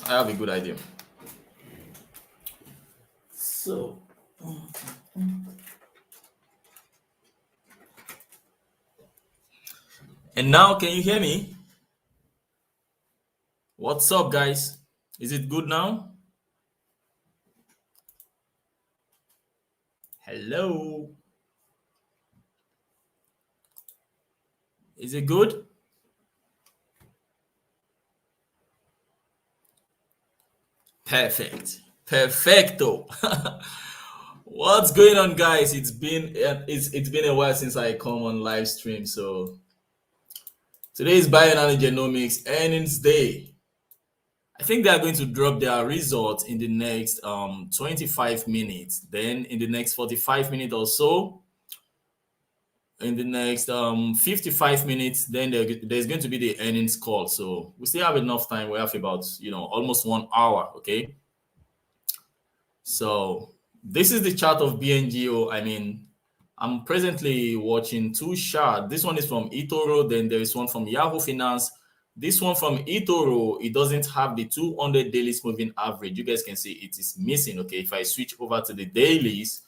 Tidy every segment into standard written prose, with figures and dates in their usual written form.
I have a good idea. So, and now can you hear me? What's up, guys? Is it good now? Hello. Is it good? Perfect. Perfecto. What's going on, guys? It's been a while since I come on live stream. So today is Bionano Genomics earnings day. I think they are going to drop their results in the next 25 minutes. Then in the next 45 minutes or so, in the next 55 minutes, then there's going to be the earnings call. So we still have enough time. We have about almost 1 hour. Okay. So this is the chart of Bngo. I mean, I'm presently watching two charts. This one is from eToro, then there is one from Yahoo Finance. This one from eToro, it doesn't have the 200 daily moving average. You guys can see it is missing. Okay, if I switch over to the dailies,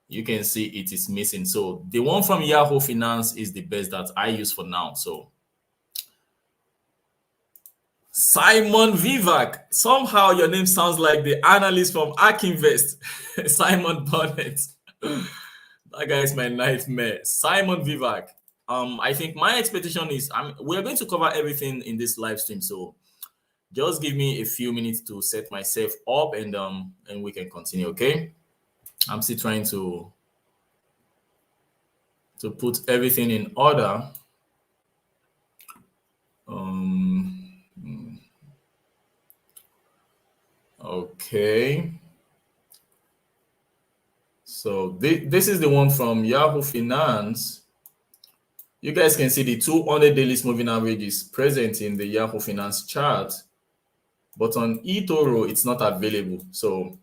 you can see it is missing. So the one from Yahoo Finance is the best that I use for now. So Simon Vivak. Somehow your name sounds like the analyst from ARK Invest, Simon Bonnet. That guy is my nightmare. Simon Vivak. I think my expectation is we're going to cover everything in this live stream. So just give me a few minutes to set myself up and we can continue. Okay. I'm still trying to put everything in order. Okay. So this is the one from Yahoo Finance. You guys can see the 200 daily moving average is present in the Yahoo Finance chart, but on eToro it's not available. So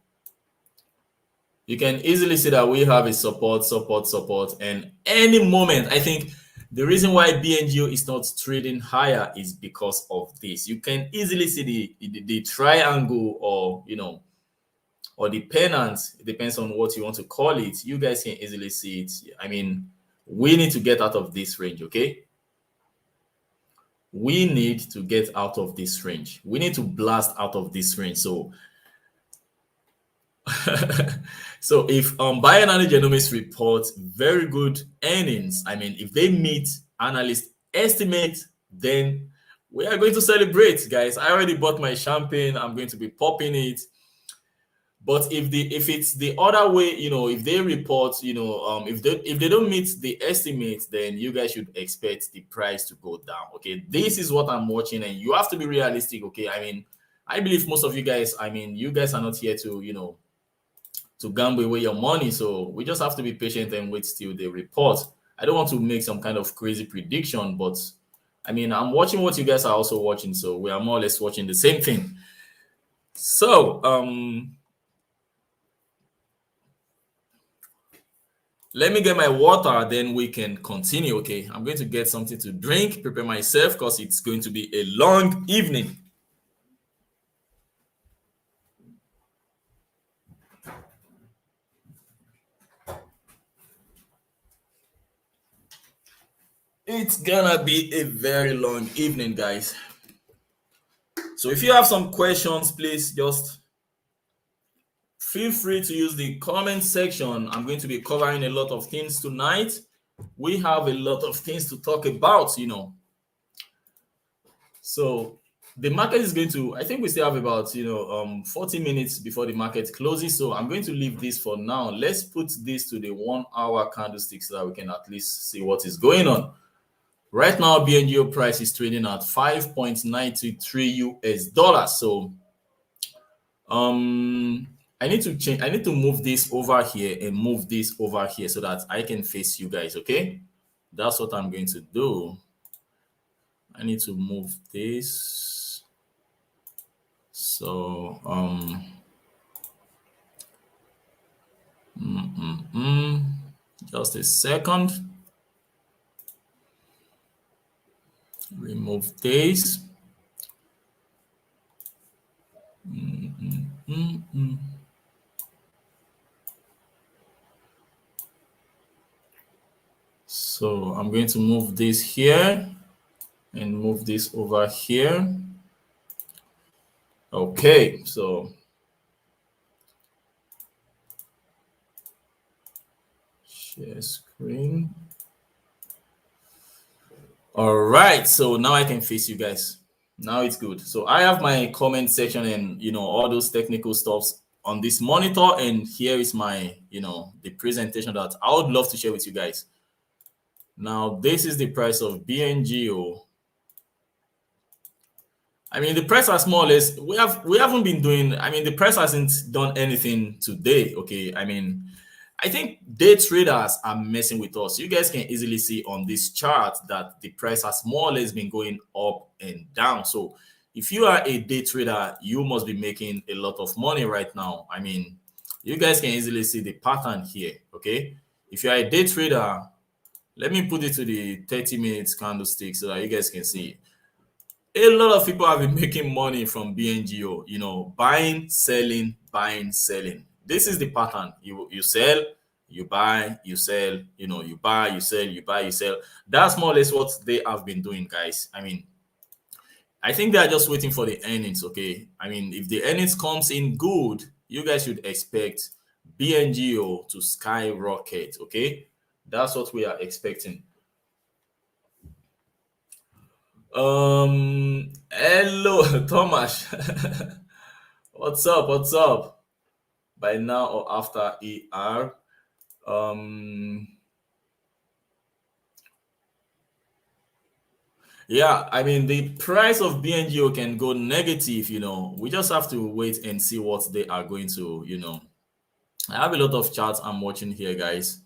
you can easily see that we have a support, and any moment. I think the reason why Bngo is not trading higher is because of this. You can easily see the triangle, or or the pennant. It depends on what you want to call it. You guys can easily see it. I mean, we need to get out of this range, okay? We need to get out of this range. We need to blast out of this range. So so if Bionano Genomics reports very good earnings, I mean, if they meet analyst estimates, then we are going to celebrate, guys. I already bought my champagne. I'm going to be popping it. But if it's the other way, if they report, if they don't meet the estimates, then you guys should expect the price to go down. Okay, this is what I'm watching, and you have to be realistic. Okay, I mean, I believe most of you guys, I mean, you guys are not here to to gamble away your money. So we just have to be patient and wait till they report. I don't want to make some kind of crazy prediction, but I mean, I'm watching what you guys are also watching, so we are more or less watching the same thing. So let me get my water, then we can continue. Okay, I'm going to get something to drink, prepare myself, because it's going to be a long evening. It's gonna be a very long evening, guys. So if you have some questions, please just feel free to use the comment section. I'm going to be covering a lot of things tonight. We have a lot of things to talk about. So the market is going to, I think we still have about 40 minutes before the market closes. So I'm going to leave this for now. Let's put this to the 1 hour candlestick so that we can at least see what is going on. Right now, Bngo price is trading at 5.93 US dollars. So I need to change. I need to move this over here and move this over here so that I can face you guys. Okay, that's what I'm going to do. I need to move this. So just a second. Remove this. So I'm going to move this here and move this over here. Okay, so share screen. All right, so now I can face you guys. Now it's good. So I have my comment section and all those technical stuffs on this monitor, and here is my the presentation that I would love to share with you guys. Now this is the price of Bngo. I mean, the price has more or less we haven't been doing. I mean, the price hasn't done anything today. Okay, I mean, I think day traders are messing with us. You guys can easily see on this chart that the price has more or less been going up and down. So if you are a day trader, you must be making a lot of money right now. I mean, you guys can easily see the pattern here. Okay, if you are a day trader, let me put it to the 30 minutes candlestick so that you guys can see. A lot of people have been making money from Bngo, buying, selling, buying, selling. This is the pattern. You sell, you buy, you sell, you buy, you sell, you buy, you sell. That's more or less what they have been doing, guys. I mean, I think they are just waiting for the earnings, okay? I mean, if the earnings comes in good, you guys should expect Bngo to skyrocket, okay? That's what we are expecting. Hello, Thomas. What's up? What's up? By now or after ER? Yeah, I mean the price of Bngo can go negative, We just have to wait and see what they are going to. I have a lot of charts I'm watching here, guys.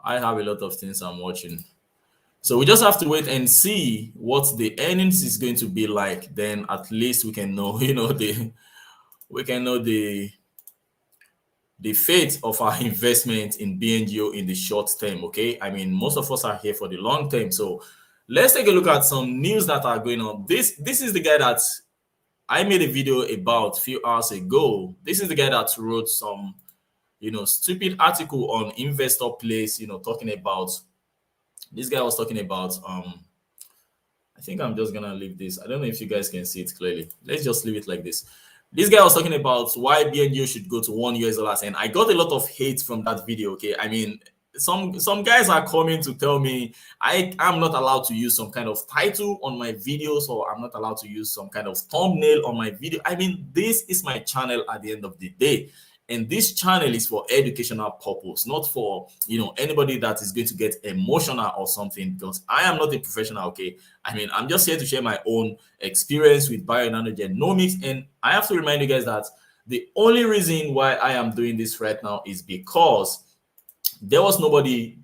I have a lot of things I'm watching. So we just have to wait and see what the earnings is going to be like. Then at least we can know, the fate of our investment in Bngo in the short term. Okay, I mean most of us are here for the long term. So let's take a look at some news that are going on. This is the guy that I made a video about a few hours ago. This is the guy that wrote some stupid article on Investor Place, talking about this guy was talking about I think I'm just gonna leave this. I don't know if you guys can see it clearly. Let's just leave it like this. This guy was talking about why Bngo should go to $1, and I got a lot of hate from that video. Okay, I mean, some guys are coming to tell me I'm not allowed to use some kind of title on my videos, or I'm not allowed to use some kind of thumbnail on my video. I mean, this is my channel at the end of the day. And this channel is for educational purpose, not for anybody that is going to get emotional or something, because I am not a professional. Okay, I mean, I'm just here to share my own experience with Bionano Genomics, and I have to remind you guys that the only reason why I am doing this right now is because there was nobody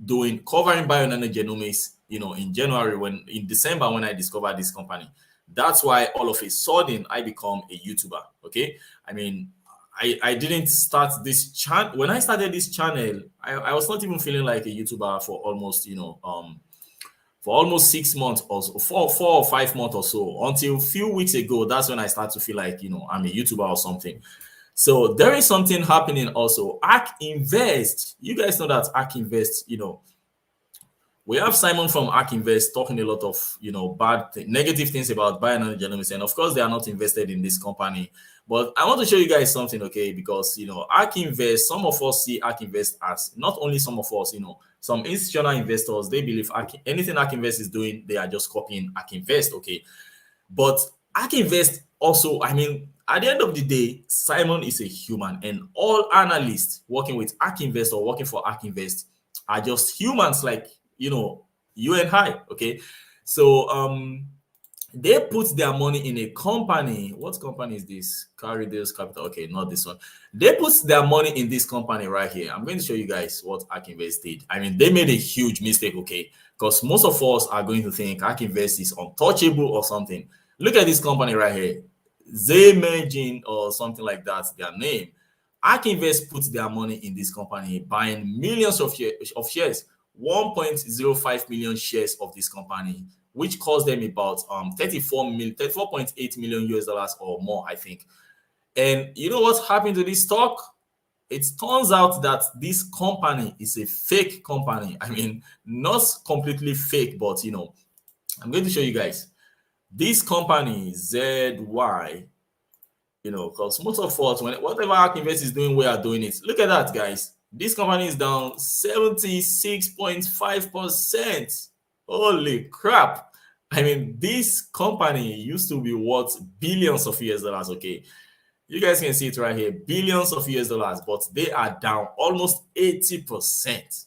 covering Bionano Genomics in December when I discovered this company. That's why all of a sudden I become a YouTuber. Okay, I mean, I didn't start this channel. When I started this channel, I was not even feeling like a YouTuber for almost for almost 6 months or so, 4 or 5 months or so, until a few weeks ago. That's when I started to feel like I'm a YouTuber or something. So there is something happening also. ARK Invest, you guys know that ARK Invest, we have Simon from ARK Invest talking a lot of negative things about Bionano Genomics, and of course they are not invested in this company. But I want to show you guys something, okay? Because ARK Invest, some of us see ARK Invest as, not only some of us, some institutional investors, they believe anything ARK Invest is doing, they are just copying ARK Invest, okay? But ARK Invest also, I mean, at the end of the day, Simon is a human, and all analysts working with ARK Invest or working for ARK Invest are just humans like you and I, okay? So they put their money in a company. What company is this? Carrideus Capital. Okay, not this one. They put their money in this company right here. I'm going to show you guys what ARK Invest did. I mean, they made a huge mistake, okay? Because most of us are going to think ARK Invest is untouchable or something. Look at this company right here. Zaymagin or something like that, their name. ARK Invest put their money in this company, buying millions of shares, 1.05 million shares of this company, which cost them about 34.8 million US dollars or more, I think. And you know what happened to this stock? it turns out that this company is a fake company. I mean, not completely fake, but I'm going to show you guys. This company, ZY, because most of us, whatever ARK Invest is doing, we are doing it. Look at that, guys. This company is down 76.5%. Holy crap. I mean, this company used to be worth billions of US dollars, okay? You guys can see it right here, billions of US dollars, but they are down almost 80%.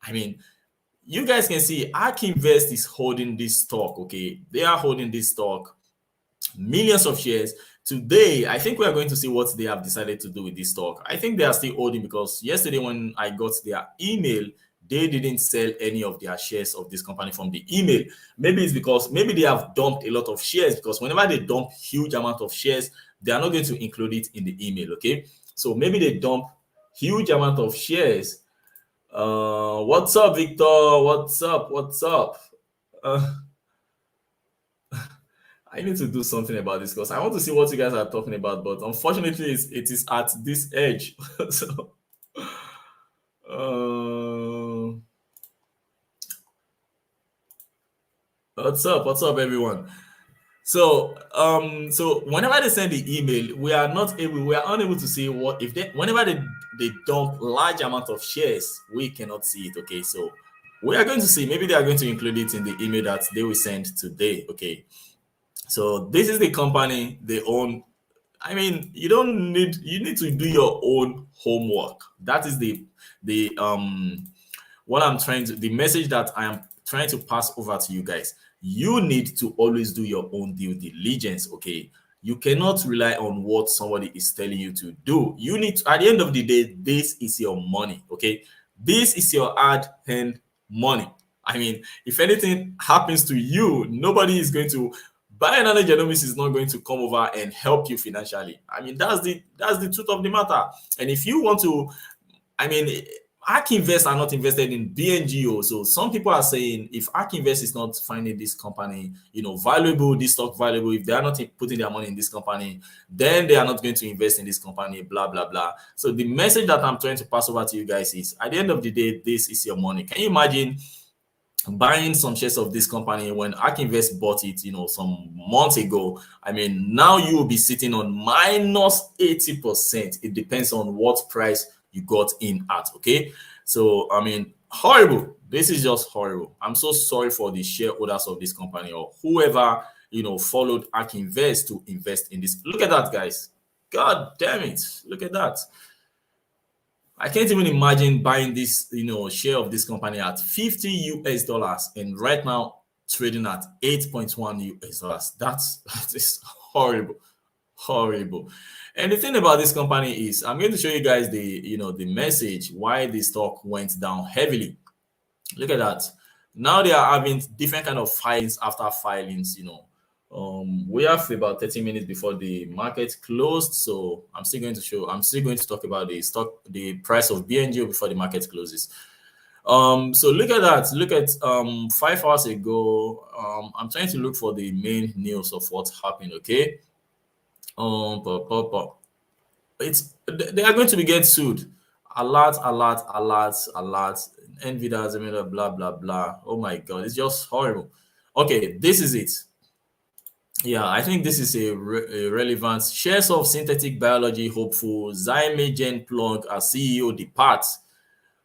I mean, you guys can see ARK Invest is holding this stock, okay? They are holding this stock, millions of shares. Today, I think we are going to see what they have decided to do with this stock. I think they are still holding because yesterday when I got their email, they didn't sell any of their shares of this company from the email. Maybe it's because maybe they have dumped a lot of shares, because whenever they dump huge amount of shares, they are not going to include it in the email, okay? So maybe they dump huge amount of shares. What's up, Victor? What's up? I need to do something about this because I want to see what you guys are talking about, but unfortunately, it is at this edge. So, what's up? What's up, everyone? So, so whenever they send the email, we are unable to see whenever they dump large amount of shares, we cannot see it. Okay, so we are going to see. Maybe they are going to include it in the email that they will send today. Okay. So this is the company they own. I mean, you need to do your own homework. That is the message that I am trying to pass over to you guys. You need to always do your own due diligence, okay? You cannot rely on what somebody is telling you to do. You need to, at the end of the day, this is your money, okay? This is your hard-earned money. I mean, if anything happens to you, nobody is going to Bionano Genomics is not going to come over and help you financially. I mean, that's the truth of the matter. And if you want to, I mean, ARK Invest are not invested in Bngo. So some people are saying if ARK Invest is not finding this company, valuable, this stock valuable, if they are not putting their money in this company, then they are not going to invest in this company, blah, blah, blah. So the message that I'm trying to pass over to you guys is, at the end of the day, this is your money. Can you imagine buying some shares of this company when ARK Invest bought it, some months ago? I mean, now you will be sitting on minus 80%. It depends on what price you got in at, okay? So, I mean, horrible. This is just horrible. I'm so sorry for the shareholders of this company or whoever, followed ARK Invest to invest in this. Look at that, guys. God damn it. Look at that. I can't even imagine buying this, share of this company at 50 US dollars and right now trading at 8.1 US dollars. That is horrible, horrible. And the thing about this company is, I'm going to show you guys the message why the stock went down heavily. Look at that. Now they are having different kind of filings after filings, we have about 30 minutes before the market closed, so I'm still going to talk about the price of Bngo before the market closes. So look at that. Look at 5 hours ago. I'm trying to look for the main news of what happened. Okay. They are going to be get sued. Alert. NVIDIA, blah blah blah. Oh my god, it's just horrible. Okay, this is it. Yeah, I think this is a relevant. Shares of synthetic biology hopeful Zymegen plug as CEO departs.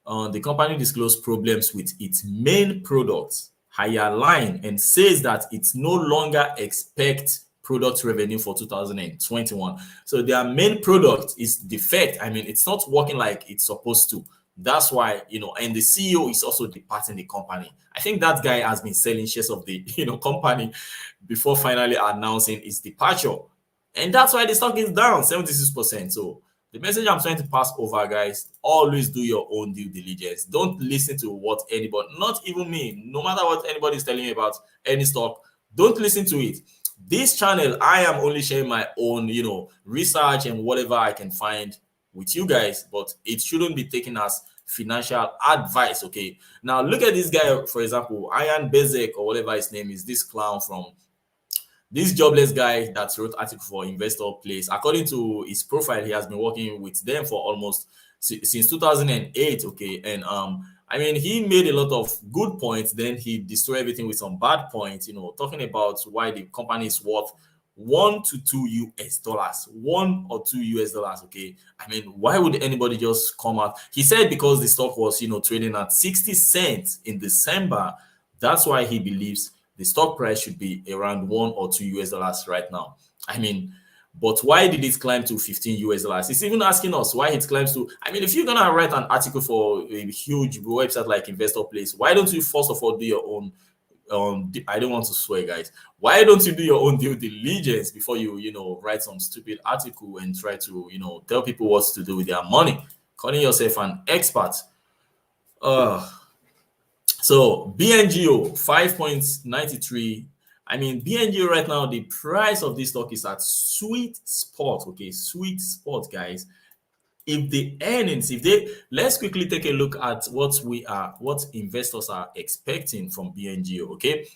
The company disclosed problems with its main product, higher line, and says that it no longer expects product revenue for 2021. So their main product is defect. I mean, it's not working like it's supposed to. That's why, and the CEO is also departing the company. I think that guy has been selling shares of the, company before finally announcing his departure. And that's why the stock is down 76%. So the message I'm trying to pass over, guys, always do your own due diligence. Don't listen to what anybody, not even me, no matter what anybody is telling you about any stock, don't listen to it. This channel, I am only sharing my own, research and whatever I can find with you guys, but it shouldn't be taken as financial advice. Okay, now look at this guy, for example, Ian Bezek or whatever his name is, this clown from this jobless guy that wrote article for Investor Place. According to his profile, he has been working with them for almost since 2008. Okay, and I mean, he made a lot of good points. Then he destroyed everything with some bad points. Talking about why the company is worth $1 to $2, $1 or $2. Okay, I mean, why would anybody just come out? He said because the stock was trading at 60 cents in December. That's why he believes the stock price should be around $1 or $2 right now. I mean, but why did it climb to $15? It's even asking us why it climbs to. I mean, if you're gonna write an article for a huge website like Investor Place, why don't you first of all do your own? I don't want to swear, guys. Why don't you do your own due diligence before you write some stupid article and try to tell people what to do with their money, calling yourself an expert? So Bngo 5.93. I mean, Bngo right now, the price of this stock is at sweet spot. Okay, sweet spot, guys. If the earnings, let's quickly take a look at what investors are expecting from Bngo. Okay,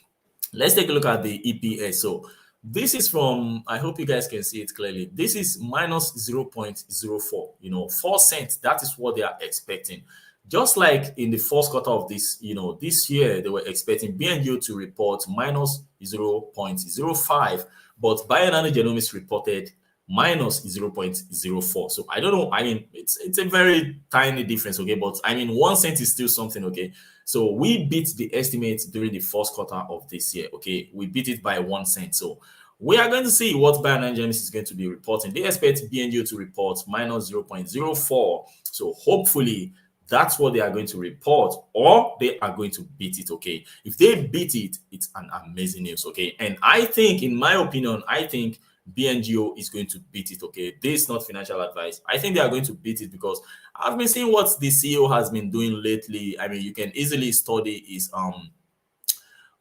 let's take a look at the EPS. So this is from, I hope you guys can see it clearly. This is minus 0.04, 4 cents. That is what they are expecting. Just like in the first quarter of this year, they were expecting Bngo to report minus 0.05, but Bionano Genomics reported minus 0.04. So I don't know. I mean, it's a very tiny difference, okay? But I mean, 1 cent is still something, okay? So we beat the estimate during the first quarter of this year, okay? We beat it by 1 cent. So we are going to see what Bionano Genomics is going to be reporting. They expect Bngo to report minus 0.04. So hopefully that's what they are going to report, or they are going to beat it, okay? If they beat it, it's an amazing news, okay? And I think, in my opinion, I think Bngo is going to beat it, okay? This is not financial advice. I think they are going to beat it because I've been seeing what the CEO has been doing lately. I mean, you can easily study his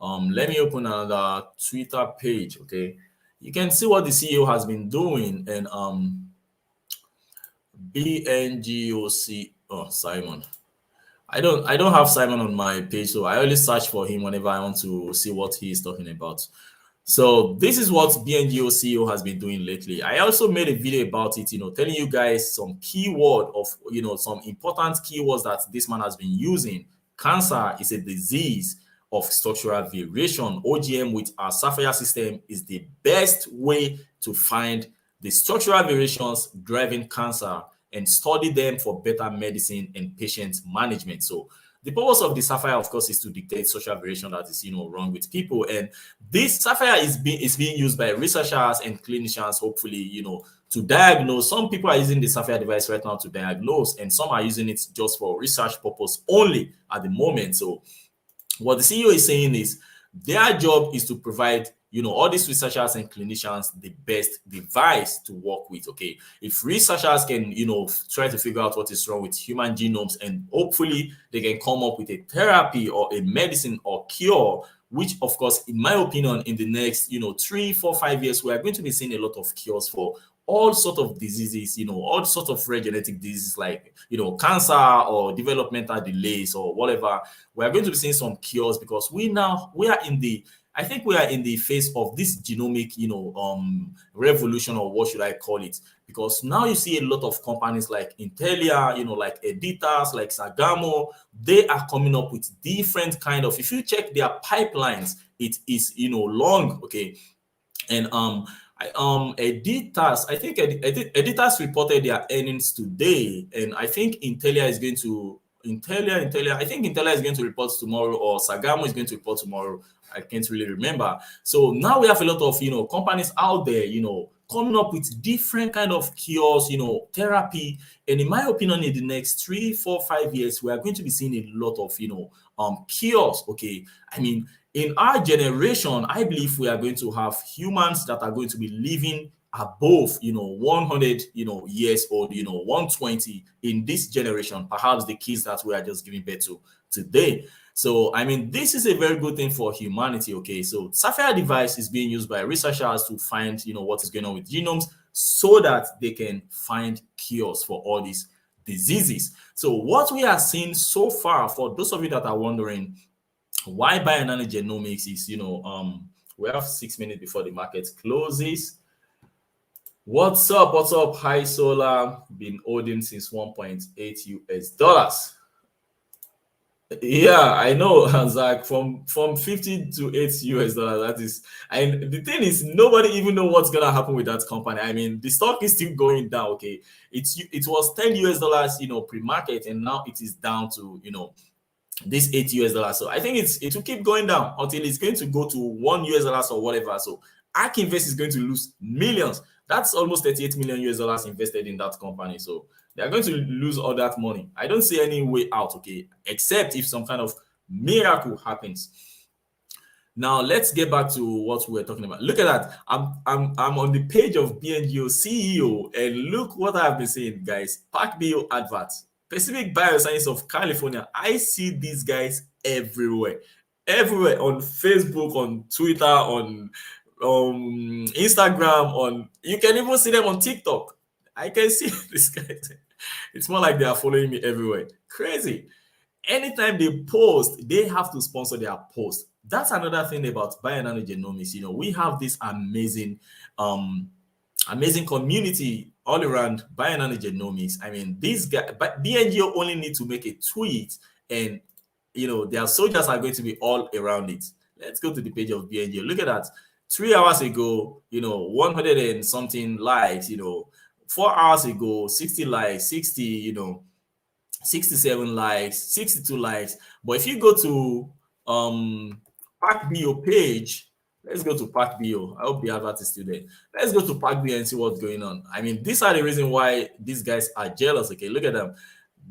let me open another Twitter page, okay? You can see what the CEO has been doing, and BNGOC. Oh, Simon. I don't have Simon on my page, so I always search for him whenever I want to see what he is talking about. So this is what Bngo CEO has been doing lately. I also made a video about it, telling you guys some keyword of, some important keywords that this man has been using. Cancer is a disease of structural variation. OGM with our Sapphire system is the best way to find the structural variations driving cancer and study them for better medicine and patient management. So the purpose of the Sapphire, of course, is to dictate social variation that is, wrong with people. And this Sapphire is being used by researchers and clinicians, hopefully, to diagnose. Some people are using the Sapphire device right now to diagnose, and some are using it just for research purpose only at the moment. So what the CEO is saying is their job is to provide all these researchers and clinicians the best device to work with, okay? If researchers can try to figure out what is wrong with human genomes, and hopefully they can come up with a therapy or a medicine or cure, which of course, in my opinion, in the next 3, 4, 5 years, we are going to be seeing a lot of cures for all sorts of diseases, all sorts of rare genetic diseases like cancer or developmental delays or whatever. We are going to be seeing some cures because we are in the face of this genomic, revolution, or what should I call it? Because now you see a lot of companies like Intelia, like Editas, like Sagamo, they are coming up with different kind of. If you check their pipelines, it is long, okay, and Editas, I think Editas reported their earnings today, and I think Intelia is going to. I think Intelia is going to report tomorrow, or Sagamo is going to report tomorrow. I can't really remember. So now we have a lot of companies out there, coming up with different kind of cures, therapy. And in my opinion, in the next 3, 4, 5 years, we are going to be seeing a lot of cures. Okay, I mean, in our generation, I believe we are going to have humans that are going to be living above 100 years old, 120 in this generation, perhaps the kids that we are just giving birth to today. So I mean, this is a very good thing for humanity, okay? So Sapphire device is being used by researchers to find what is going on with genomes, so that they can find cures for all these diseases. So what we are seeing so far, for those of you that are wondering why Bionano Genomics is, we have 6 minutes before the market closes. What's up? What's up? High Solar been holding since 1.8 US dollars. Yeah, I know, Zach. From 50 to 8 US dollars. That is, and the thing is, nobody even know what's gonna happen with that company. I mean, the stock is still going down. Okay, it was 10 US dollars, pre-market, and now it is down to this 8 US dollars. So I think it will keep going down until it's going to go to 1 US dollars or whatever. So ARK Invest is going to lose millions. That's almost 38 million US dollars invested in that company. So they are going to lose all that money. I don't see any way out, okay, except if some kind of miracle happens. Now let's get back to what we were talking about. Look at that. I'm on the page of Bngo CEO, and look what I've been saying, guys. PacBio adverts. Pacific Bioscience of California. I see these guys everywhere. Everywhere on Facebook, on Twitter, on Instagram, on you can even see them on TikTok. I can see these guys. It's more like they are following me everywhere. Crazy. Anytime they post, they have to sponsor their post. That's another thing about Bionano Genomics. We have this amazing community all around Bionano Genomics. I mean, these guys, but BNGO only need to make a tweet, and their soldiers are going to be all around it. Let's go to the page of BNGO. Look at that. 3 hours ago, 100 and something likes. 4 hours ago, 60 likes, 60, 67 likes, 62 likes. But if you go to PacBio page, let's go to PacBio. I hope the advert is still there. Let's go to PacBio and see what's going on. I mean, these are the reason why these guys are jealous. Okay, look at them.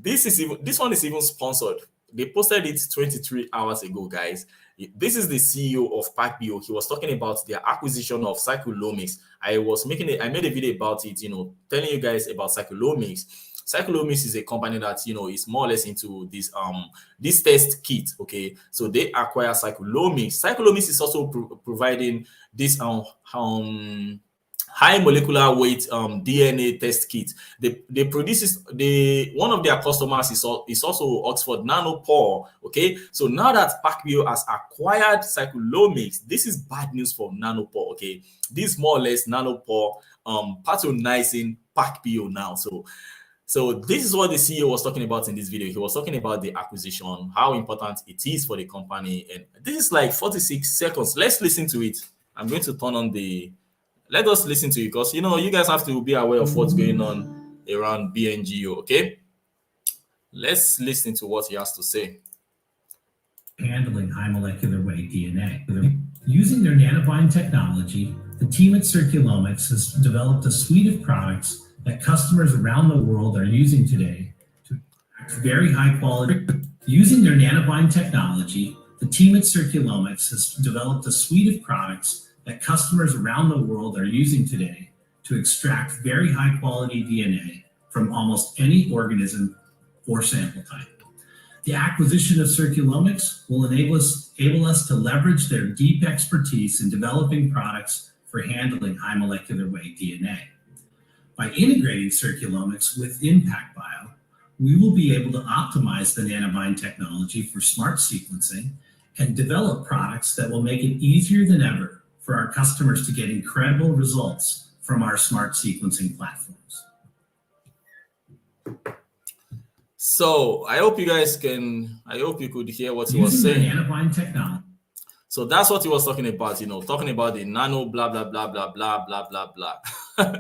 This one is even sponsored. They posted it 23 hours ago, guys. This is the CEO of PacBio. He was talking about their acquisition of Cyclomics. I made a video about it, telling you guys about Cyclomics. Cyclomics is a company that is more or less into this test kit. Okay, so they acquire Cyclomics. Cyclomics is also providing this high molecular weight DNA test kit. They produces one of their customers is also Oxford Nanopore. Okay, so now that PacBio has acquired Cyclomics, this is bad news for Nanopore. Okay, this more or less Nanopore patronizing PacBio now. So this is what the CEO was talking about in this video. He was talking about the acquisition, how important it is for the company, and this is like 46 seconds. Let's listen to it. I'm going to turn on let us listen to it, because you guys have to be aware of what's going on around BNGO. Okay, let's listen to what he has to say. Handling high molecular weight DNA. Using their nanobind technology, the team at Circulomics has developed a suite of products that customers around the world are using today to extract very high quality. Using their nanobind technology, the team at Circulomics has developed a suite of products that customers around the world are using today to extract very high quality DNA from almost any organism or sample type. The acquisition of Circulomics will enable us to leverage their deep expertise in developing products for handling high molecular weight DNA. By integrating Circulomics with Impact Bio, we will be able to optimize the nanobind technology for smart sequencing and develop products that will make it easier than ever for our customers to get incredible results from our smart sequencing platforms. So I hope you could hear what he was saying. Nanobind technology. So that's what he was talking about, talking about the nano blah, blah, blah, blah, blah, blah, blah, blah.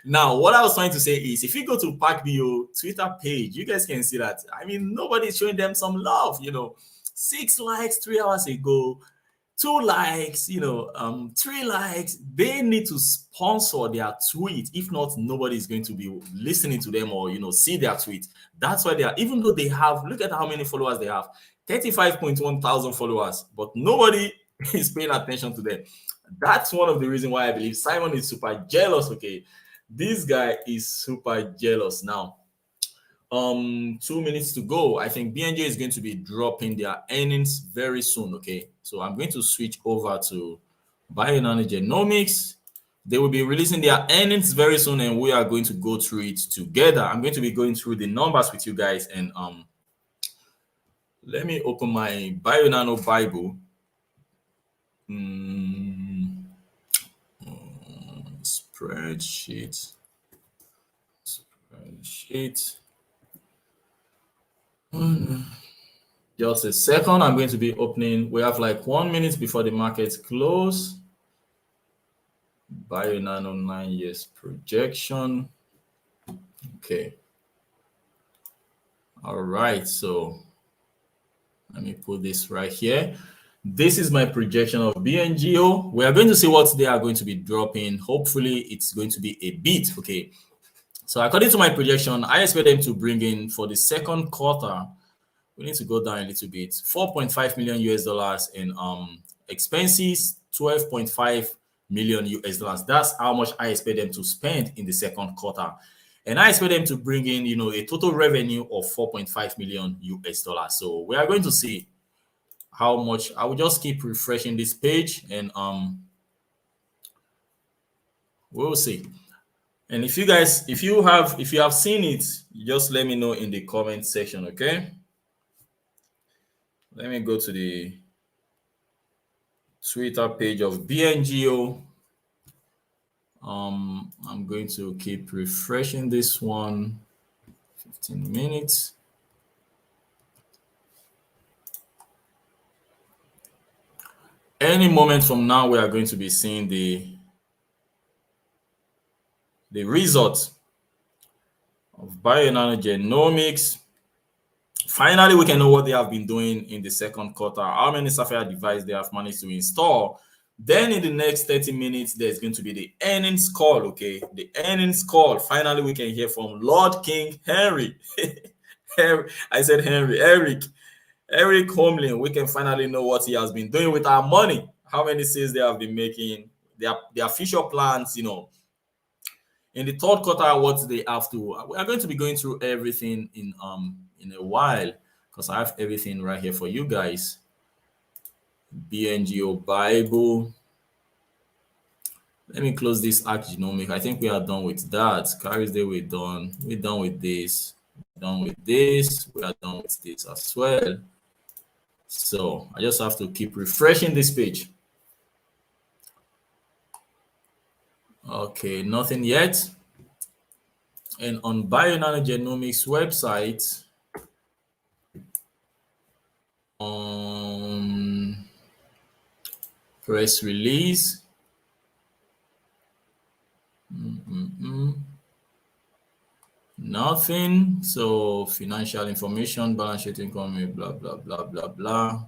Now, what I was trying to say is, if you go to PacBio Twitter page, you guys can see that, I mean, nobody's showing them some love, 6 likes 3 hours ago, 2 likes, 3 likes. They need to sponsor their tweet. If not, nobody is going to be listening to them or, see their tweet. That's why they are, even though they have, look at how many followers they have, 35.1 thousand followers, but nobody is paying attention to them. That's one of the reasons why I believe Simon is super jealous. Okay, this guy is super jealous. Now 2 minutes to go. I think BNG is going to be dropping their earnings very soon. Okay, so I'm going to switch over to Bionano Genomics. They will be releasing their earnings very soon, and we are going to go through it together. I'm going to be going through the numbers with you guys, and let me open my Bionano Bible. Spreadsheet. Just a second. I'm going to be opening. We have like 1 minute before the market close. Bionano 9 years projection. Okay. All right. So let me put this right here. This is my projection of Bngo. We are going to see what they are going to be dropping. Hopefully, it's going to be a beat. Okay. So according to my projection, I expect them to bring in for the second quarter. We need to go down a little bit. 4.5 million US dollars in expenses, 12.5 million US dollars. That's how much I expect them to spend in the second quarter. And I expect them to bring in, a total revenue of 4.5 million US dollars. So we are going to see how much. I will just keep refreshing this page and we'll see. And if you have seen it, just let me know in the comment section, okay? Let me go to the Twitter page of Bngo. I'm going to keep refreshing this one. 15 minutes. Any moment from now, we are going to be seeing the result of Bionano Genomics. Finally, we can know what they have been doing in the second quarter, how many Sapphire devices they have managed to install. Then in the next 30 minutes, there's going to be the earnings call, okay? The earnings call. Finally, we can hear from Lord King Henry. I said Henry. Eric Holmlin. We can finally know what he has been doing with our money, how many sales they have been making, their future plans, in the third quarter, what they have to. We are going to be going through everything in a while because I have everything right here for you guys. Bngo Bible. Let me close this Arc Genomic. I think we are done with that. Carries Day, we're done. We're done with this. We're done with this. We are done with this as well. So I just have to keep refreshing this page. Okay, nothing yet. And on Bionano Genomics website, press release. Nothing. So financial information, balance sheet, income, blah blah blah blah blah.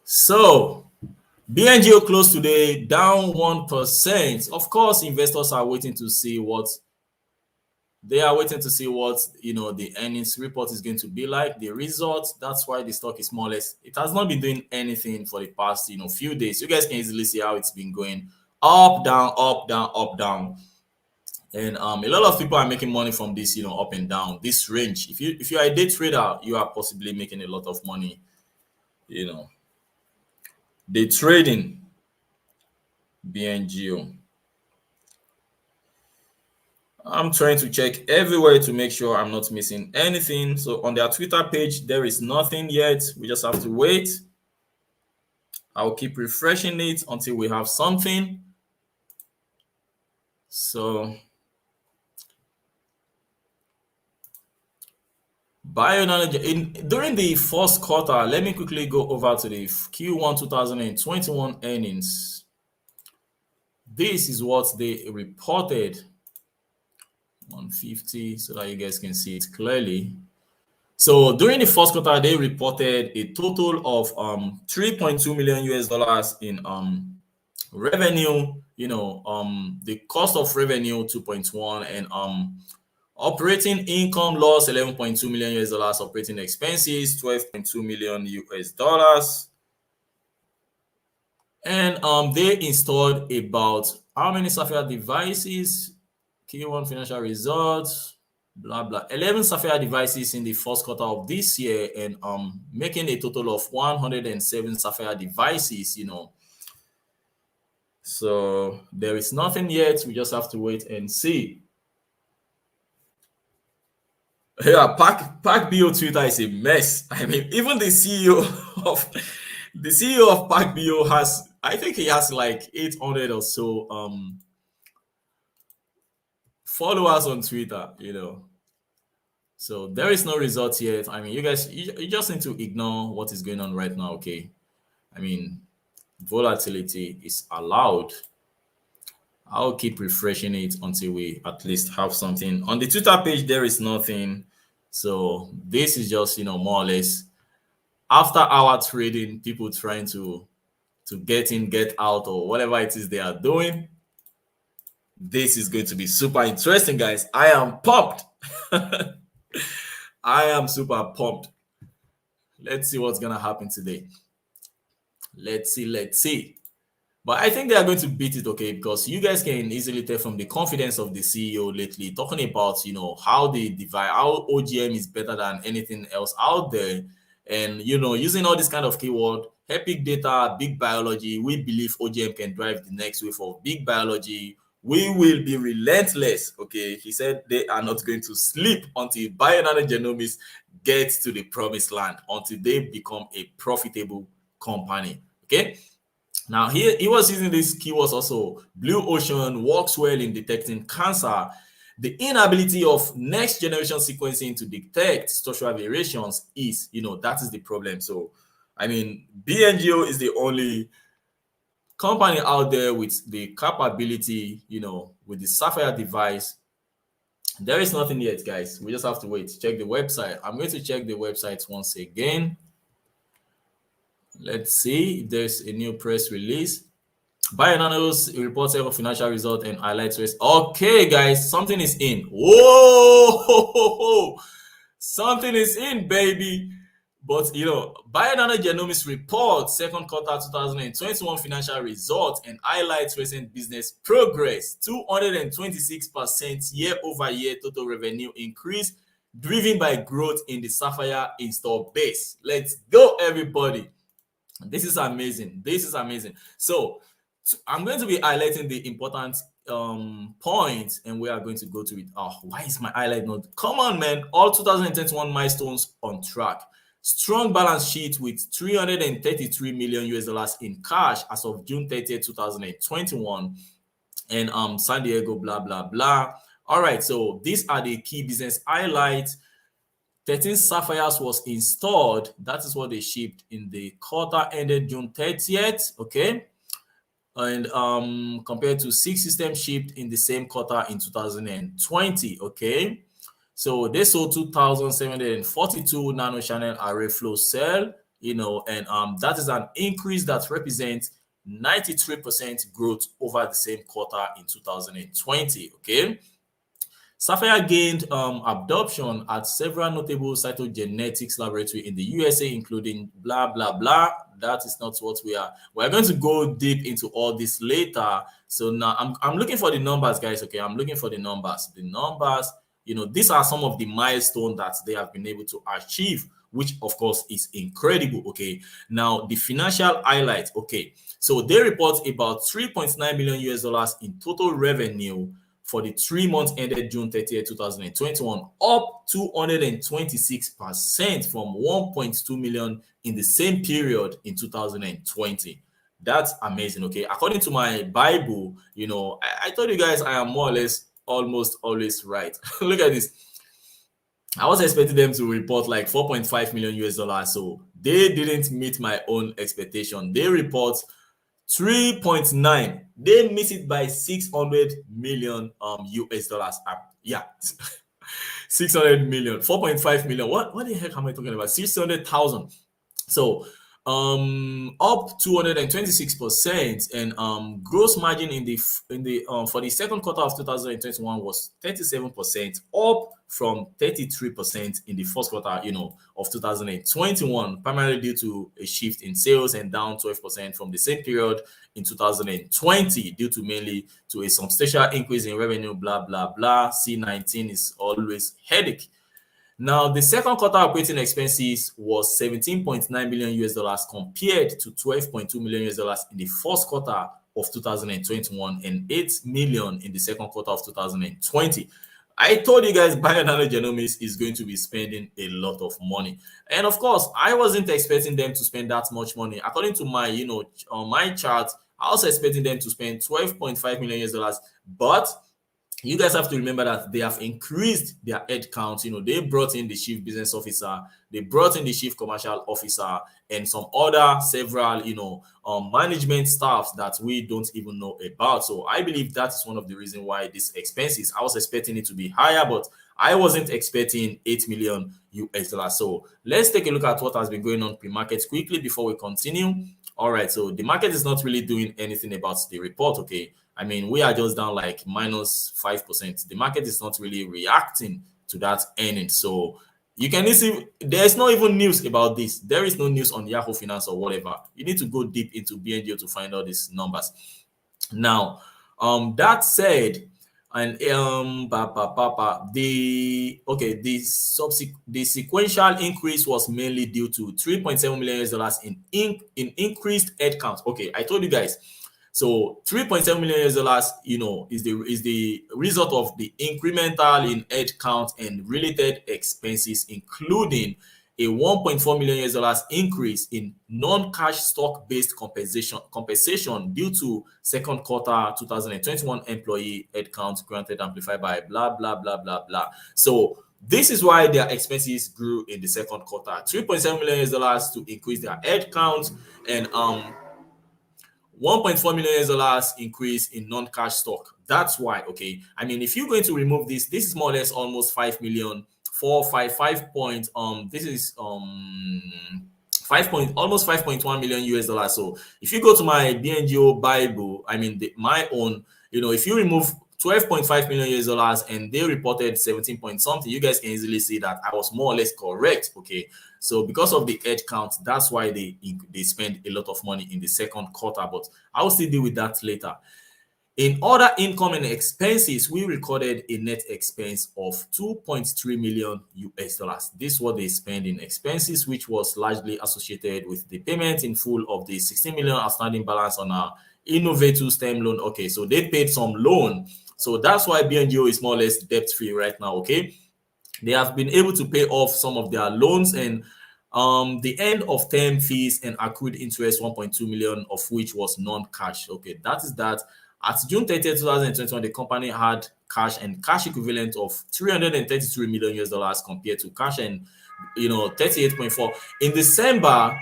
So Bngo closed today down 1%. Of course, investors are waiting to see what the earnings report is going to be like, the results. That's why the stock is more or less, it has not been doing anything for the past few days. You guys can easily see how it's been going up, down, up, down, up, down. And a lot of people are making money from this, up and down, this range. If you are a day trader, you are possibly making a lot of money, day trading Bngo. I'm trying to check everywhere to make sure I'm not missing anything. So on their Twitter page, there is nothing yet. We just have to wait. I'll keep refreshing it until we have something. So during the first quarter, let me quickly go over to the Q1 2021 earnings. This is what they reported. 150, so that you guys can see it clearly. So during the first quarter, they reported a total of 3.2 million US dollars in revenue. The cost of revenue 2.1, and operating income loss 11.2 million US dollars, operating expenses 12.2 million US dollars. And they installed about how many Sapphire devices? Q1 financial results, blah blah. 11 Sapphire devices in the first quarter of this year, and making a total of 107 Sapphire devices. So there is nothing yet. We just have to wait and see. Yeah, Park Bio Twitter is a mess. I mean, even of the CEO of Park Bio has, I think he has like 800 or so followers on Twitter, you know. So there is no result yet. I mean, you guys, you just need to ignore what is going on right now, okay? I mean, volatility is allowed. I'll keep refreshing it until we at least have something. On the Twitter page, there is nothing. So this is just, more or less after hour trading, people trying to get in, get out, or whatever it is they are doing. This is going to be super interesting, guys. I am pumped. I am super pumped. Let's see what's gonna happen today. Let's see. But I think they are going to beat it, okay? Because you guys can easily tell from the confidence of the CEO lately, talking about how they divide, how OGM is better than anything else out there, and using all this kind of keyword, epic data, big biology. We believe OGM can drive the next wave of big biology. We will be relentless, okay? He said they are not going to sleep until Bionano Genomics gets to the promised land, until they become a profitable company, okay? Now, here he was using these keywords also. Blue ocean works well in detecting cancer. The inability of next generation sequencing to detect structural variations is, that is the problem. So, I mean, Bngo is the only company out there with the capability, with the Sapphire device. There is nothing yet, guys. We just have to wait. Check the website. I'm going to check the website once again. Let's see if there's a new press release. Bionano's reports several financial results and highlights race. Okay, guys, something is in. Whoa, something is in, baby. But Bionano Genomics reports second quarter 2021 financial results and highlights recent business progress. 226% year-over-year total revenue increase, driven by growth in the Sapphire install base. Let's go, everybody. This is amazing. So I'm going to be highlighting the important points, and we are going to go to it. Oh, why is my highlight not? Come on, man. All 2021 milestones on track. Strong balance sheet with $333 million in cash as of June 30th, 2021. And San Diego, blah, blah, blah. All right, so these are the key business highlights. 13 Sapphires was installed. That is what they shipped in the quarter ended June 30th. Okay. And compared to 6 systems shipped in the same quarter in 2020. Okay. So they sold 2,742 nanochannel array flow cell, and that is an increase that represents 93% growth over the same quarter in 2020. Okay. Sapphire gained adoption at several notable cytogenetics laboratories in the USA, including blah, blah, blah. That is not what we are. We're going to go deep into all this later. So now I'm looking for the numbers, guys. Okay, I'm looking for the numbers. The numbers, these are some of the milestones that they have been able to achieve, which of course is incredible. Okay, now the financial highlights. Okay, so they report about $3.9 million in total revenue for the 3 months ended June 30th, 2021, up 226% from 1.2 million in the same period in 2020. That's amazing. Okay, according to my Bible, I told you guys I am more or less almost always right. Look at this. I was expecting them to report like $4.5 million. So they didn't meet my own expectation. They report 3.9. They miss it by 600 million US dollars. Yeah. 600 million, 4.5 million. What the heck am I talking about? 600,000. So up 226%, and gross margin in the for the second quarter of 2021 was 37%, up from 33% in the first quarter of 2021, primarily due to a shift in sales, and down 12% from the same period in 2020 due to mainly to a substantial increase in revenue, blah blah blah. C19 is always headache. Now, the second quarter operating expenses was $17.9 million compared to $12.2 million in the first quarter of 2021 and $8 million in the second quarter of 2020. I told you guys Bionano Genomics is going to be spending a lot of money. And of course, I wasn't expecting them to spend that much money. According to my, on my chart, I was expecting them to spend 12.5 million US dollars. But you guys have to remember that they have increased their head count. They brought in the chief business officer, they brought in the chief commercial officer, and some other several, management staffs that we don't even know about. So I believe that is one of the reasons why this expenses. I was expecting it to be higher, but I wasn't expecting 8 million US dollars. So let's take a look at what has been going on pre-market quickly before we continue. All right, so the market is not really doing anything about the report, okay? I mean, we are just down like minus 5%. The market is not really reacting to that earning. So you can see there's not even news about this. There is no news on Yahoo Finance or whatever. You need to go deep into Bngo to find out these numbers. Now, that said, and the sequential increase was mainly due to 3.7 million US dollars in increased headcount. Okay, I told you guys. So 3.7 million US dollars, is the result of the incremental in headcount and related expenses, including a 1.4 million US dollars increase in non-cash stock-based compensation due to second quarter 2021 employee headcount granted amplified by blah blah blah blah blah. So this is why their expenses grew in the second quarter. 3.7 million US dollars to increase their headcount, and 1.4 million US dollars increase in non-cash stock. That's why, okay. I mean, if you're going to remove this is more or less almost 5 million, 5 point, this is almost 5.1 million US dollars. So if you go to my Bngo Bible, I mean my own, if you remove 12.5 million US dollars and they reported 17 point something, you guys can easily see that I was more or less correct, okay. So because of the head count, that's why they spend a lot of money in the second quarter, but I will still deal with that later. In other income and expenses, we recorded a net expense of 2.3 million US dollars. This is what they spend in expenses, which was largely associated with the payment in full of the 16 million outstanding balance on our Innovative STEM loan. Okay, so they paid some loan. So that's why Bngo is more or less debt-free right now, okay? They have been able to pay off some of their loans, and the end of term fees and accrued interest 1.2 million of which was non-cash. Okay, that is that. At June 30th, 2021, the company had cash and cash equivalent of 333 million US dollars compared to cash and 38.4 in December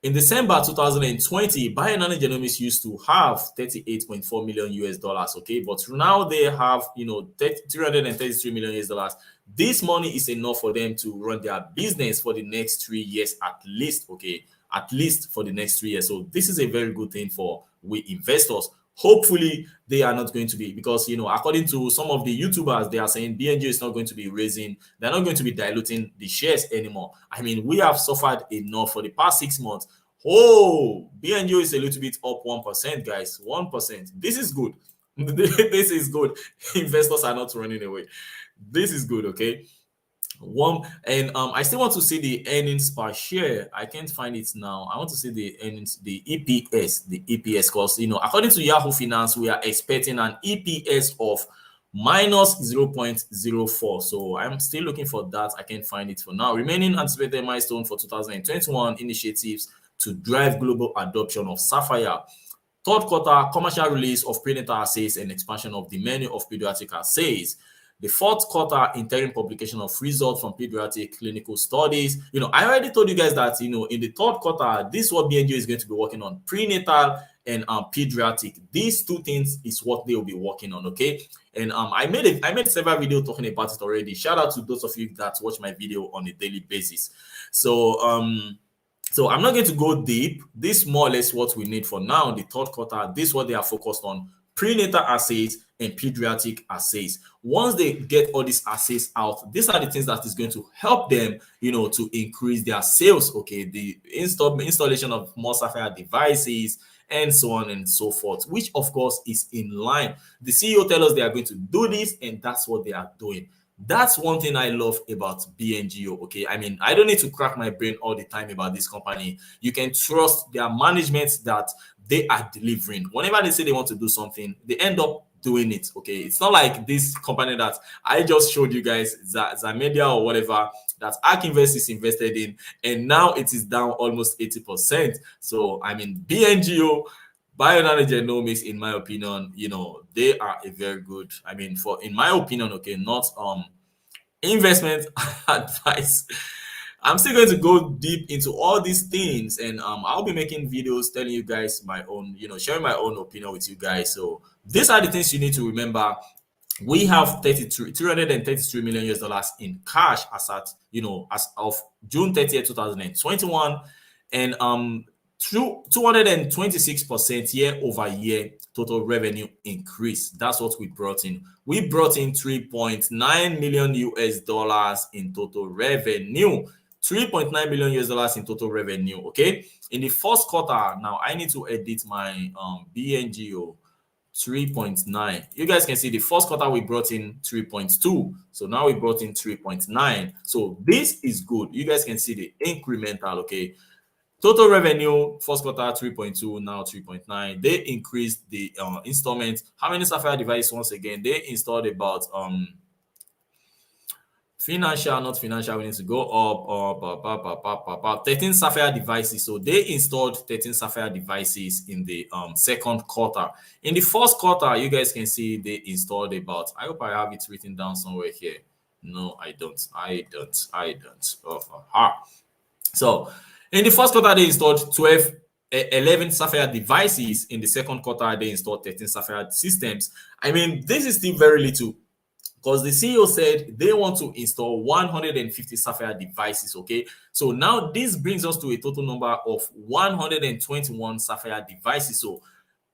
2020. Bionano Genomics used to have 38.4 million US dollars, okay, but now they have 333 million US dollars. This money is enough for them to run their business for the next 3 years at least, okay, at least for the next 3 years. So this is a very good thing for we investors. Hopefully they are not going to be, because according to some of the YouTubers, they are saying Bngo is not going to be they're not going to be diluting the shares anymore. I mean, we have suffered enough for the past 6 months. Oh, Bngo is a little bit up 1%, guys. 1%. This is good. This is good. Investors are not running away. This is good, okay. I still want to see the earnings per share. I can't find it now. I want to see the earnings, the EPS, because according to Yahoo Finance, we are expecting an EPS of minus 0.04. So I'm still looking for that. I can't find it for now. Remaining anticipated milestone for 2021 initiatives to drive global adoption of Sapphire. Third quarter commercial release of prenatal assays and expansion of the menu of pediatric assays. The fourth quarter interim publication of results from pediatric clinical studies. I already told you guys that, in the third quarter, this is what Bngo is going to be working on, prenatal and pediatric. These two things is what they will be working on, okay? And I made several videos talking about it already. Shout out to those of you that watch my video on a daily basis. So I'm not going to go deep. This is more or less what we need for now. The third quarter, this is what they are focused on: prenatal assays and pediatric assays. Once they get all these assays out, these are the things that is going to help them, to increase their sales, okay? The installation of more Sapphire devices and so on and so forth, which of course is in line. The CEO tell us they are going to do this, and that's what they are doing. That's one thing I love about Bngo, okay? I mean, I don't need to crack my brain all the time about this company. You can trust their management that they are delivering. Whenever they say they want to do something, they end up doing it. Okay, it's not like this company that I just showed you guys, Zamedia or whatever, that ARK Invest is invested in, and now it is down almost 80%. So I mean, Bngo, Bionano Genomics, in my opinion, they are a very good, I mean, in my opinion, okay, not investment advice. I'm still going to go deep into all these things, and I'll be making videos telling you guys my own, sharing my own opinion with you guys. So these are the things you need to remember. We have 333 million US dollars in cash as at, as of June 30th, 2021, and 226% year over year total revenue increase. That's what we brought in. We brought in 3.9 million US dollars in total revenue. 3.9 million US dollars in total revenue. Okay, in the first quarter, now I need to edit my Bngo. 3.9. You guys can see the first quarter we brought in 3.2. So now we brought in 3.9. So this is good. You guys can see the incremental. Okay, total revenue first quarter 3.2, now 3.9. They increased the installment. How many Sapphire devices? Once again, they installed about financial, not financial, we need to go up. 13 Sapphire devices. So they installed 13 Sapphire devices in the second quarter. In the first quarter, you guys can see they installed about, I hope I have it written down somewhere here. No, I don't. So in the first quarter, they installed 11 Sapphire devices. In the second quarter, they installed 13 Sapphire systems. I mean, this is still very little, because the CEO said they want to install 150 Sapphire devices. Okay, so now this brings us to a total number of 121 Sapphire devices. So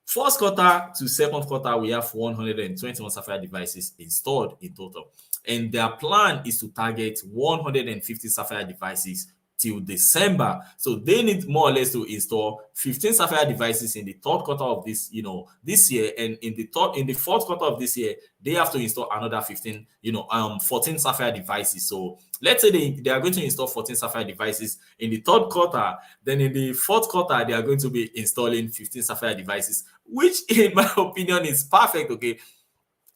first quarter to second quarter, we have 121 Sapphire devices installed in total, and their plan is to target 150 Sapphire devices till December. So they need more or less to install 15 Sapphire devices in the third quarter of this, this year, and in the fourth quarter of this year, they have to install another 15, 14 Sapphire devices. So let's say they are going to install 14 Sapphire devices in the third quarter. Then in the fourth quarter, they are going to be installing 15 Sapphire devices, which in my opinion is perfect. Okay,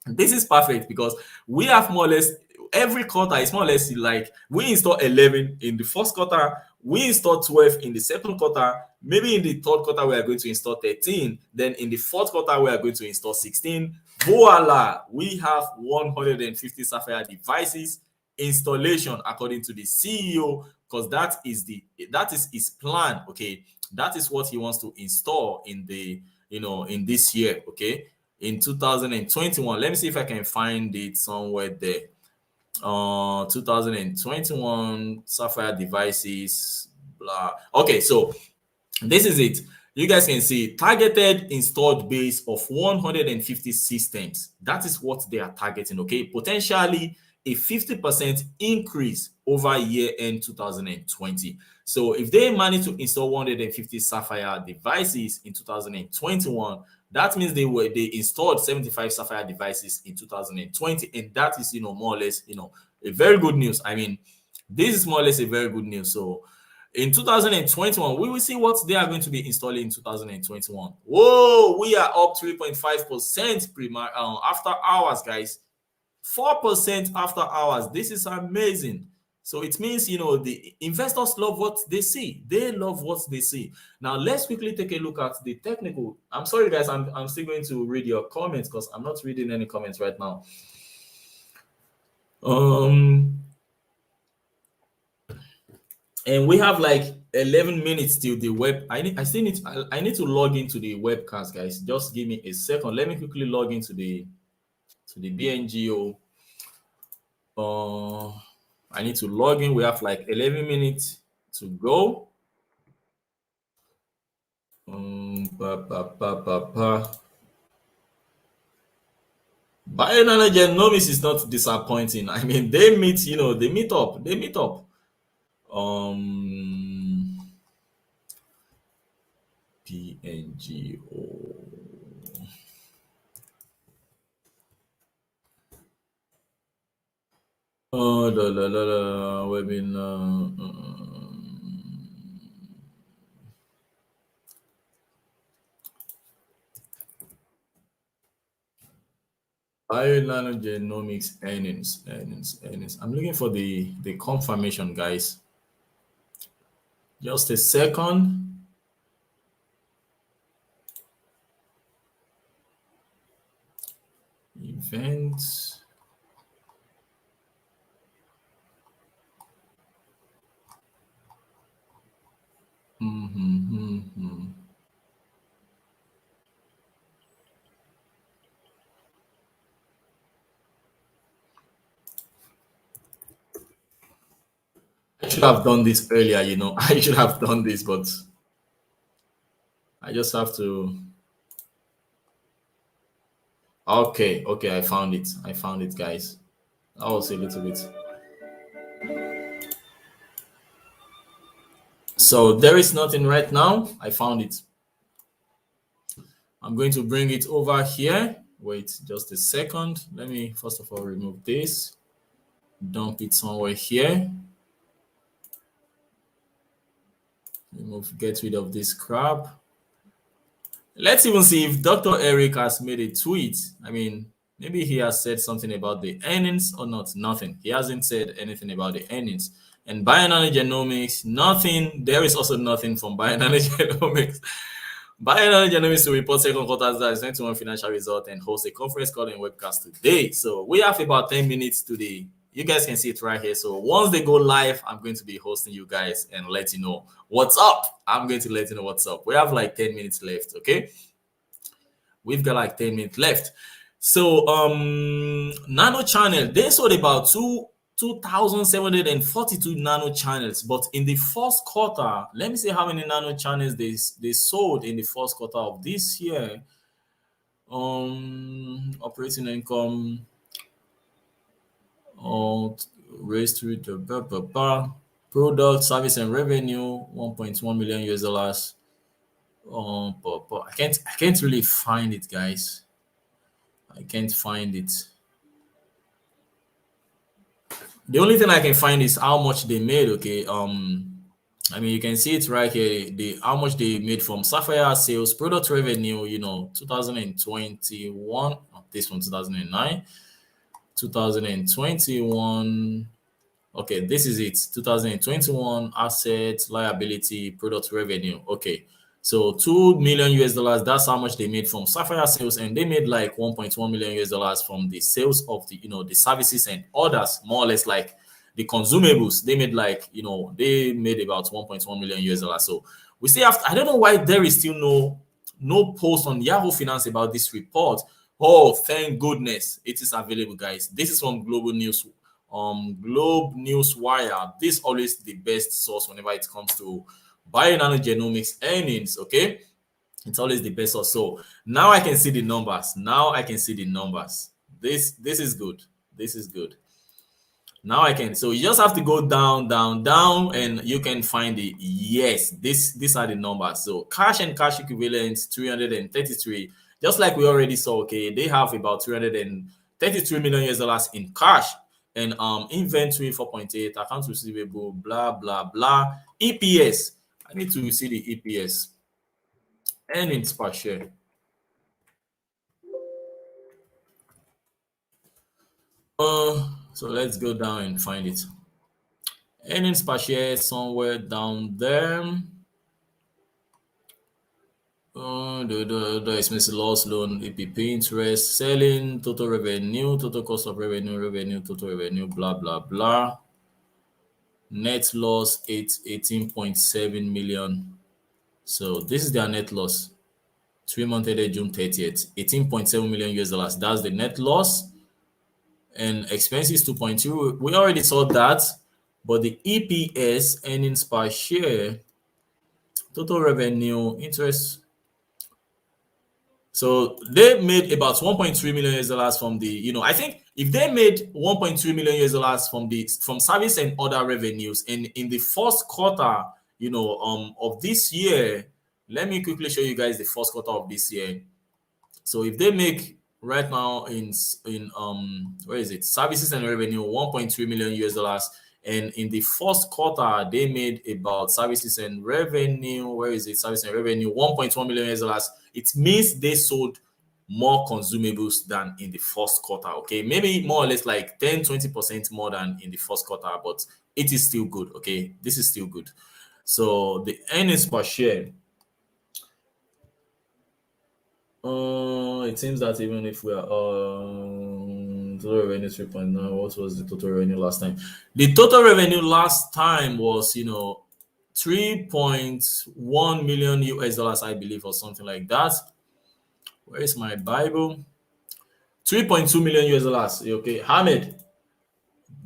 this is perfect because we have more or less every quarter is more or less like we install 11 in the first quarter, we install 12 in the second quarter, maybe in the third quarter we are going to install 13, then in the fourth quarter we are going to install 16. Voila, we have 150 Sapphire devices installation according to the CEO, because that is his plan. Okay, that is what he wants to install in the in this year. Okay, in 2021, let me see if I can find it somewhere there. 2021 Sapphire devices, blah. Okay, so this is it. You guys can see targeted installed base of 150 systems. That is what they are targeting. Okay, potentially a 50% increase over year end 2020. So if they manage to install 150 Sapphire devices in 2021, that means they installed 75 Sapphire devices in 2020, and that is more or less a very good news. I mean, this is more or less a very good news. So in 2021, we will see what they are going to be installing in 2021. Whoa, we are up 3.5% after hours, guys. 4% after hours. This is amazing. So it means, the investors love what they see. They love what they see. Now, let's quickly take a look at the technical. I'm sorry, guys. I'm still going to read your comments because I'm not reading any comments right now. And we have like 11 minutes till the web. I need to log into the webcast, guys. Just give me a second. Let me quickly log into the Bngo. I need to log in. We have like 11 minutes to go. Bionano Genomics is not disappointing. I mean, they meet up. Bngo. Oh, webinar. Bionano Genomics earnings. I'm looking for the confirmation, guys. Just a second. Events. I should have done this earlier, you know. I should have done this, but I just have to. Okay, I found it. Guys. That was a little bit. So there is nothing right now. I found it. I'm going to bring it over here. Wait just a second. Let me first of all remove this. Dump it somewhere here. Get rid of this crap. Let's even see if Dr. Eric has made a tweet. I mean, maybe he has said something about the earnings or not. Nothing. He hasn't said anything about the earnings. And Bionano Genomics, nothing. There is also nothing from Bionano Genomics. Bionano Genomics will report second quarter 2021 financial result and host a conference call and webcast today. So we have about 10 minutes today. You guys can see it right here. So once they go live, I'm going to be hosting you guys and let you know what's up. I'm going to let you know what's up. We have like 10 minutes left, okay? We've got like 10 minutes left. So nano channel, they sold about 2,742 nano channels, but in the first quarter, let me see how many nano channels they sold in the first quarter of this year. Operating income raised to the product, service, and revenue, $1.1 million US. But I can't really find it, guys. I can't find it. The only thing I can find is how much they made. Okay, I mean, you can see it right here. How much they made from Sapphire sales, product revenue. You know, 2021. This one 2009, 2021. Okay, this is it. 2021 assets, liability, product revenue. Okay, so $2 million US. That's how much they made from Sapphire sales, and they made like $1.1 million US from the sales of the the services and others, more or less like the consumables. They made like they made about $1.1 million US. So we still have. I don't know why there is still no post on Yahoo Finance about this report. Oh, thank goodness it is available, guys. This is from Global News. Globe News Wire. This always the best source whenever it comes to Bionano Genomics earnings. Okay, it's always the best source. So now I can see the numbers. This is good. Now I can. So you just have to go down, and you can find it. Yes, these are the numbers. So cash and cash equivalents 333. Just like we already saw. Okay, they have about $333 million US in cash. And inventory 4.8, accounts receivable, blah blah blah. EPS. I need to see the EPS. Earnings per share. So let's go down and find it. Earnings per share somewhere down there. The expenses, loss, loan, EPP, interest, selling, total revenue, total cost of revenue, total revenue, blah blah blah. Net loss 18.7 million. So this is their net loss. 3 months ended June 30th, $18.7 million US. That's the net loss. And expenses 2.2. We already saw that. But the EPS, earnings per share, total revenue, interest. So they made about $1.3 million US from the, I think if they made $1.3 million US from service and other revenues in the first quarter, of this year, let me quickly show you guys the first quarter of this year. So if they make right now in where is it? Services and revenue, $1.3 million US, and in the first quarter they made about services and revenue. Where is it? Service and revenue, $1.1 million US. It means they sold more consumables than in the first quarter. Okay, maybe more or less like 10-20% more than in the first quarter, but it is still good. Okay, this is still good. So the earnings per share, it seems that even if we are total revenue 3.9, what was the total revenue last time? The total revenue last time was 3.1 million US dollars, I believe, or something like that. Where is my Bible? 3.2 million US dollars. Okay, Hamid.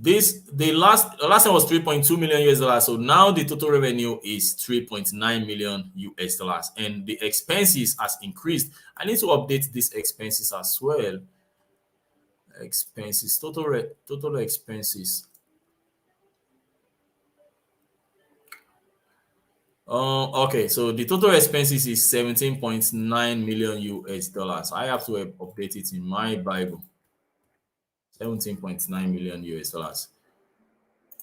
The last time was 3.2 million US dollars. So now the total revenue is 3.9 million US dollars, and the expenses has increased. I need to update these expenses as well. Expenses, total expenses. Okay, so the total expenses is 17.9 million US dollars. I have to update it in my Bible. 17.9 million US dollars.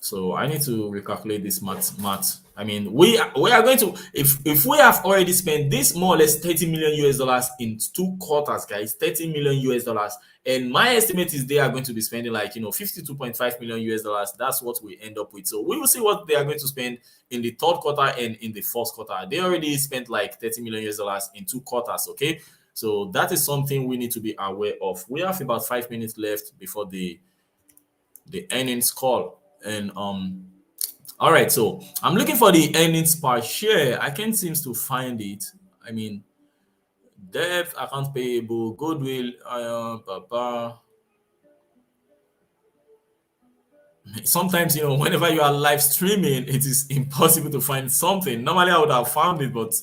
So I need to recalculate this math. I mean, we are going to, if we have already spent this more or less 30 million US dollars in 2 quarters, guys, 30 million US dollars, and my estimate is they are going to be spending like 52.5 million US dollars. That's what we end up with. So we will see what they are going to spend in the 3rd quarter and in the 4th quarter. They already spent like 30 million US dollars in 2 quarters. Okay, so that is something we need to be aware of. We have about 5 minutes left before the earnings call. And all right, so I'm looking for the earnings per share. I can't seem to find it. I mean, debt, account payable, goodwill, sometimes whenever you are live streaming, it is impossible to find something. Normally I would have found it, but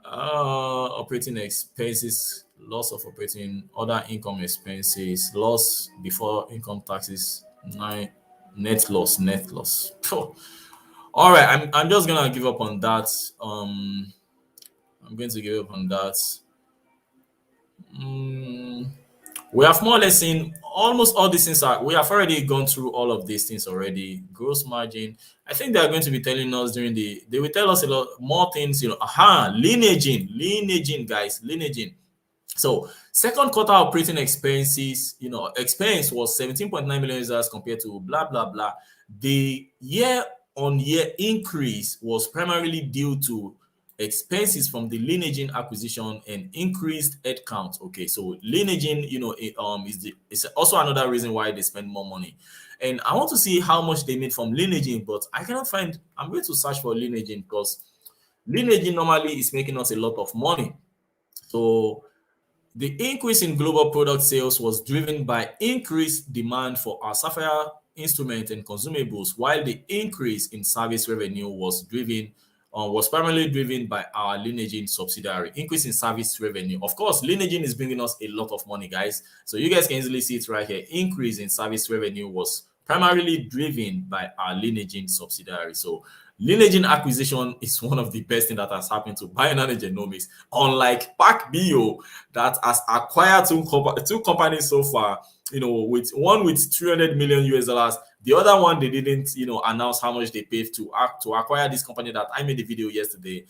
operating expenses, loss of operating, other income expenses, loss before income taxes, net loss. All right, I'm just gonna give up on that. I'm going to give up on that. We have more or less seen almost all these things. We have already gone through all of these things already. Gross margin. I think they are going to be telling us they will tell us a lot more things. Lineaging, guys, lineaging. So 2nd quarter operating expenses, expense was 17.9 million users compared to blah, blah, blah. The year-on-year increase was primarily due to expenses from the lineaging acquisition and increased headcount. Okay, so lineaging, is also another reason why they spend more money. And I want to see how much they made from lineaging, but I cannot find. I'm going to search for lineaging because lineaging normally is making us a lot of money. So the increase in global product sales was driven by increased demand for our Sapphire instrument and consumables, while the increase in service revenue was primarily driven by our lineaging subsidiary. Increase in service revenue. Of course, lineaging is bringing us a lot of money, guys. So you guys can easily see it right here. Increase in service revenue was primarily driven by our lineaging subsidiary. So lineaging acquisition is one of the best things that has happened to Bionano Genomics. Unlike Bngo that has acquired two companies so far, with one with 300 million US dollars. The other one, they didn't, announce how much they paid to acquire this company that I made a video yesterday.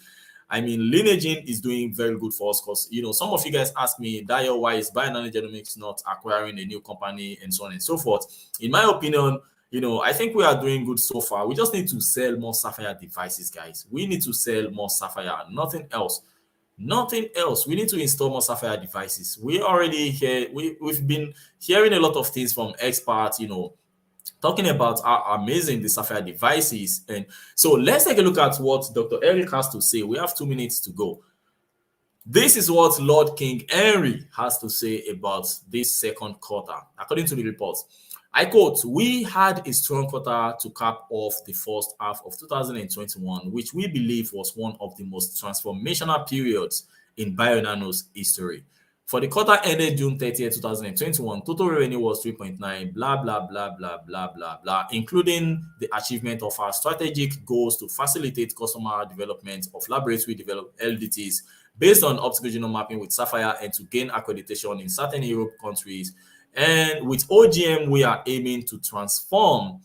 I mean, lineaging is doing very good for us because, some of you guys ask me, Dayo, why is Bionano Genomics not acquiring a new company and so on and so forth? In my opinion, I think we are doing good so far. We just need to sell more Sapphire devices, guys. We need to sell more Sapphire, nothing else. Nothing else. We need to install more Sapphire devices. We already hear, we've been hearing a lot of things from experts, talking about how amazing the Sapphire device is. And so let's take a look at what Dr. Eric has to say. We have 2 minutes to go. This is what Lord King Henry has to say about this 2nd quarter. According to the report, I quote, "We had a strong quarter to cap off the first half of 2021, which we believe was one of the most transformational periods in Bionano's history. For the quarter ended June 30th, 2021, total revenue was 3.9, blah, blah, blah, blah, blah, blah, blah, including the achievement of our strategic goals to facilitate customer development of laboratory-developed LDTs based on optical genome mapping with Sapphire and to gain accreditation in certain Europe countries. And with OGM, we are aiming to transform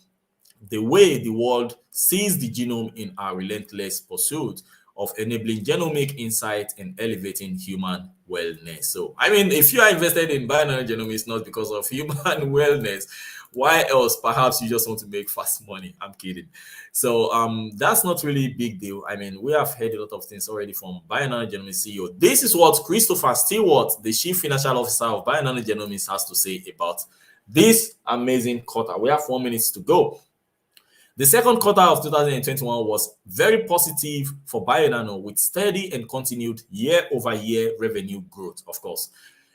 the way the world sees the genome in our relentless pursuit. of enabling genomic insight and elevating human wellness. So, I mean, if you are invested in Bionano Genomics not because of human wellness, why else? Perhaps you just want to make fast money. I'm kidding. So that's not really a big deal. I mean, we have heard a lot of things already from Bionano Genomics CEO. This is what Christopher Stewart, the Chief Financial Officer of Bionano Genomics, has to say about this amazing quarter. We have 4 minutes to go. The second quarter of 2021 was very positive for Bionano, with steady and continued year-over-year revenue growth, of course.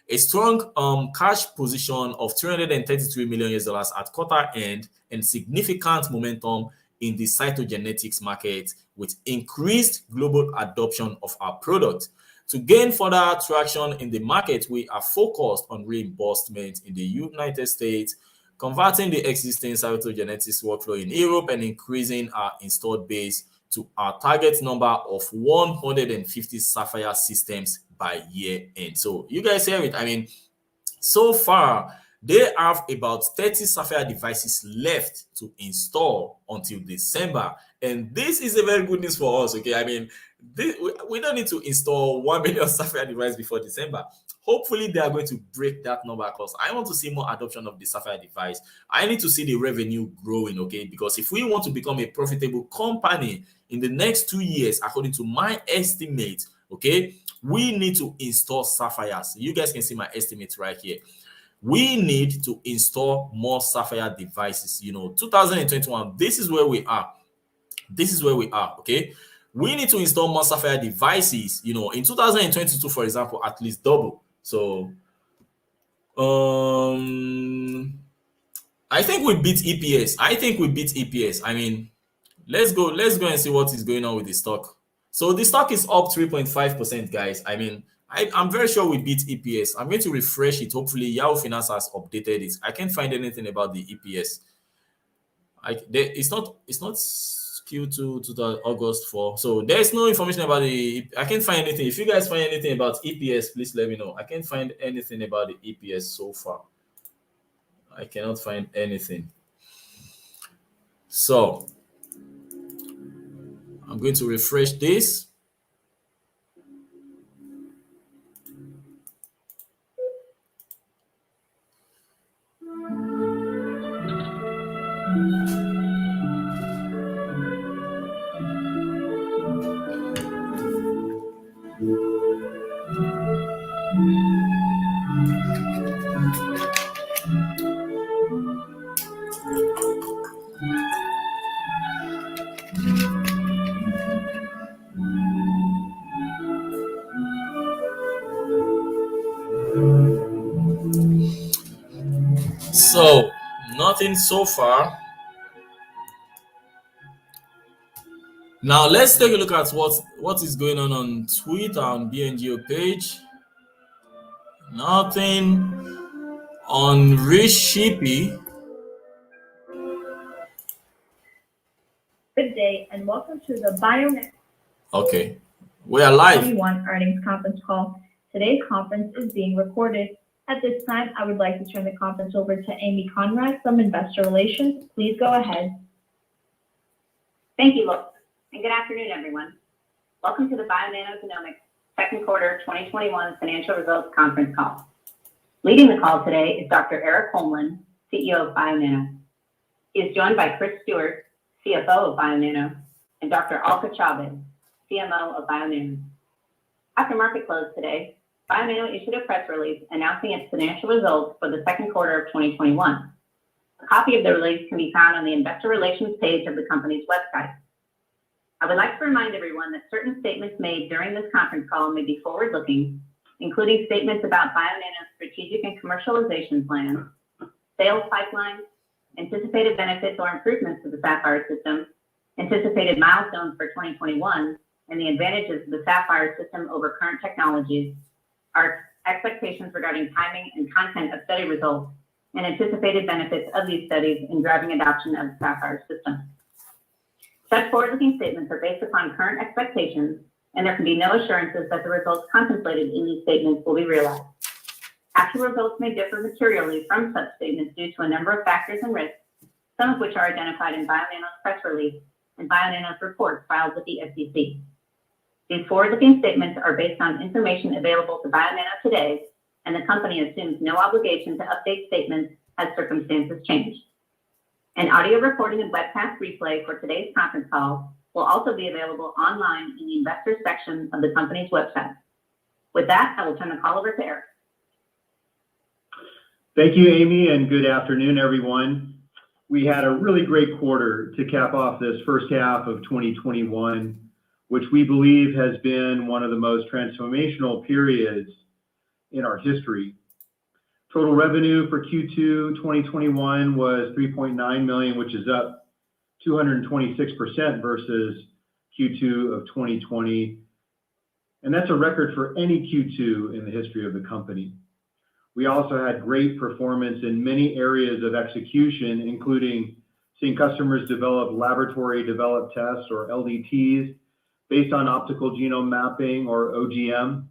A strong cash position of $333 million at quarter end, and significant momentum in the cytogenetics market with increased global adoption of our product. To gain further traction in the market, we are focused on reimbursement in the United States, converting the existing cytogenetics workflow in Europe, and increasing our installed base to our target number of 150 Sapphire systems by year end. So you guys hear it. I mean, so far, they have about 30 Sapphire devices left to install until December. And this is a very good news for us, okay? I mean, we don't need to install 1 million Sapphire devices before December. Hopefully, they are going to break that number because I want to see more adoption of the Sapphire device. I need to see the revenue growing, okay? Because if we want to become a profitable company in the next 2 years, according to my estimate, okay, we need to install Sapphires. You guys can see my estimate right here. We need to install more Sapphire devices. 2021, this is where we are. This is where we are, okay? We need to install more Sapphire devices, in 2022, for example, at least double. So, I think we beat EPS. I mean, let's go and see what is going on with the stock. So the stock is up 3.5%, guys. I mean, I'm very sure we beat EPS. I'm going to refresh it. Hopefully, Yahoo Finance has updated it. I can't find anything about the EPS. It's not Q2 to the August 4. So there's no information about I can't find anything. If you guys find anything about EPS, please let me know. I can't find anything about the EPS so far. I cannot find anything. So I'm going to refresh this. So nothing so far. Now let's take a look at what is going on Twitter on Bngo page. Nothing on Rishipi. Good day and welcome to the Bionano. Okay, we are live. 21 earnings conference call. Today's conference is being recorded. At this time, I would like to turn the conference over to Amy Conrad from Investor Relations. Please go ahead. Thank you, Look, and good afternoon, everyone. Welcome to the Bionano Genomics second quarter 2021 financial results conference call. Leading the call today is Dr. Eric Holmlin, CEO of Bionano. He is joined by Chris Stewart, CFO of Bionano, and Dr. Alka Chavez, CMO of Bionano. After market close today, Bionano issued a press release announcing its financial results for the second quarter of 2021. A copy of the release can be found on the Investor Relations page of the company's website. I would like to remind everyone that certain statements made during this conference call may be forward-looking, including statements about Bionano's strategic and commercialization plans, sales pipeline, anticipated benefits or improvements to the Sapphire system, anticipated milestones for 2021, and the advantages of the Sapphire system over current technologies, our expectations regarding timing and content of study results, and anticipated benefits of these studies in driving adoption of the Sapphire system. Such forward-looking statements are based upon current expectations, and there can be no assurances that the results contemplated in these statements will be realized. Actual results may differ materially from such statements due to a number of factors and risks, some of which are identified in Bionano's press release and Bionano's reports filed with the SEC. These forward-looking statements are based on information available to Bionano today, and the company assumes no obligation to update statements as circumstances change. An audio recording and webcast replay for today's conference call will also be available online in the Investors section of the company's website. With that, I will turn the call over to Eric. Thank you, Amy, and good afternoon, everyone. We had a really great quarter to cap off this first half of 2021, which we believe has been one of the most transformational periods in our history. Total revenue for Q2 2021 was $3.9 million, which is up 226% versus Q2 of 2020. And that's a record for any Q2 in the history of the company. We also had great performance in many areas of execution, including seeing customers develop laboratory-developed tests, or LDTs, based on optical genome mapping, or OGM,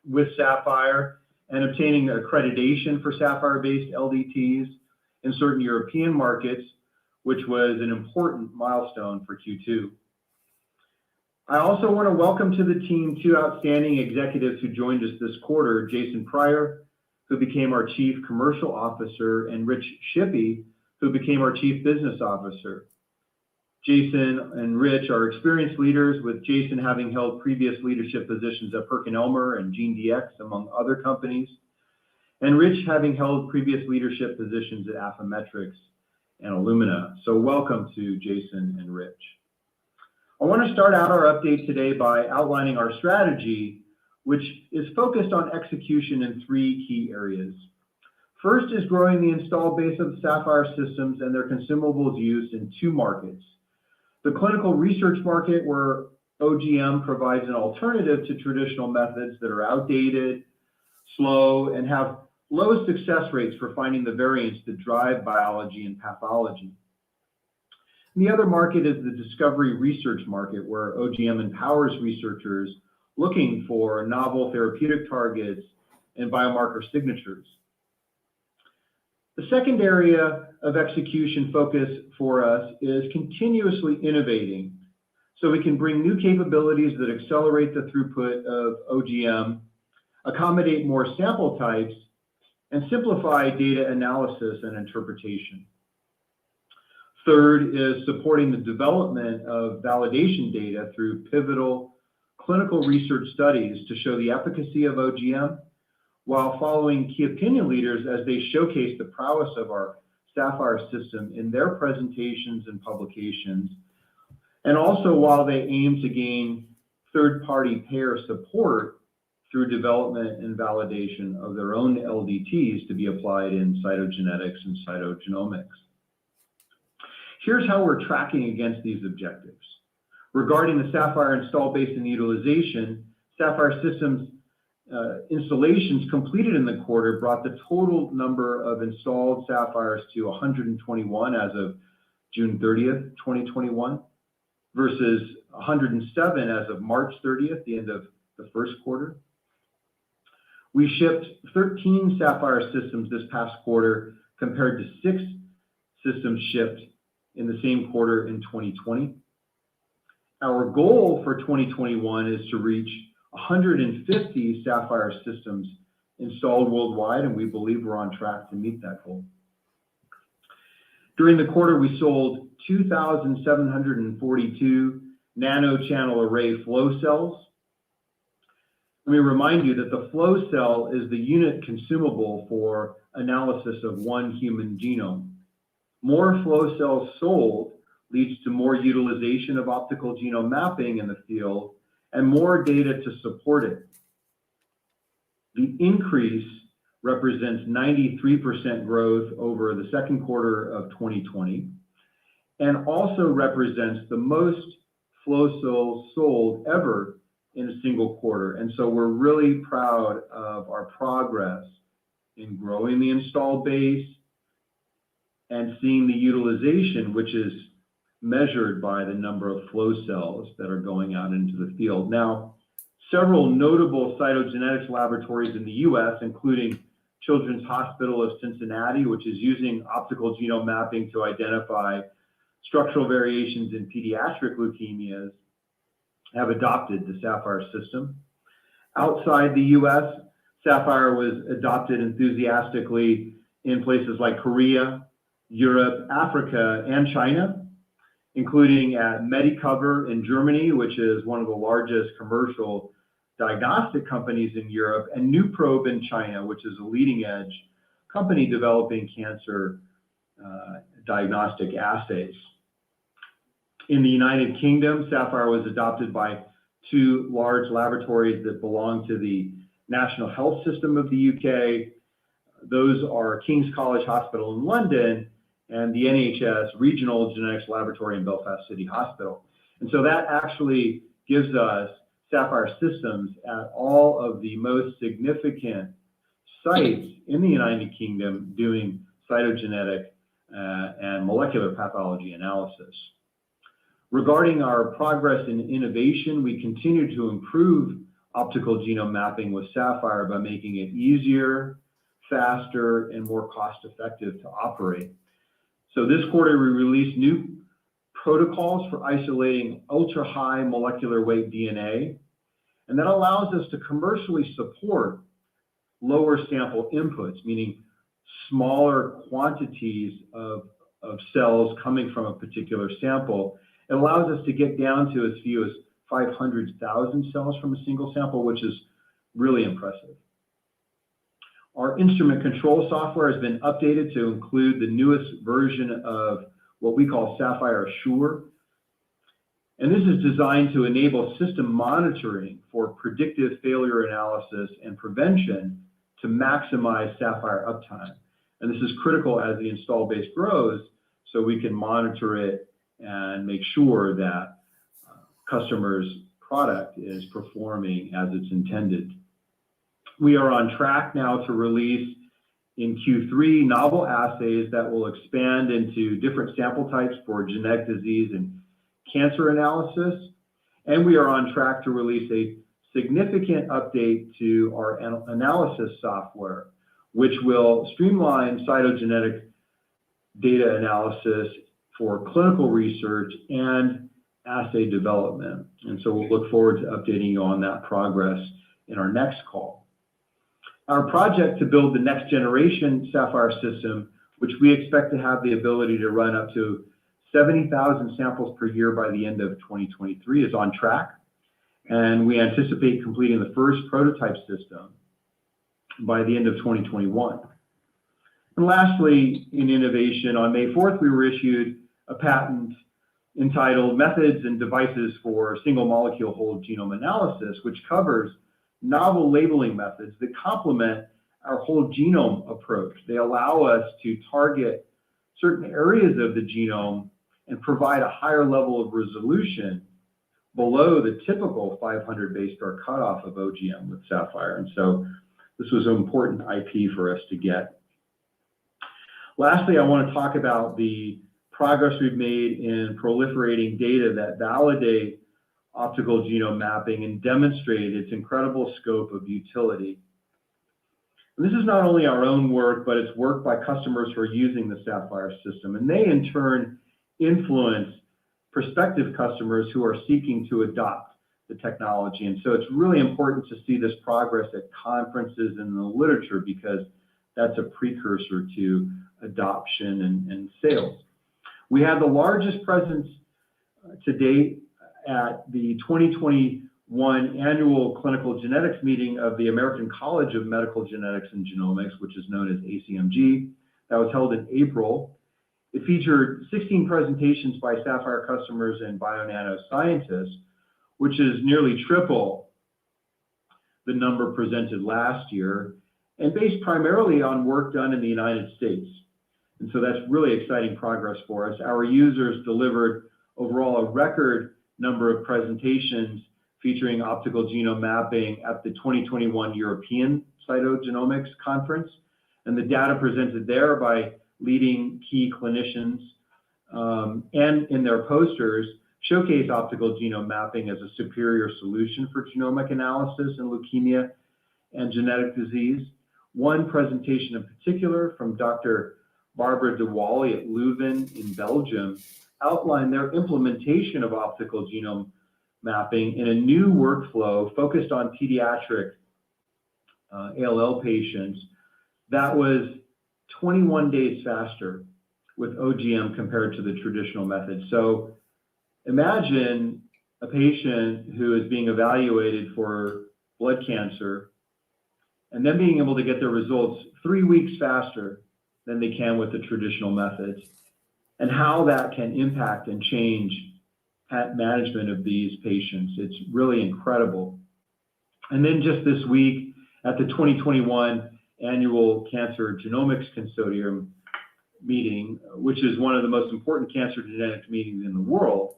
with Sapphire, and obtaining accreditation for Sapphire-based LDTs in certain European markets, which was an important milestone for Q2. I also want to welcome to the team two outstanding executives who joined us this quarter, Jason Pryor, who became our Chief Commercial Officer, and Rich Shippey, who became our Chief Business Officer. Jason and Rich are experienced leaders, with Jason having held previous leadership positions at PerkinElmer and GeneDx, among other companies, and Rich having held previous leadership positions at Affymetrix and Illumina. So welcome to Jason and Rich. I want to start out our update today by outlining our strategy, which is focused on execution in three key areas. First is growing the installed base of Sapphire systems and their consumables used in two markets. The clinical research market, where OGM provides an alternative to traditional methods that are outdated, slow, and have low success rates for finding the variants that drive biology and pathology. And the other market is the discovery research market, where OGM empowers researchers looking for novel therapeutic targets and biomarker signatures. The second area of execution focus for us is continuously innovating so we can bring new capabilities that accelerate the throughput of OGM, accommodate more sample types, and simplify data analysis and interpretation. Third is supporting the development of validation data through pivotal clinical research studies to show the efficacy of OGM, while following key opinion leaders as they showcase the prowess of our Sapphire system in their presentations and publications, and also while they aim to gain third-party payer support through development and validation of their own LDTs to be applied in cytogenetics and cytogenomics. Here's how we're tracking against these objectives. Regarding the Sapphire install base and utilization, Sapphire systems installations completed in the quarter brought the total number of installed Sapphires to 121 as of June 30th, 2021, versus 107 as of March 30th, the end of the first quarter. We shipped 13 Sapphire systems this past quarter compared to 6 systems shipped in the same quarter in 2020. Our goal for 2021 is to reach 150 Sapphire systems installed worldwide, and we believe we're on track to meet that goal. During the quarter, we sold 2,742 nano-channel array flow cells. Let me remind you that the flow cell is the unit consumable for analysis of one human genome. More flow cells sold leads to more utilization of optical genome mapping in the field and more data to support it. The increase represents 93% growth over the second quarter of 2020 and also represents the most flow cells sold ever in a single quarter. And so we're really proud of our progress in growing the installed base and seeing the utilization, which is measured by the number of flow cells that are going out into the field. Now, several notable cytogenetics laboratories in the US, including Children's Hospital of Cincinnati, which is using optical genome mapping to identify structural variations in pediatric leukemias, have adopted the Sapphire system. Outside the US, Sapphire was adopted enthusiastically in places like Korea, Europe, Africa, and China, including at Medicover in Germany, which is one of the largest commercial diagnostic companies in Europe, and NuProbe in China, which is a leading edge company developing cancer diagnostic assays. In the United Kingdom, Sapphire was adopted by two large laboratories that belong to the National Health System of the UK. Those are King's College Hospital in London and the NHS Regional Genetics Laboratory in Belfast City Hospital. And so that actually gives us Sapphire systems at all of the most significant sites in the United Kingdom doing cytogenetic and molecular pathology analysis. Regarding our progress in innovation, we continue to improve optical genome mapping with Sapphire by making it easier, faster, and more cost-effective to operate. So this quarter, we released new protocols for isolating ultra-high molecular weight DNA, and that allows us to commercially support lower sample inputs, meaning smaller quantities of cells coming from a particular sample. It allows us to get down to as few as 500,000 cells from a single sample, which is really impressive. Our instrument control software has been updated to include the newest version of what we call Sapphire Assure. And this is designed to enable system monitoring for predictive failure analysis and prevention to maximize Sapphire uptime. And this is critical as the install base grows, so we can monitor it and make sure that customers' product is performing as it's intended. We are on track now to release in Q3 novel assays that will expand into different sample types for genetic disease and cancer analysis. And we are on track to release a significant update to our analysis software, which will streamline cytogenetic data analysis for clinical research and assay development. And so we'll look forward to updating you on that progress in our next call. Our project to build the next generation Sapphire system, which we expect to have the ability to run up to 70,000 samples per year by the end of 2023, is on track. And we anticipate completing the first prototype system by the end of 2021. And lastly, in innovation, on May 4th, we were issued a patent entitled Methods and Devices for Single Molecule Whole Genome Analysis, which covers novel labeling methods that complement our whole genome approach. They allow us to target certain areas of the genome and provide a higher level of resolution below the typical 500 base pair cutoff of OGM with Sapphire. And so this was an important IP for us to get. Lastly, I want to talk about the progress we've made in proliferating data that validate optical genome mapping and demonstrate its incredible scope of utility. And this is not only our own work, but it's work by customers who are using the Sapphire system, and they in turn influence prospective customers who are seeking to adopt the technology. And so it's really important to see this progress at conferences and in the literature, because that's a precursor to adoption and sales. We had the largest presence to date at the 2021 annual clinical genetics meeting of the American College of Medical Genetics and Genomics, which is known as ACMG. That was held in April. It featured 16 presentations by Sapphire customers and Bionano scientists, which is nearly triple the number presented last year, and based primarily on work done in the United States. And so that's really exciting progress for us. Our users delivered overall a record number of presentations featuring optical genome mapping at the 2021 European Cytogenomics Conference. And the data presented there by leading key clinicians and in their posters showcase optical genome mapping as a superior solution for genomic analysis in leukemia and genetic disease. One presentation in particular from Dr. Barbara de Wally at Leuven in Belgium outlined their implementation of optical genome mapping in a new workflow focused on pediatric ALL patients that was 21 days faster with OGM compared to the traditional method. So imagine a patient who is being evaluated for blood cancer and then being able to get their results 3 weeks faster than they can with the traditional methods, and how that can impact and change management of these patients. It's really incredible. And then just this week at the 2021 Annual Cancer Genomics Consortium meeting, which is one of the most important cancer genetics meetings in the world,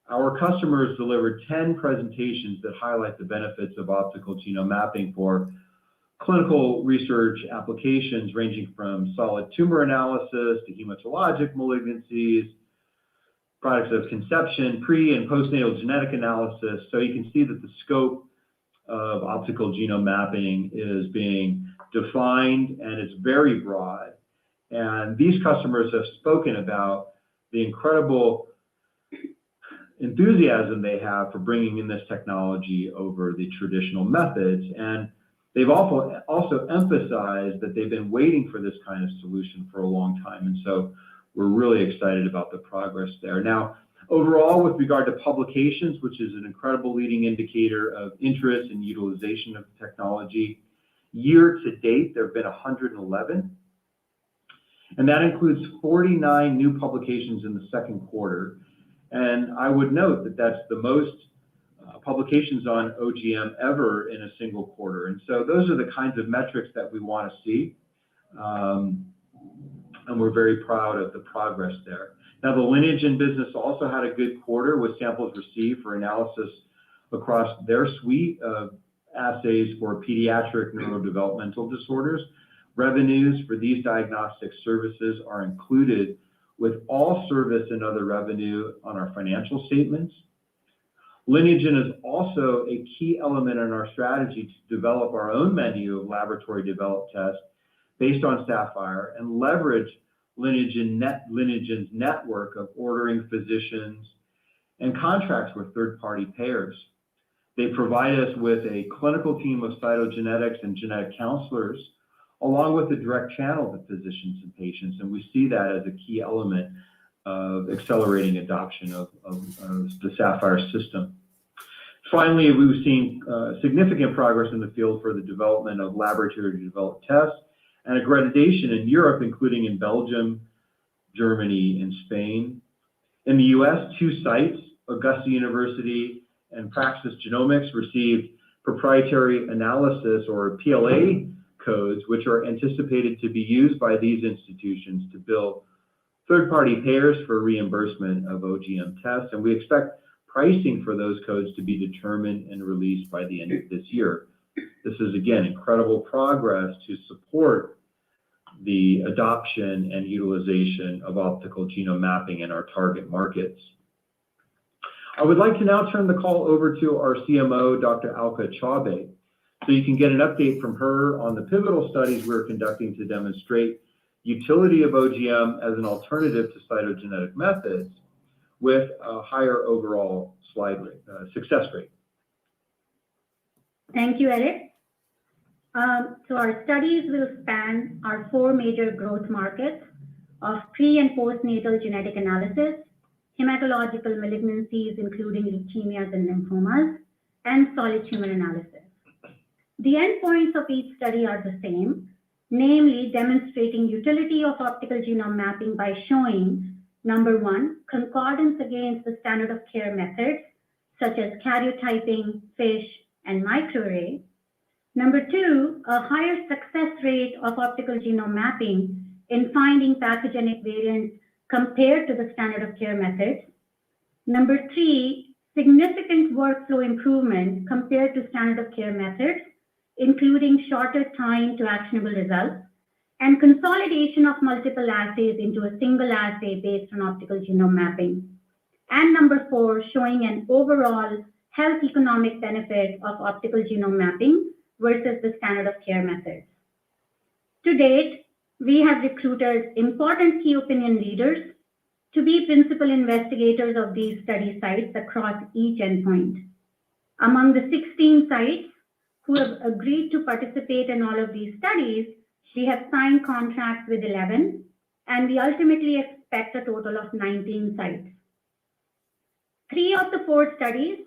our customers delivered 10 presentations that highlight the benefits of optical genome mapping for clinical research applications ranging from solid tumor analysis to hematologic malignancies, products of conception, pre and postnatal genetic analysis. So you can see that the scope of optical genome mapping is being defined, and it's very broad. And these customers have spoken about the incredible enthusiasm they have for bringing in this technology over the traditional methods. And they've also emphasized that they've been waiting for this kind of solution for a long time. And so we're really excited about the progress there. Now, overall, with regard to publications, which is an incredible leading indicator of interest and utilization of the technology, year to date, there have been 111. And that includes 49 new publications in the second quarter. And I would note that that's the most publications on OGM ever in a single quarter. And so those are the kinds of metrics that we want to see. And we're very proud of the progress there. Now, the Lineagen business also had a good quarter with samples received for analysis across their suite of assays for pediatric neurodevelopmental disorders. Revenues for these diagnostic services are included with all service and other revenue on our financial statements. Lineagen is also a key element in our strategy to develop our own menu of laboratory developed tests based on Sapphire and leverage Lineagen's network of ordering physicians and contracts with third-party payers. They provide us with a clinical team of cytogenetics and genetic counselors, along with a direct channel to physicians and patients. And we see that as a key element of accelerating adoption of the Sapphire system. Finally, we've seen significant progress in the field for the development of laboratory developed tests and accreditation in Europe, including in Belgium, Germany, and Spain. In the US, 2 sites, Augusta University and Praxis Genomics, received proprietary analysis or PLA codes, which are anticipated to be used by these institutions to bill third-party payers for reimbursement of OGM tests. And we expect pricing for those codes to be determined and released by the end of this year. This is, again, incredible progress to support the adoption and utilization of optical genome mapping in our target markets. I would like to now turn the call over to our CMO, Dr. Alka Chaubey, so you can get an update from her on the pivotal studies we're conducting to demonstrate utility of OGM as an alternative to cytogenetic methods with a higher overall success rate. Thank you, Eric. So our studies will span our 4 major growth markets of pre- and postnatal genetic analysis, hematological malignancies, including leukemias and lymphomas, and solid tumor analysis. The endpoints of each study are the same, namely demonstrating utility of optical genome mapping by showing, number 1, concordance against the standard of care methods, such as karyotyping, FISH, and microarray. Number 2, a higher success rate of optical genome mapping in finding pathogenic variants compared to the standard of care methods. Number 3, significant workflow improvement compared to standard of care methods, including shorter time to actionable results, and consolidation of multiple assays into a single assay based on optical genome mapping. And number 4, showing an overall health economic benefit of optical genome mapping versus the standard of care methods. To date, we have recruited important key opinion leaders to be principal investigators of these study sites across each endpoint. Among the 16 sites who have agreed to participate in all of these studies, we have signed contracts with 11, and we ultimately expect a total of 19 sites. 3 of the 4 studies,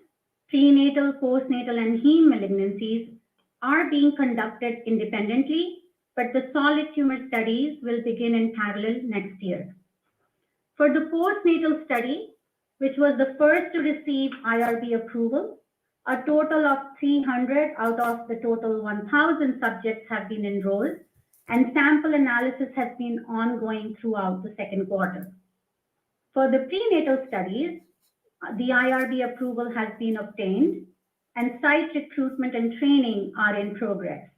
prenatal, postnatal, and heme malignancies, are being conducted independently, but the solid tumor studies will begin in parallel next year. For the postnatal study, which was the first to receive IRB approval, a total of 300 out of the total 1,000 subjects have been enrolled, and sample analysis has been ongoing throughout the second quarter. For the prenatal studies, the IRB approval has been obtained, and site recruitment and training are in progress.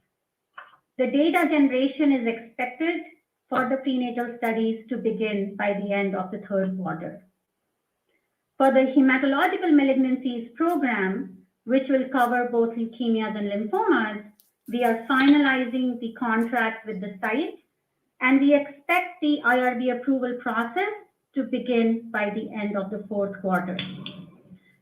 The data generation is expected for the prenatal studies to begin by the end of the third quarter. For the hematological malignancies program, which will cover both leukemias and lymphomas, we are finalizing the contract with the sites, and we expect the IRB approval process to begin by the end of the fourth quarter.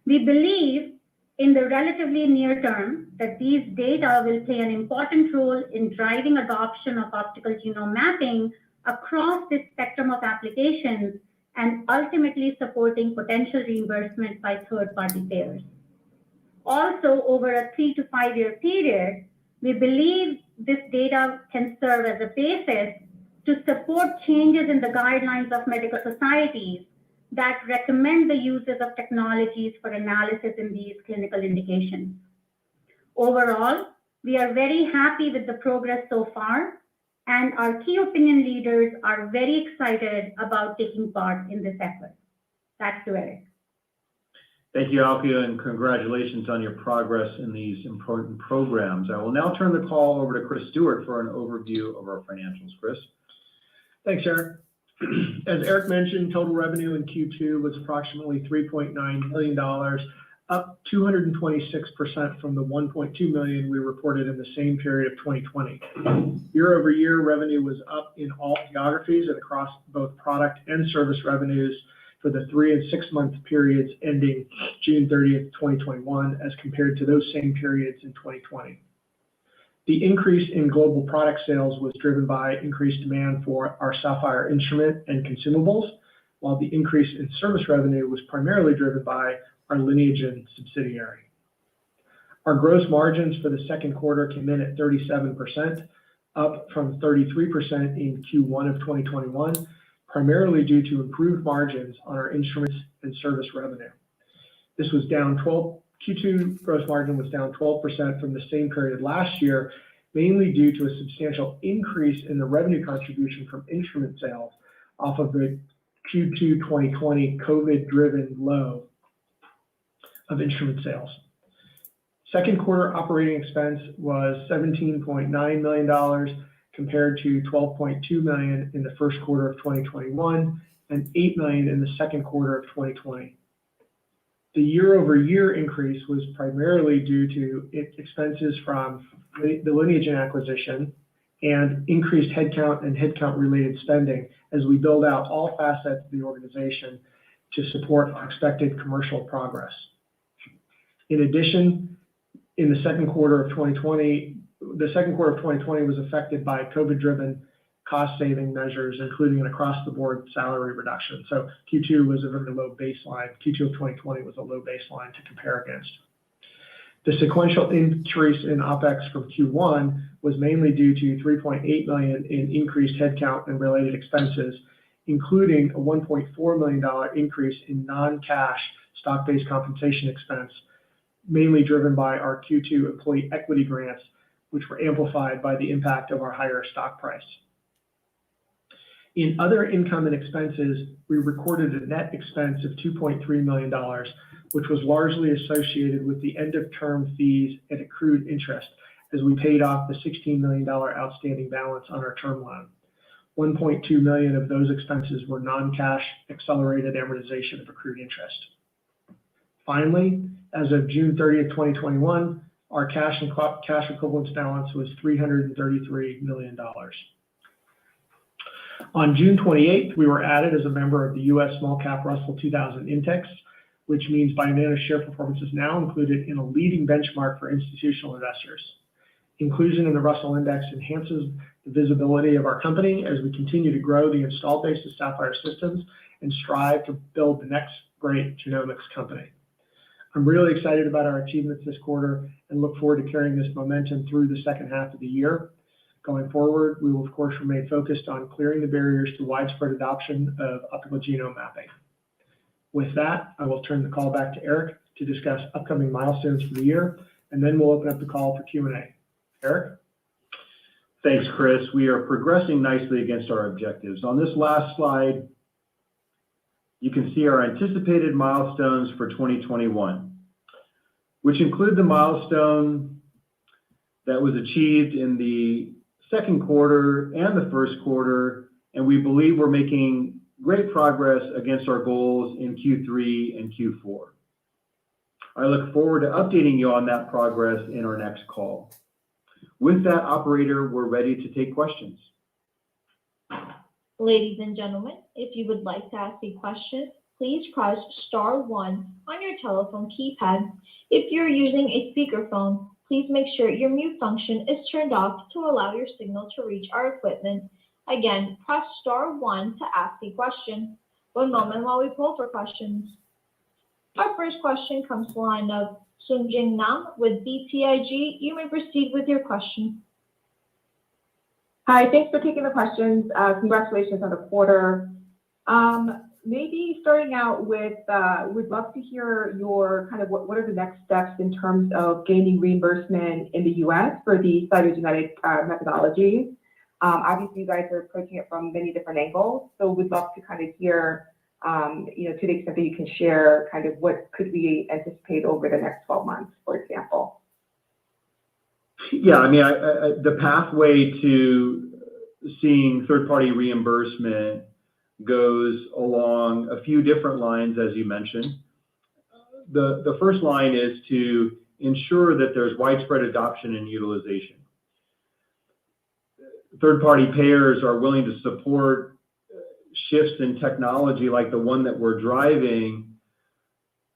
We believe in the relatively near term that these data will play an important role in driving adoption of optical genome mapping across this spectrum of applications and ultimately supporting potential reimbursement by third-party payers. Also, over a 3 to 5 year period, we believe this data can serve as a basis to support changes in the guidelines of medical societies that recommend the uses of technologies for analysis in these clinical indications. Overall, we are very happy with the progress so far, and our key opinion leaders are very excited about taking part in this effort. Back to Eric. Thank you, Alkia, and congratulations on your progress in these important programs. I will now turn the call over to Chris Stewart for an overview of our financials. Chris? Thanks, Eric. As Eric mentioned, total revenue in Q2 was approximately $3.9 million, up 226% from the $1.2 million we reported in the same period of 2020. Year over year, revenue was up in all geographies and across both product and service revenues for the 3 and 6 month periods ending June 30th, 2021, as compared to those same periods in 2020. The increase in global product sales was driven by increased demand for our Sapphire instrument and consumables, while the increase in service revenue was primarily driven by our Lineagen subsidiary. Our gross margins for the second quarter came in at 37%, up from 33% in Q1 of 2021, primarily due to improved margins on our instruments and service revenue. This was down Q2 gross margin was down 12% from the same period last year, mainly due to a substantial increase in the revenue contribution from instrument sales off of the Q2 2020 COVID-driven low of instrument sales. Second quarter operating expense was $17.9 million compared to $12.2 million in the first quarter of 2021 and $8 million in the second quarter of 2020. The year-over-year increase was primarily due to expenses from the Lineagen acquisition and increased headcount and headcount-related spending as we build out all facets of the organization to support our expected commercial progress. In addition, in the second quarter of 2020 was affected by COVID-driven cost-saving measures, including an across-the-board salary reduction. So Q2 was a very low baseline. Q2 of 2020 was a low baseline to compare against. The sequential increase in OPEX from Q1 was mainly due to $3.8 million in increased headcount and related expenses, including a $1.4 million increase in non-cash stock-based compensation expense, mainly driven by our Q2 employee equity grants, which were amplified by the impact of our higher stock price. In other income and expenses, we recorded a net expense of $2.3 million, which was largely associated with the end-of-term fees and accrued interest as we paid off the $16 million outstanding balance on our term loan. $1.2 million of those expenses were non-cash accelerated amortization of accrued interest. Finally, as of June 30th, 2021, our cash and cash equivalents balance was $333 million. On June 28th, we were added as a member of the U.S. Small Cap Russell 2000 Index, which means Bionano's share performance is now included in a leading benchmark for institutional investors. Inclusion in the Russell Index enhances the visibility of our company as we continue to grow the installed base of Sapphire systems and strive to build the next great genomics company. I'm really excited about our achievements this quarter and look forward to carrying this momentum through the second half of the year. Going forward, we will of course remain focused on clearing the barriers to widespread adoption of optical genome mapping. With that, I will turn the call back to Eric to discuss upcoming milestones for the year, and then we'll open up the call for Q&A. Eric? Thanks, Chris. We are progressing nicely against our objectives. On this last slide, you can see our anticipated milestones for 2021, which include the milestone that was achieved in the second quarter and the first quarter, and we believe we're making great progress against our goals in Q3 and Q4. I look forward to updating you on that progress in our next call. With that, operator, we're ready to take questions. Ladies and gentlemen, if you would like to ask a question, please press star 1 on your telephone keypad. If you're using a speakerphone, please make sure your mute function is turned off to allow your signal to reach our equipment. Again, press star 1 to ask a question. One moment while we pull for questions. Our first question comes to the line of Sung-Jin Nam with BTIG. You may proceed with your question. Hi, thanks for taking the questions. Congratulations on the quarter. Maybe starting out with, we'd love to hear your kind of what are the next steps in terms of gaining reimbursement in the U.S. for the cytogenetic methodology. Obviously, you guys are approaching it from many different angles, so we'd love to kind of hear, to the extent that you can share, kind of what could we anticipate over the next 12 months, for example. Yeah, I mean, the pathway to seeing third-party reimbursement goes along a few different lines, as you mentioned. The first line is to ensure that there's widespread adoption and utilization. Third-party payers are willing to support shifts in technology like the one that we're driving,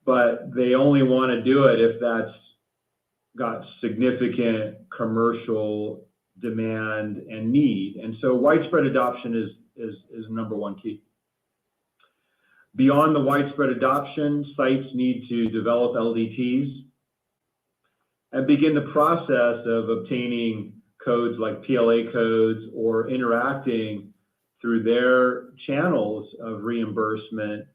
but they only want to do it if that's got significant commercial demand and need. And so widespread adoption is number one key. Beyond the widespread adoption, sites need to develop LDTs and begin the process of obtaining codes like PLA codes or interacting through their channels of reimbursement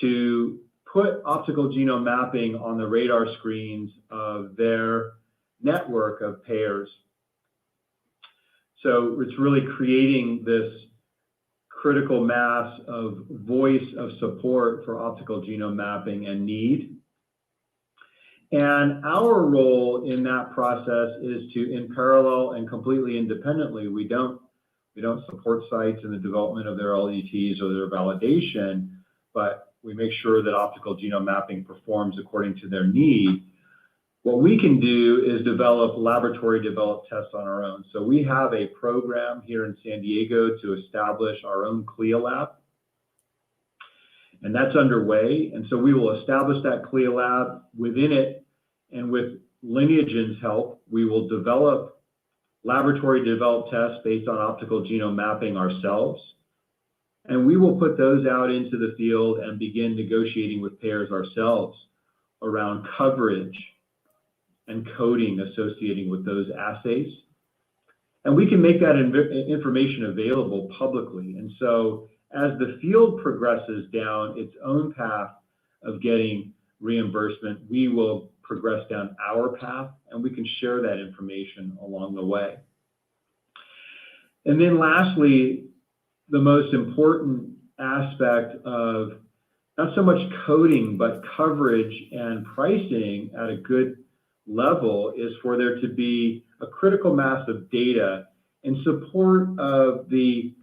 to put optical genome mapping on the radar screens of their network of payers. So it's really creating this critical mass of voice of support for optical genome mapping and need. And our role in that process is to, in parallel and completely independently, we don't support sites in the development of their LDTs or their validation, but we make sure that optical genome mapping performs according to their need. What we can do is develop laboratory-developed tests on our own. So we have a program here in San Diego to establish our own CLIA lab, and that's underway. And so we will establish that CLIA lab. Within it, and with Lineagen's help, we will develop laboratory-developed tests based on optical genome mapping ourselves. And we will put those out into the field and begin negotiating with payers ourselves around coverage and coding associating with those assays. And we can make that information available publicly. And so as the field progresses down its own path of getting reimbursement, we will progress down our path, and we can share that information along the way. And then lastly, the most important aspect of not so much coding, but coverage and pricing at a good level is for there to be a critical mass of data in support of the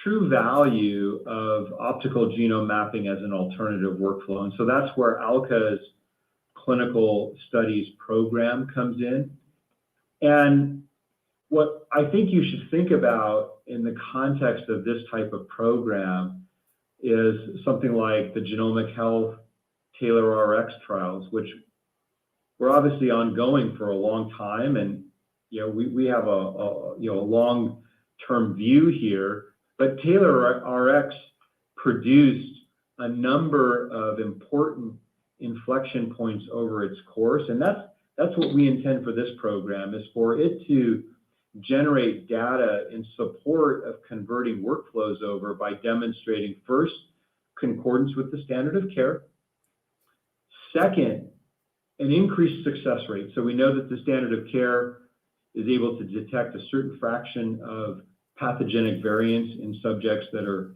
true value of optical genome mapping as an alternative workflow. And so that's where ALCA's clinical studies program comes in. And What I think you should think about in the context of this type of program is something like the Genomic Health Taylor RX trials, which were obviously ongoing for a long time. And, we have a long-term view here, but Taylor RX produced a number of important inflection points over its course. And that's what we intend for this program, is for it to generate data in support of converting workflows over by demonstrating, first, concordance with the standard of care. Second, an increased success rate. So we know that the standard of care is able to detect a certain fraction of pathogenic variants in subjects that are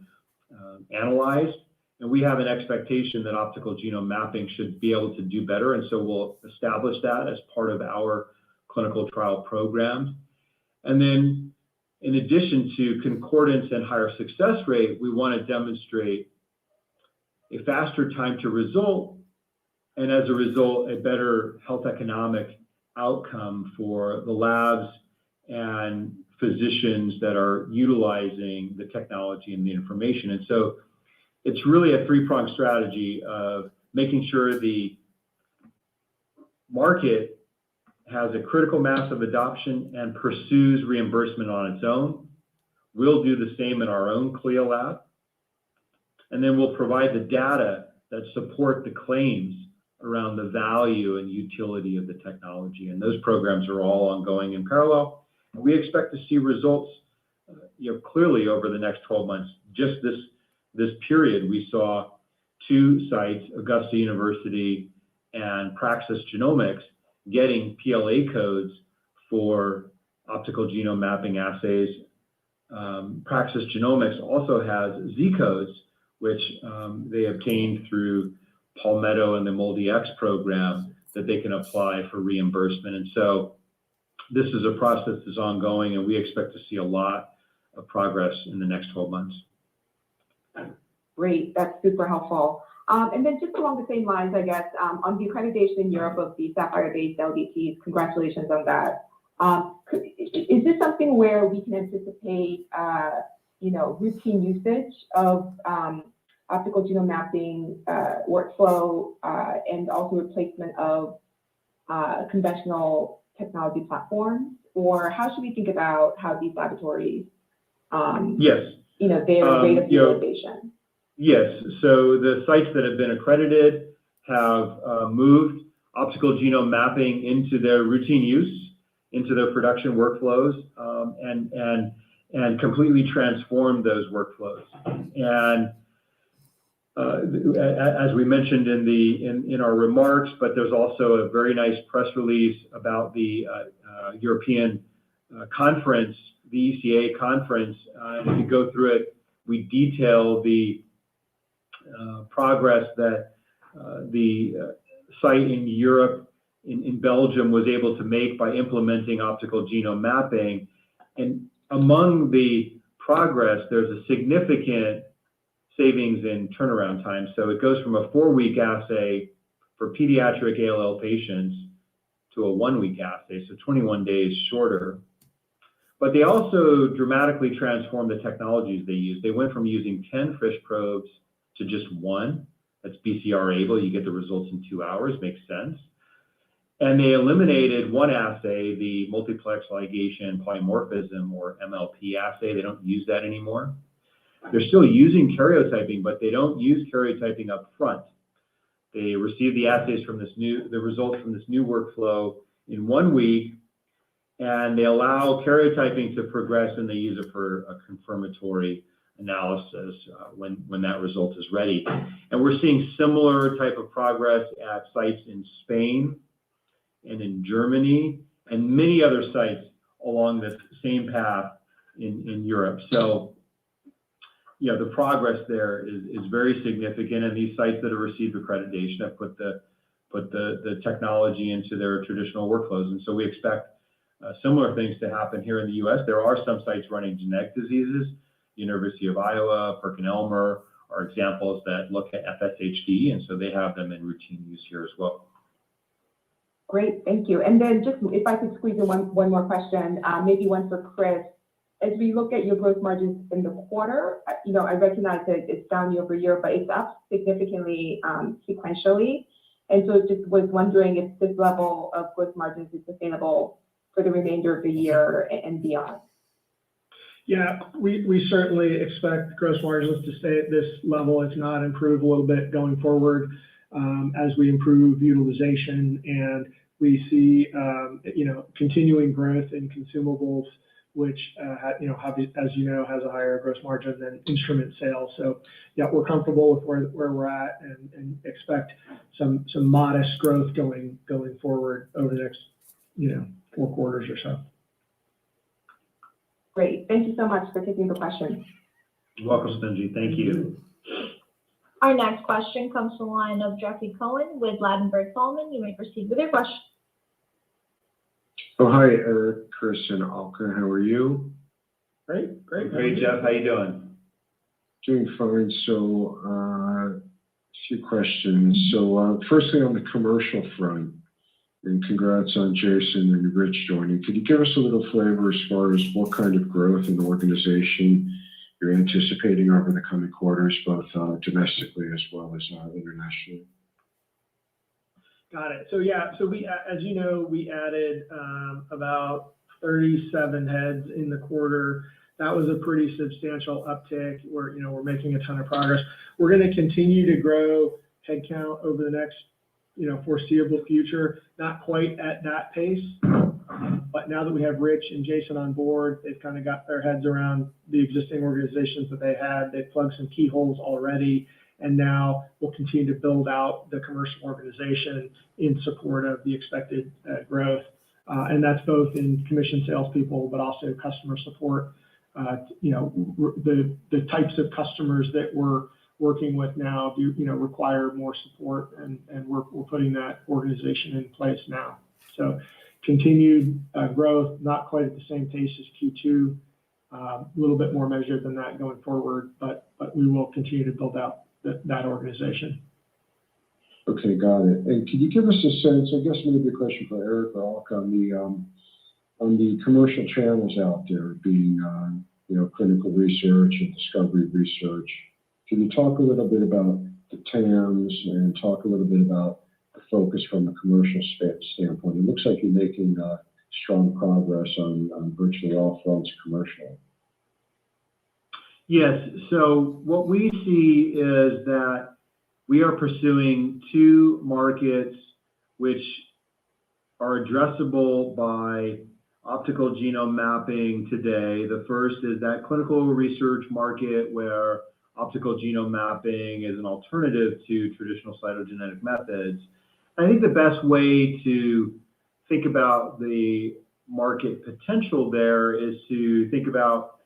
analyzed. And we have an expectation that optical genome mapping should be able to do better. And so we'll establish that as part of our clinical trial programs. And then in addition to concordance and higher success rate, we want to demonstrate a faster time to result, and as a result, a better health economic outcome for the labs and physicians that are utilizing the technology and the information. And so it's really a three-pronged strategy of making sure the market has a critical mass of adoption and pursues reimbursement on its own. We'll do the same in our own CLIA lab. And then we'll provide the data that support the claims around the value and utility of the technology. And those programs are all ongoing in parallel. And we expect to see results clearly over the next 12 months. Just this period, we saw two sites, Augusta University and Praxis Genomics, getting PLA codes for optical genome mapping assays. Praxis Genomics also has Z codes, which they obtained through Palmetto and the MolDX program that they can apply for reimbursement. And so this is a process that's ongoing, and we expect to see a lot of progress in the next 12 months. Great, that's super helpful. And then just along the same lines, I guess, on the accreditation in Europe of the Sapphire-based LDTs, congratulations on that. Is this something where we can anticipate, routine usage of optical genome mapping workflow and also replacement of conventional technology platforms? Or how should we think about how these laboratories, yes, their rate of utilization? Yes, so the sites that have been accredited have moved optical genome mapping into their routine use, into their production workflows, and completely transformed those workflows. And as we mentioned in our remarks, but there's also a very nice press release about the European conference, the ECA conference. And if you go through it, we detail the progress that the site in Europe, in Belgium, was able to make by implementing optical genome mapping. And among the progress, there's a significant savings in turnaround time. So it goes from a 4-week assay for pediatric ALL patients to a 1-week assay, so 21 days shorter. But they also dramatically transformed the technologies they use. They went from using 10 FISH probes to just 1. That's BCR able. You get the results in 2 hours. Makes sense. And they eliminated one assay, the multiplex ligation polymorphism, or MLP assay. They don't use that anymore. They're still using karyotyping, but they don't use karyotyping up front. They receive the assays from the results from this new workflow in 1 week, and they allow karyotyping to progress, and they use it for a confirmatory analysis when that result is ready. And we're seeing similar type of progress at sites in Spain and in Germany and many other sites along the same path in Europe. So, the progress there is very significant, and these sites that have received accreditation have put the technology into their traditional workflows. And so we expect similar things to happen here in the U.S. There are some sites running genetic diseases. University of Iowa, PerkinElmer are examples that look at FSHD, and so they have them in routine use here as well. Great, thank you. And then just if I could squeeze in one more question, maybe one for Chris. As we look at your gross margins in the quarter, I recognize that it's down year over year, but it's up significantly sequentially. And so just was wondering if this level of gross margins is sustainable for the remainder of the year and beyond. Yeah, we certainly expect gross margins to stay at this level, if not improve a little bit going forward, as we improve utilization and we see, continuing growth in consumables, which, as you know, has a higher gross margin than instrument sales. So yeah, we're comfortable with where we're at and expect some modest growth going forward over the next, 4 quarters or so. Great, thank you so much for taking the question. You're welcome, Spenji. Thank you. Our next question comes from the line of Jeffrey Cohen with Ladenburg Thalmann. You may proceed with your question. Oh, hi, Eric, Chris, and Alka. How are you? Great. Great, Jeff. How you doing? Doing fine. So, a few questions. So, firstly, on the commercial front, and congrats on Jason and Rich joining. Could you give us a little flavor as far as what kind of growth in the organization you're anticipating over the coming quarters, both domestically as well as internationally? Got it. So we, as you know, we added about 37 heads in the quarter. That was a pretty substantial uptick. We're making a ton of progress. We're going to continue to grow headcount over the next, foreseeable future. Not quite at that pace, but now that we have Rich and Jason on board, they've kind of got their heads around the existing organizations that they had. They've plugged some keyholes already. And now we'll continue to build out the commercial organization in support of the expected growth. And that's both in commission salespeople, but also customer support. The types of customers that we're working with now require more support, and we're putting that organization in place now. So continued growth, not quite at the same pace as Q2, a little bit more measured than that going forward, but we will continue to build out that organization. Okay, got it. And could you give us a sense, I guess maybe a question for Eric or Alka, on the commercial channels out there being, clinical research and discovery research. Can you talk a little bit about the TAMs and talk a little bit about the focus from a commercial standpoint? It looks like you're making strong progress on virtually all fronts commercial. Yes, so what we see is that we are pursuing 2 markets which are addressable by optical genome mapping today. The first is that clinical research market where optical genome mapping is an alternative to traditional cytogenetic methods. I think the best way to think about the market potential there is to think about,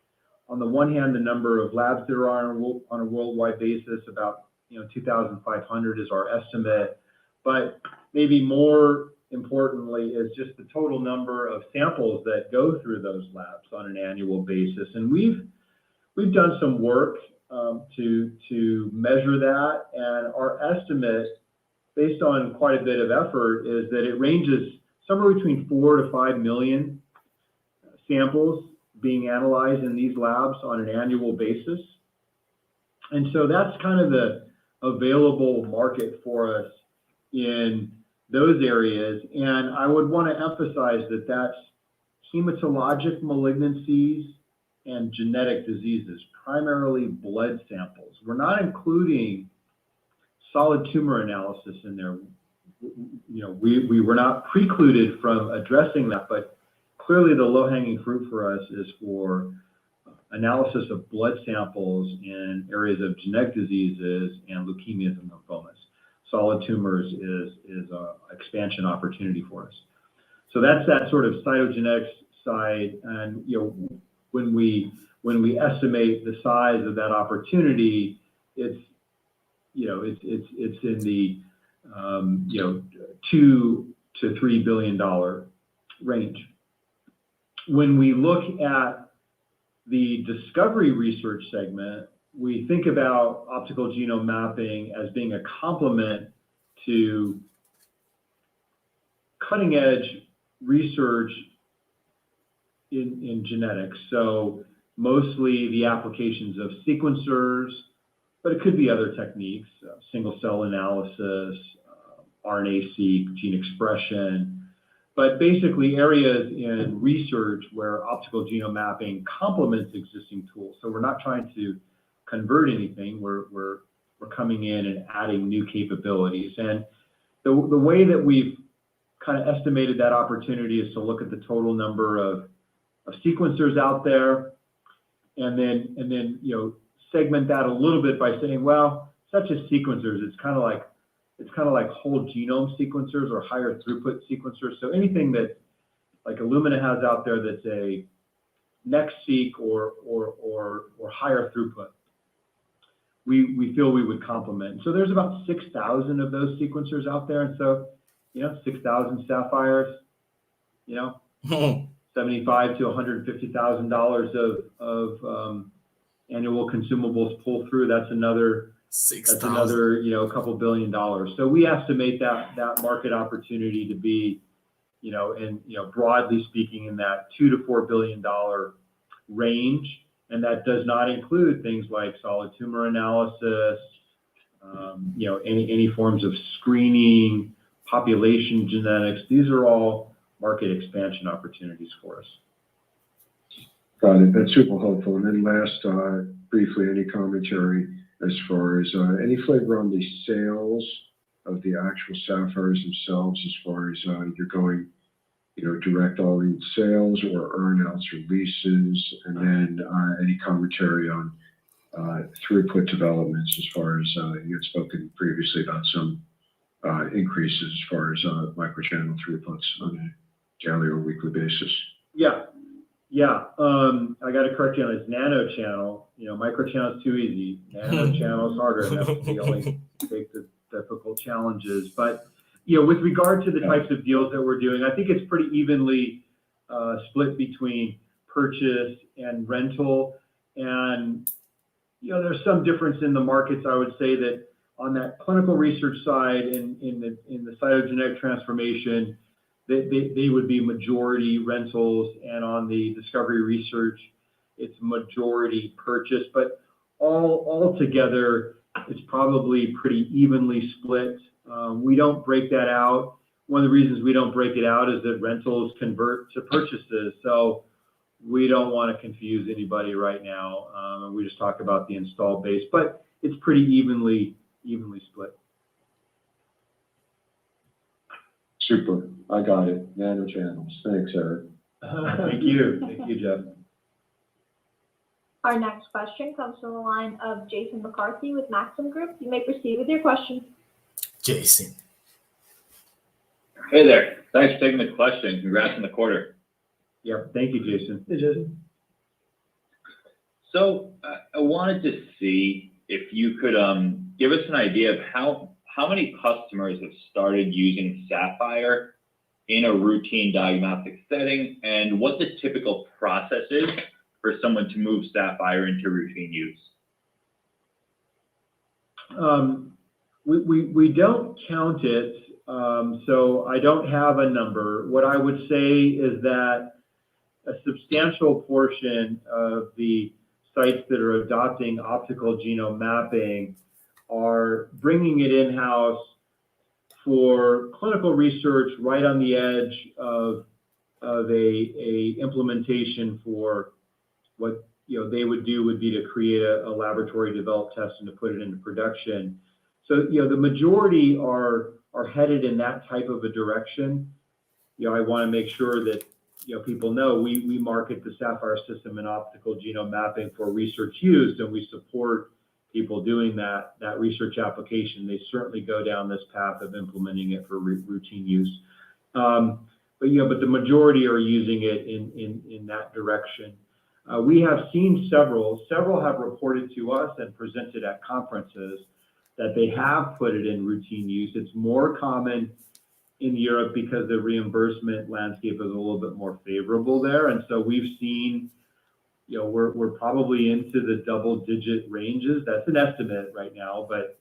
on the one hand, the number of labs there are on a worldwide basis, about 2,500 is our estimate, but maybe more importantly is just the total number of samples that go through those labs on an annual basis. And we've done some work to measure that, and our estimate, based on quite a bit of effort, is that it ranges somewhere between 4 to 5 million samples being analyzed in these labs on an annual basis. And so that's kind of the available market for us in those areas. And I would want to emphasize that that's hematologic malignancies and genetic diseases, primarily blood samples. We're not including solid tumor analysis in there. We were not precluded from addressing that, but clearly the low-hanging fruit for us is for analysis of blood samples in areas of genetic diseases and leukemias and lymphomas. Solid tumors is an expansion opportunity for us. So that's that sort of cytogenetics side. And when we estimate the size of that opportunity, it's in the $2 to $3 billion range. When we look at the discovery research segment, we think about optical genome mapping as being a complement to cutting edge research in genetics. So mostly the applications of sequencers, but it could be other techniques, single cell analysis, RNA-seq, gene expression, but basically areas in research where optical genome mapping complements existing tools. So we're not trying to convert anything. We're coming in and adding new capabilities. And the way that we've kind of estimated that opportunity is to look at the total number of sequencers out there, and then segment that a little bit by saying, well, such as sequencers, it's kind of like whole genome sequencers or higher throughput sequencers. So anything that like Illumina has out there that's a NextSeq or higher throughput, we feel we would complement. So there's about 6,000 of those sequencers out there, and so 6,000 Sapphires, $75,000 to $150,000 of annual consumables pull through. That's another 6,000. That's another couple $2 billion. So we estimate that market opportunity to be broadly speaking in that $2 to $4 billion range, and that does not include things like solid tumor analysis, any forms of screening, population genetics. These are all market expansion opportunities for us. Got it. That's super helpful. And then last, briefly, any commentary as far as any flavor on the sales of the actual Sapphires themselves, as far as you're going, direct all-in sales or earn-outs or leases, and then any commentary on throughput developments, as far as you had spoken previously about some increases as far as microchannel throughputs on a daily or weekly basis. Yeah. I got to correct you on this nano channel. Microchannel is too easy. Nano channel is harder, and that's the only big difficult challenges. But with regard to the types of deals that we're doing, I think it's pretty evenly split between purchase and rental. And there's some difference in the markets. I would say that on that clinical research side, in the cytogenetic transformation, they would be majority rentals, and on the discovery research, it's majority purchase. But all together, it's probably pretty evenly split. We don't break that out. One of the reasons we don't break it out is that rentals convert to purchases. So we don't want to confuse anybody right now. And we just talk about the installed base, but it's pretty evenly split. Super. I got it. Nano channels. Thanks, Eric. Thank you. Thank you, Jeff. Our next question comes from the line of Jason McCarthy with Maxim Group. You may proceed with your question. Jason. Hey there. Thanks for taking the question. Congrats on the quarter. Yeah. Thank you, Jason. Hey, Jason. So I wanted to see if you could give us an idea of how many customers have started using Sapphire in a routine diagnostic setting, and what the typical process is for someone to move Sapphire into routine use. We don't count it, so I don't have a number. What I would say is that a substantial portion of the sites that are adopting optical genome mapping are bringing it in-house for clinical research right on the edge of a implementation for what they would do would be to create a laboratory developed test and to put it into production. So the majority are headed in that type of a direction. I want to make sure that people know we market the Sapphire system in optical genome mapping for research use, and we support people doing that research application. They certainly go down this path of implementing it for routine use. But the majority are using it in that direction. We have seen several have reported to us and presented at conferences that they have put it in routine use. It's more common in Europe because the reimbursement landscape is a little bit more favorable there. And so we've seen, we're probably into the double-digit ranges. That's an estimate right now, but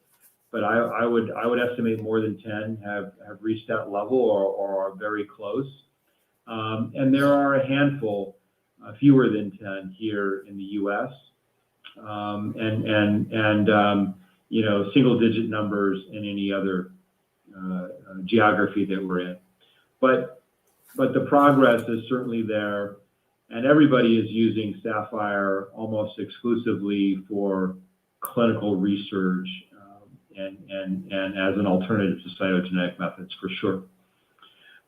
but I would estimate more than 10 have reached that level or are very close. And there are a handful, fewer than 10 here in the U.S. You know, single-digit numbers in any other geography that we're in. But the progress is certainly there, and everybody is using Sapphire almost exclusively for clinical research and as an alternative to cytogenetic methods, for sure.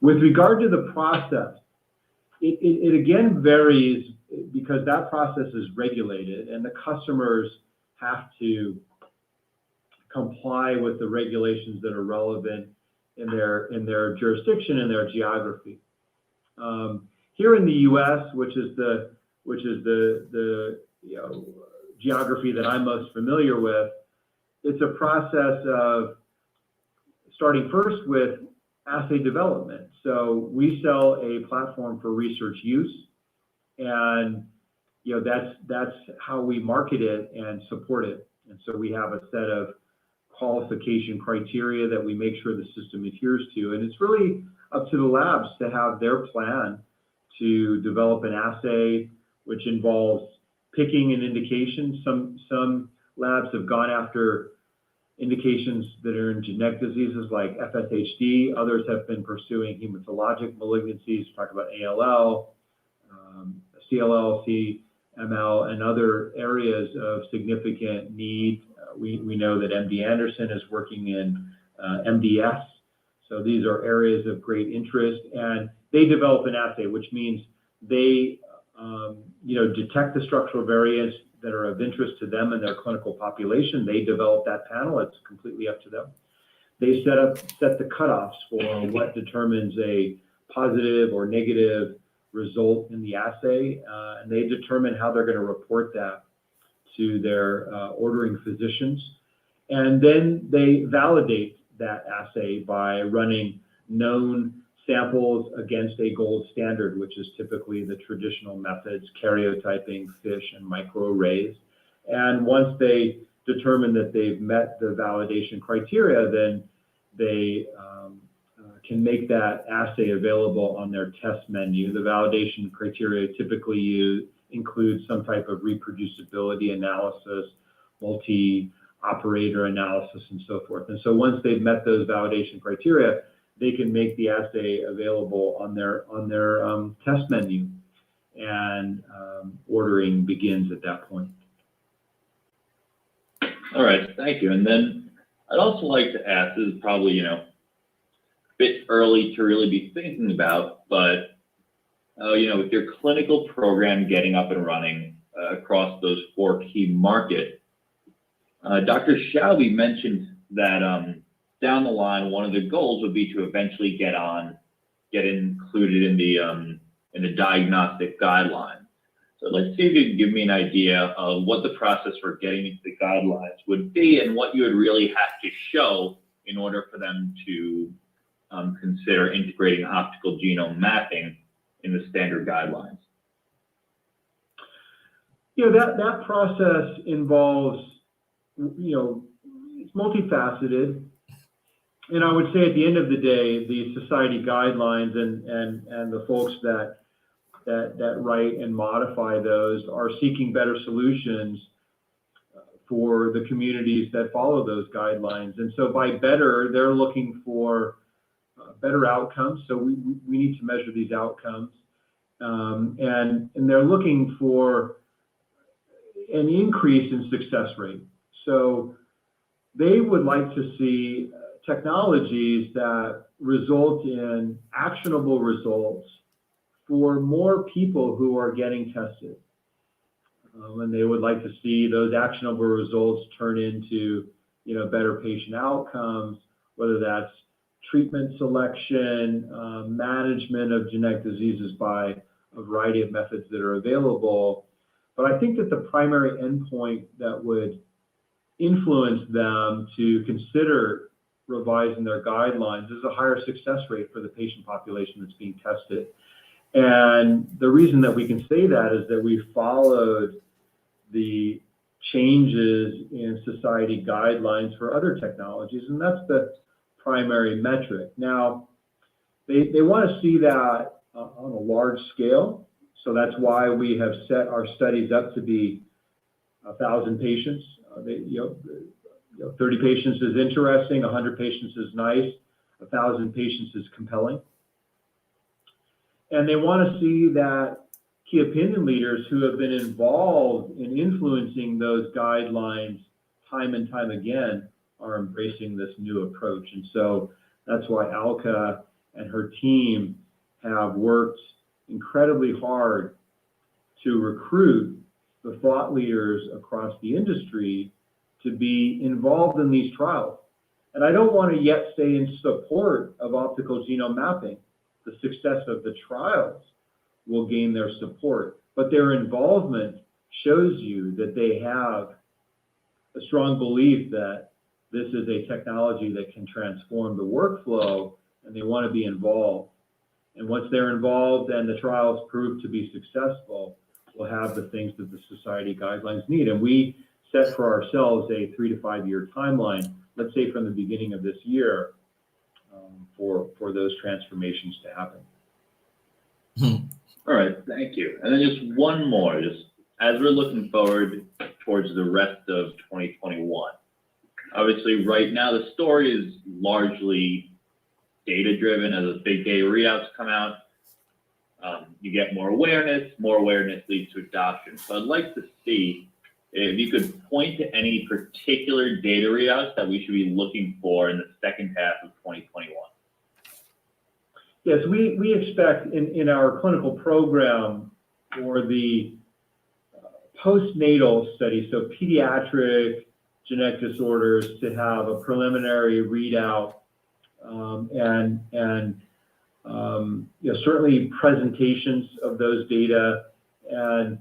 With regard to the process, it again varies because that process is regulated and the customers have to comply with the regulations that are relevant in their jurisdiction and their geography. Here in the U.S., which is the geography that I'm most familiar with, it's a process of starting first with assay development. So we sell a platform for research use, and that's how we market it and support it. And so we have a set of qualification criteria that we make sure the system adheres to, and it's really up to the labs to have their plan to develop an assay, which involves picking an indication. Some labs have gone after indications that are in genetic diseases like FSHD. Others have been pursuing hematologic malignancies, talk about ALL, CLL, CML, and other areas of significant need. We know that MD Anderson is working in MDS. So these are areas of great interest, and they develop an assay, which means they detect the structural variants that are of interest to them and their clinical population. They develop that panel. It's completely up to them. They set the cutoffs for what determines a positive or negative result in the assay, and they determine how they're going to report that to their ordering physicians. And then they validate that assay by running known samples against a gold standard, which is typically the traditional methods, karyotyping, FISH, and microarrays. And once they determine that they've met the validation criteria, then they can make that assay available on their test menu. The validation criteria typically include some type of reproducibility analysis, multi-operator analysis, and so forth. And so once they've met those validation criteria, they can make the assay available on their test menu, and ordering begins at that point. All right, thank you. And then I'd also like to ask, this is probably, a bit early to really be thinking about, but, with your clinical program getting up and running across those 4 key markets, Dr. Shalby mentioned that down the line, one of the goals would be to eventually get included in the diagnostic guidelines. So let's see if you can give me an idea of what the process for getting into the guidelines would be and what you would really have to show in order for them to consider integrating optical genome mapping in the standard guidelines. That process involves, it's multifaceted. And I would say at the end of the day, the society guidelines and the folks that write and modify those are seeking better solutions for the communities that follow those guidelines. And so by better, they're looking for better outcomes. So we need to measure these outcomes. And they're looking for an increase in success rate. So they would like to see technologies that result in actionable results for more people who are getting tested. And they would like to see those actionable results turn into, better patient outcomes, whether that's treatment selection, management of genetic diseases by a variety of methods that are available. But I think that the primary endpoint that would influence them to consider revising their guidelines is a higher success rate for the patient population that's being tested. And the reason that we can say that is that we followed the changes in society guidelines for other technologies, and that's the primary metric. Now, they want to see that on a large scale, so that's why we have set our studies up to be 1,000 patients. 30 patients is interesting, 100 patients is nice, 1,000 patients is compelling. And they want to see that key opinion leaders who have been involved in influencing those guidelines time and time again are embracing this new approach. And so that's why Alka and her team have worked incredibly hard to recruit the thought leaders across the industry to be involved in these trials. And I don't want to yet say in support of optical genome mapping. The success of the trials will gain their support, but their involvement shows you that they have a strong belief that this is a technology that can transform the workflow, and they want to be involved. And once they're involved and the trials prove to be successful, we'll have the things that the society guidelines need. And we set for ourselves a 3 to 5 year timeline, let's say from the beginning of this year, for those transformations to happen. All right, thank you. And then just one more, just as we're looking forward towards the rest of 2021. Obviously, right now the story is largely data-driven. As the big data readouts come out, you get more awareness leads to adoption. So I'd like to see if you could point to any particular data readouts that we should be looking for in the second half of 2021. Yes, we expect in our clinical program for the postnatal study, so pediatric genetic disorders, to have a preliminary readout certainly presentations of those data, and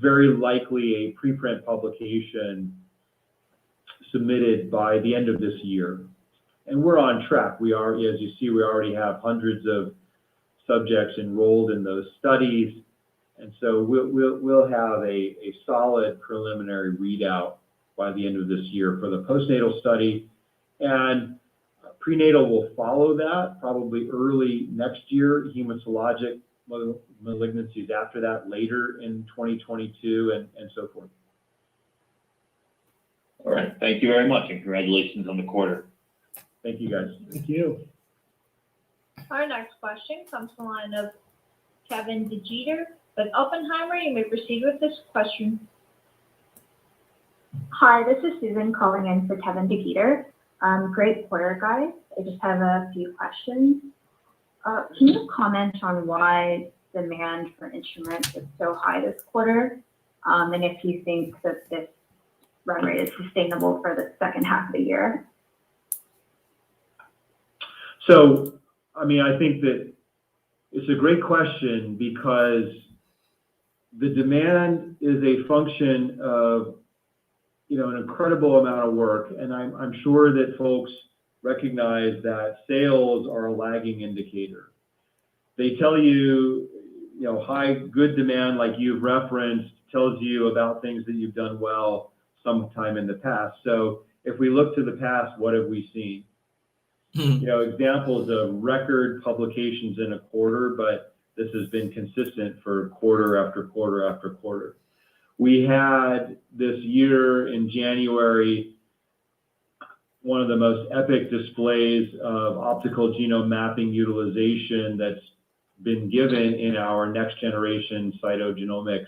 very likely a preprint publication submitted by the end of this year. And we're on track. We are, as you see, we already have hundreds of subjects enrolled in those studies. And so we'll have a solid preliminary readout by the end of this year for the postnatal study. And prenatal will follow that, probably early next year, hematologic malignancies after that, later in 2022, and so forth. All right, thank you very much, and congratulations on the quarter. Thank you, guys. Thank you. Our next question comes from the line of Kevin DeGeeter with Oppenheimer. You may proceed with this question. Hi, this is Susan calling in for Kevin DeGeeter. Great quarter, guys. I just have a few questions. Can you comment on why demand for instruments is so high this quarter? And if you think that this run rate is sustainable for the second half of the year? So, I mean, I think that it's a great question because the demand is a function of, an incredible amount of work. And I'm sure that folks recognize that sales are a lagging indicator. They tell you, high, good demand, like you've referenced, tells you about things that you've done well sometime in the past. So if we look to the past, what have we seen? Examples of record publications in a quarter, but this has been consistent for quarter after quarter after quarter. We had this year in January one of the most epic displays of optical genome mapping utilization that's been given in our next generation cytogenomics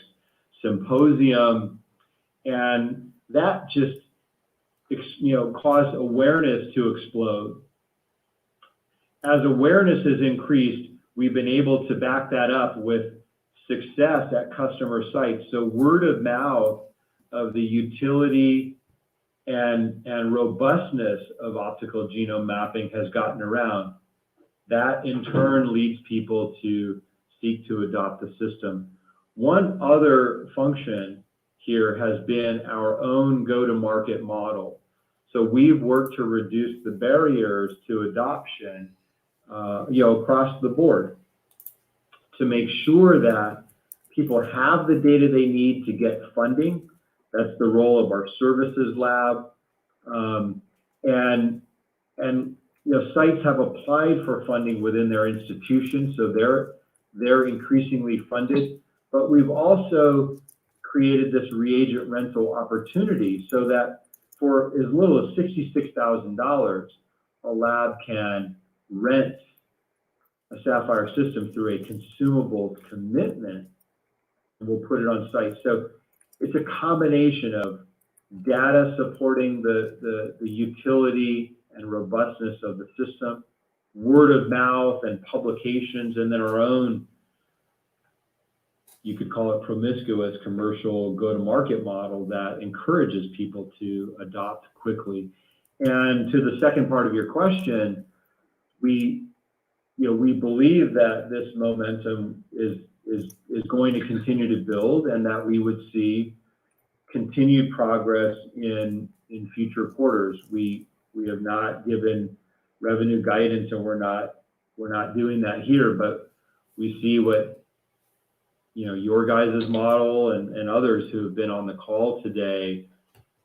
symposium, and that just caused awareness to explode. As awareness has increased, we've been able to back that up with success at customer sites. So word of mouth of the utility and robustness of optical genome mapping has gotten around. That in turn leads people to seek to adopt the system. One other function here has been our own go-to-market model. So we've worked to reduce the barriers to adoption across the board to make sure that people have the data they need to get funding, That's the role of our services lab. And sites have applied for funding within their institution, so they're increasingly funded. But we've also created this reagent rental opportunity so that for as little as $66,000, a lab can rent a Sapphire system through a consumables commitment, and we'll put it on site. So it's a combination of data supporting the utility and robustness of the system, word of mouth and publications, and then our own, you could call it promiscuous commercial go-to-market model that encourages people to adopt quickly. And to the second part of your question, we believe that this momentum is going to continue to build, and that we would see continued progress in future quarters. We have not given revenue guidance, and we're not doing that here, but we see what your guys' model and others who have been on the call today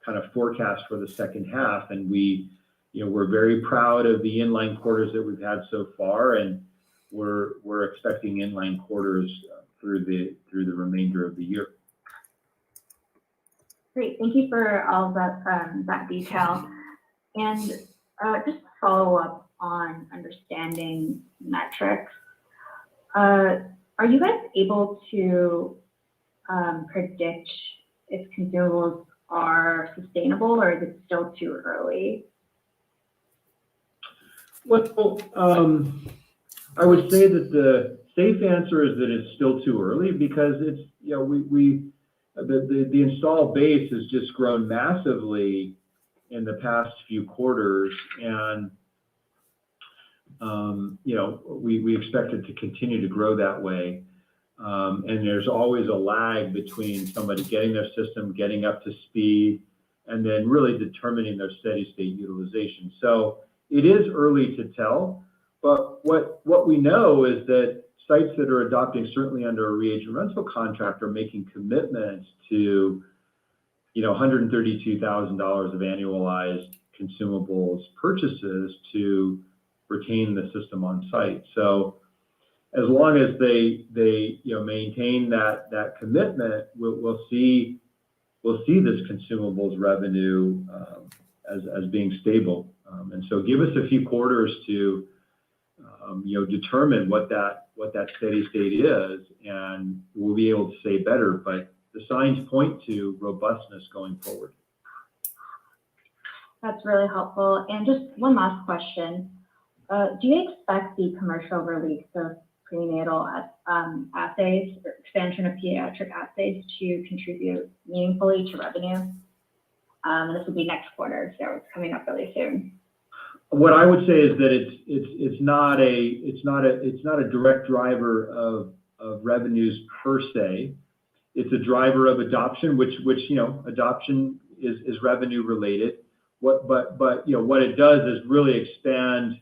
kind of forecast for the second half, and we're very proud of the inline quarters that we've had so far, and we're expecting inline quarters through the remainder of the year. Great, thank you for all that detail. And just to follow up on understanding metrics, are you guys able to predict if consumables are sustainable, or is it still too early? Well, I would say that the safe answer is that it's still too early, because it's the install base has just grown massively in the past few quarters, and we expect it to continue to grow that way. And there's always a lag between somebody getting their system, getting up to speed, and then really determining their steady state utilization. So it is early to tell, but what we know is that sites that are adopting, certainly under a reagent rental contract, are making commitments to $132,000 of annualized consumables purchases to retain the system on site. So as long as they maintain that commitment, we'll see this consumables revenue as being stable. And so give us a few quarters to determine what that steady state is, and we'll be able to say better. But the signs point to robustness going forward. That's really helpful. And just one last question. Do you expect the commercial release of prenatal assays, or expansion of pediatric assays, to contribute meaningfully to revenue? And this will be next quarter, so it's coming up really soon. What I would say is that it's not a direct driver of revenues per se. It's a driver of adoption, which adoption is revenue related. But what it does is really expand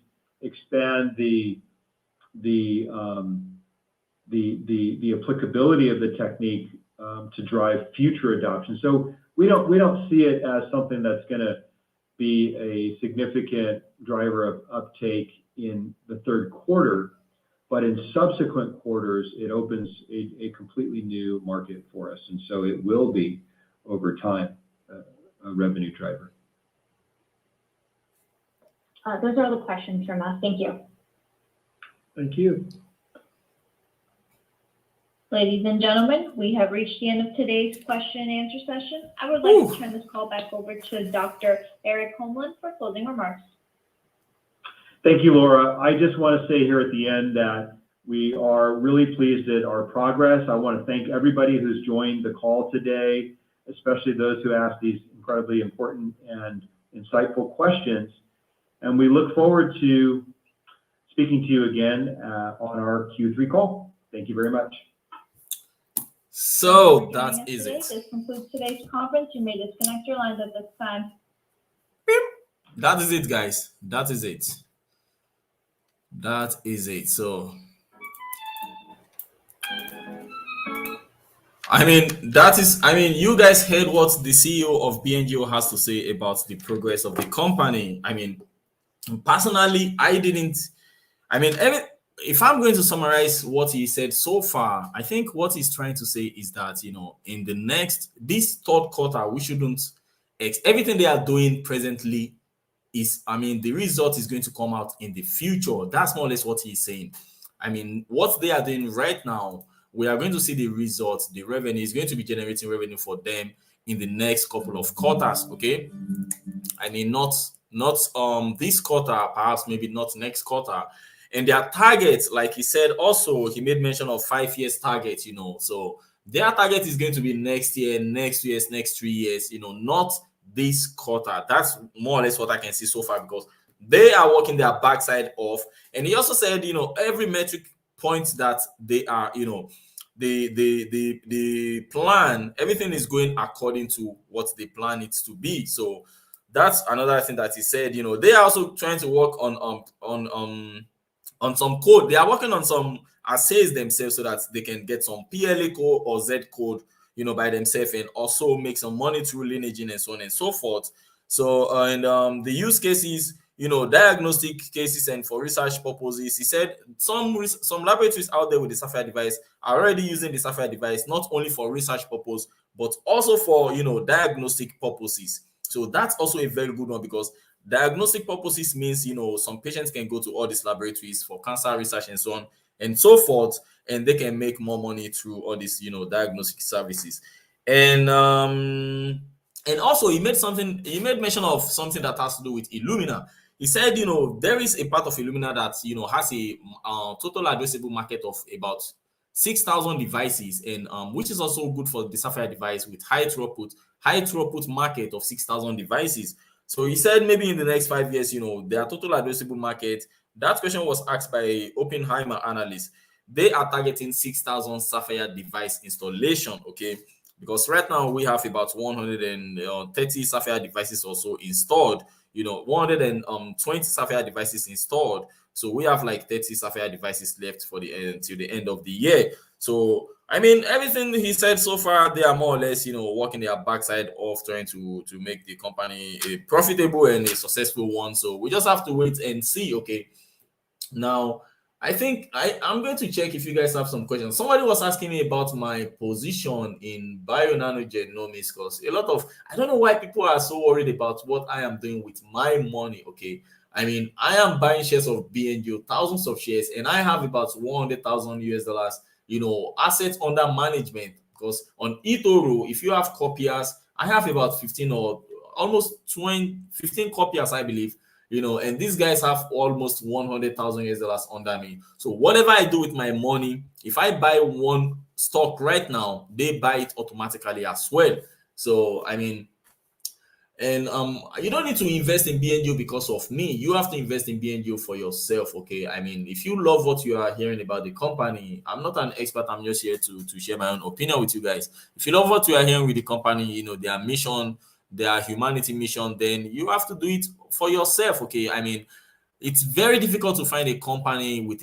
the applicability of the technique to drive future adoption. So we don't see it as something that's going to be a significant driver of uptake in the third quarter, but in subsequent quarters, it opens a completely new market for us. And so it will be, over time, a revenue driver. Those are all the questions from us. Thank you. Thank you. Ladies and gentlemen, we have reached the end of today's question and answer session. I would like to turn this call back over to Dr. Erik Holmlin for closing remarks. Thank you, Laura. I just want to say here at the end that we are really pleased at our progress. I want to thank everybody who's joined the call today, especially those who asked these incredibly important and insightful questions. And we look forward to speaking to you again on our Q3 call. Thank you very much. So that is it. This concludes today's conference. You may disconnect your lines at this time. That is it, guys. That is it. That is it. So I mean, that is, I mean, you guys heard what the CEO of Bngo has to say about the progress of the company. I mean, personally, I didn't, I mean, if I'm going to summarize what he said so far, I think what he's trying to say is that, in this third quarter, we shouldn't, everything they are doing presently is, I mean, the result is going to come out in the future. That's more or less what he's saying. I mean, what they are doing right now, we are going to see the results. The revenue is going to be generating revenue for them in the next couple of quarters. Okay, I mean, not this quarter, perhaps maybe not next quarter. And their targets, like he said, also he made mention of 5 years target. So their target is going to be next year, next 3 years. Not this quarter. That's more or less what I can see so far, because they are working their backside off. And he also said, every metric point that they are, the plan, everything is going according to what they plan it to be. So that's another thing that he said. They are also trying to work on some code. They are working on some assays themselves so that they can get some PLA code or Z code, by themselves, and also make some money through lineaging and so on and so forth. So, and the use cases, diagnostic cases and for research purposes, he said some laboratories out there with the Sapphire device are already using the Sapphire device, not only for research purpose, but also for, diagnostic purposes. So that's also a very good one, because diagnostic purposes means, some patients can go to all these laboratories for cancer research and so on and so forth, and they can make more money through all these, diagnostic services. And also he made mention of something that has to do with Illumina. He said, there is a part of Illumina that, has a total addressable market of about 6,000 devices, and which is also good for the Sapphire device with high throughput market of 6,000 devices. So he said maybe in the next 5 years, their total addressable market, that question was asked by an Oppenheimer analyst. They are targeting 6,000 Sapphire device installation, okay? Because right now we have about 130 Sapphire devices or so installed, 120 Sapphire devices installed. So we have like 30 Sapphire devices left for till the end of the year. So I mean, everything he said so far, they are more or less, working their backside off, trying to make the company a profitable and a successful one. So we just have to wait and see. Okay. Now, I think I'm going to check if you guys have some questions. Somebody was asking me about my position in Bionano Genomics, because I don't know why people are so worried about what I am doing with my money. Okay. I mean, I am buying shares of Bngo, thousands of shares, and I have about $100,000 assets under management, because on eToro, if you have copiers, I have about 15 or almost 15 copiers, I believe, and these guys have almost $100,000 under me. So whatever I do with my money, if I buy one stock right now, they buy it automatically as well. So, I mean, and you don't need to invest in Bngo because of me. You have to invest in Bngo for yourself. Okay. I mean, if you love what you are hearing about the company, I'm not an expert. I'm just here to share my own opinion with you guys. If you love what you are hearing with the company, their mission, their humanity mission, then you have to do it for yourself. Okay. I mean, it's very difficult to find a company with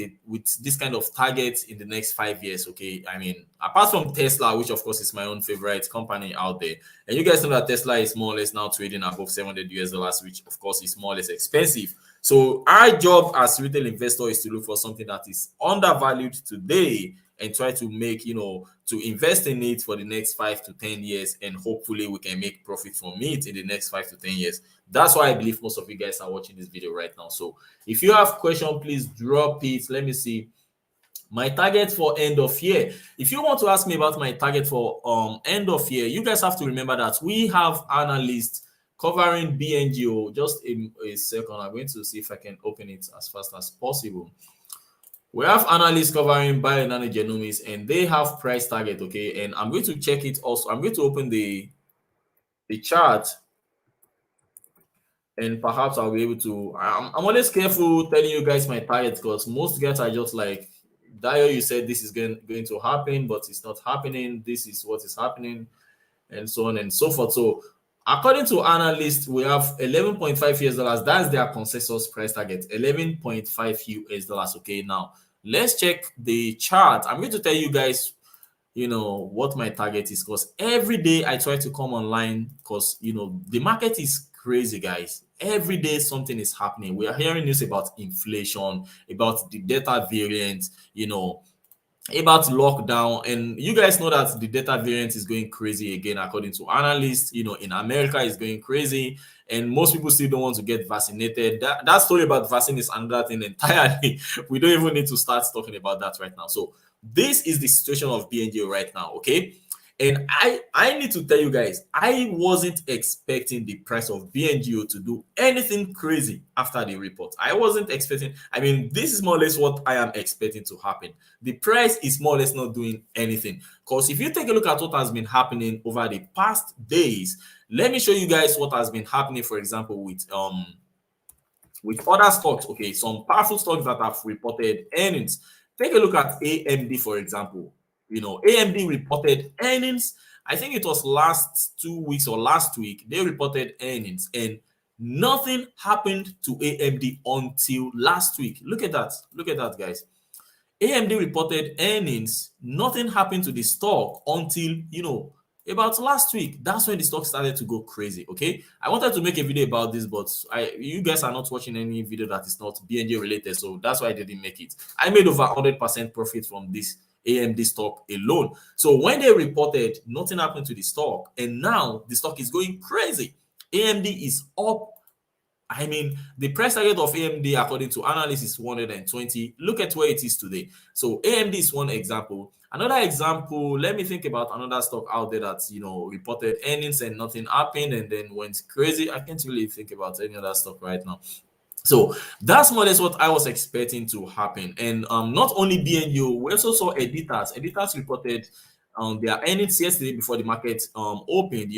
this kind of targets in the next 5 years. Okay. I mean, apart from Tesla, which of course is my own favorite company out there. And you guys know that Tesla is more or less now trading above $700, which of course is more or less expensive. So our job as retail investor is to look for something that is undervalued today and try to make, to invest in it for the next 5 to 10 years. And hopefully we can make profit from it in the next 5 to 10 years. That's why I believe most of you guys are watching this video right now. So if you have questions, please drop it. Let me see. My target for end of year. If you want to ask me about my target for end of year, you guys have to remember that we have analysts covering Bngo. Just a second. I'm going to see if I can open it as fast as possible. We have analysts covering Bionano Genomics, and they have price target. Okay, and I'm going to check it also. I'm going to open the chart, and perhaps I'll be able to. I'm always careful telling you guys my target, because most guys are just like, Dayo, you said this is going to happen, but it's not happening. This is what is happening, and so on and so forth. So according to analysts, we have $11.5. That's their consensus price target, $11.5. Okay, now let's check the chart. I'm going to tell you guys what my target is, because every day I try to come online, because the market is crazy, guys. Every day something is happening. We are hearing news about inflation, about the Delta variant, about lockdown, and you guys know that the Delta variant is going crazy again, according to analysts. In America is going crazy, and most people still don't want to get vaccinated. That story about vaccine is another thing entirely. We don't even need to start talking about that right now. So this is the situation of Bngo right now, okay? And I need to tell you guys, I wasn't expecting the price of Bngo to do anything crazy after the report. I wasn't expecting. I mean, this is more or less what I am expecting to happen. The price is more or less not doing anything. Because if you take a look at what has been happening over the past days, let me show you guys what has been happening, for example, with other stocks. Okay, some powerful stocks that have reported earnings. Take a look at AMD, for example. AMD reported earnings. I think it was last 2 weeks or last week. They reported earnings, and nothing happened to AMD until last week. Look at that. Look at that, guys. AMD reported earnings. Nothing happened to the stock until, about last week. That's when the stock started to go crazy, okay? I wanted to make a video about this, but you guys are not watching any video that is not BNG related, so that's why I didn't make it. I made over 100% profit from this AMD stock alone. So when they reported, nothing happened to the stock, and now the stock is going crazy. AMD is up. I mean, the price target of AMD, according to analysts, is 120. Look at where it is today. So AMD is one example. Another example, let me think about another stock out there that, reported earnings and nothing happened and then went crazy. I can't really think about any other stock right now. So that's more or less what I was expecting to happen. And not only BNU, we also saw Editas. Editas reported their earnings yesterday before the market opened.